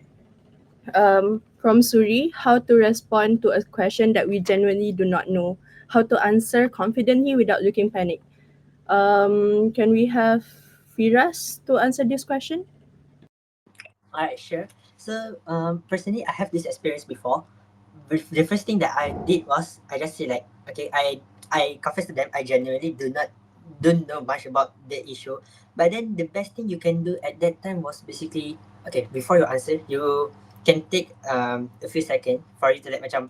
Speaker 2: from Suri, how to respond to a question that we genuinely do not know, how to answer confidently without looking panic. Can we have Firas to answer this question?
Speaker 4: Alright, sure. So, personally, I have this experience before. The first thing that I did was I just say like, okay, I confess to them I genuinely don't know much about the issue. But then the best thing you can do at that time was basically, okay, before you answer, you can take a few seconds for you to like macam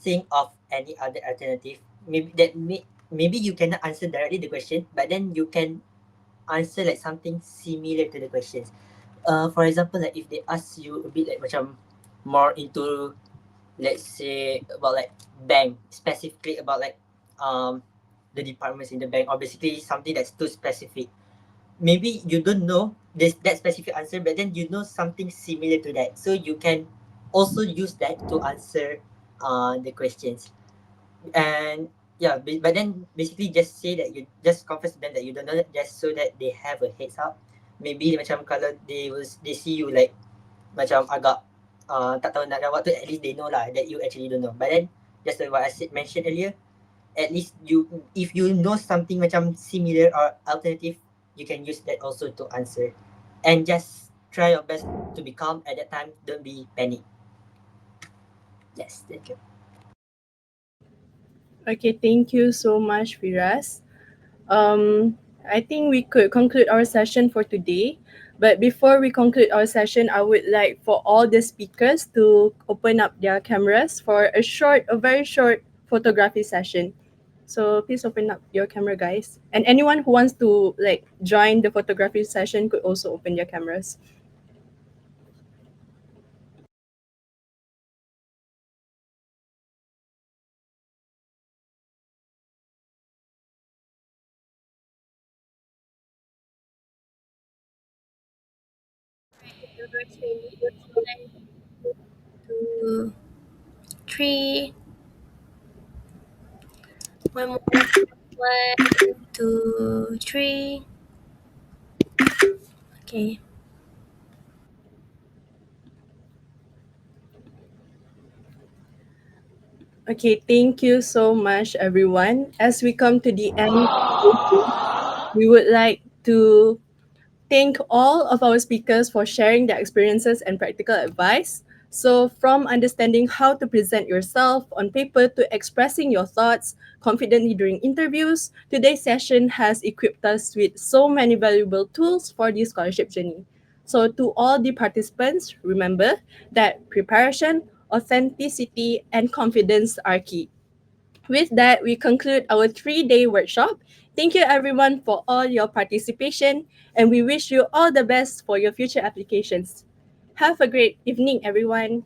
Speaker 4: think of any other alternative. Maybe you cannot answer directly the question, but then you can answer like something similar to the questions. For example, like if they ask you a bit like macam more into, let's say, about like bank, specifically about like um the departments in the bank, or basically something that's too specific. Maybe you don't know this that specific answer, but then you know something similar to that, so you can also use that to answer the questions. And yeah, but then basically just say that you just confess to them that you don't know that, just so that they have a heads up. Maybe macam kalau they see you like macam agak tak tahu nak jawab tu, at least they know lah that you actually don't know. But then just like what I said mentioned earlier, at least you, if you know something macam similar or alternative, you can use that also to answer. And just try your best to be calm at that time. Don't be panic. Yes, thank you.
Speaker 2: Okay, thank you so much, Firas. I think we could conclude our session for today. But before we conclude our session, I would like for all the speakers to open up their cameras for a very short photography session. So please open up your camera, guys. And anyone who wants to like join the photography session could also open their cameras.
Speaker 7: Two, three. One more. One, two, three. Okay.
Speaker 2: Okay, thank you so much, everyone. As we come to the end, we would like to thank all of our speakers for sharing their experiences and practical advice. So, from understanding how to present yourself on paper to expressing your thoughts confidently during interviews, today's session has equipped us with so many valuable tools for the scholarship journey. So, to all the participants, remember that preparation, authenticity, and confidence are key. With that, we conclude our 3-day workshop. Thank you everyone for all your participation, and we wish you all the best for your future applications. Have a great evening, everyone.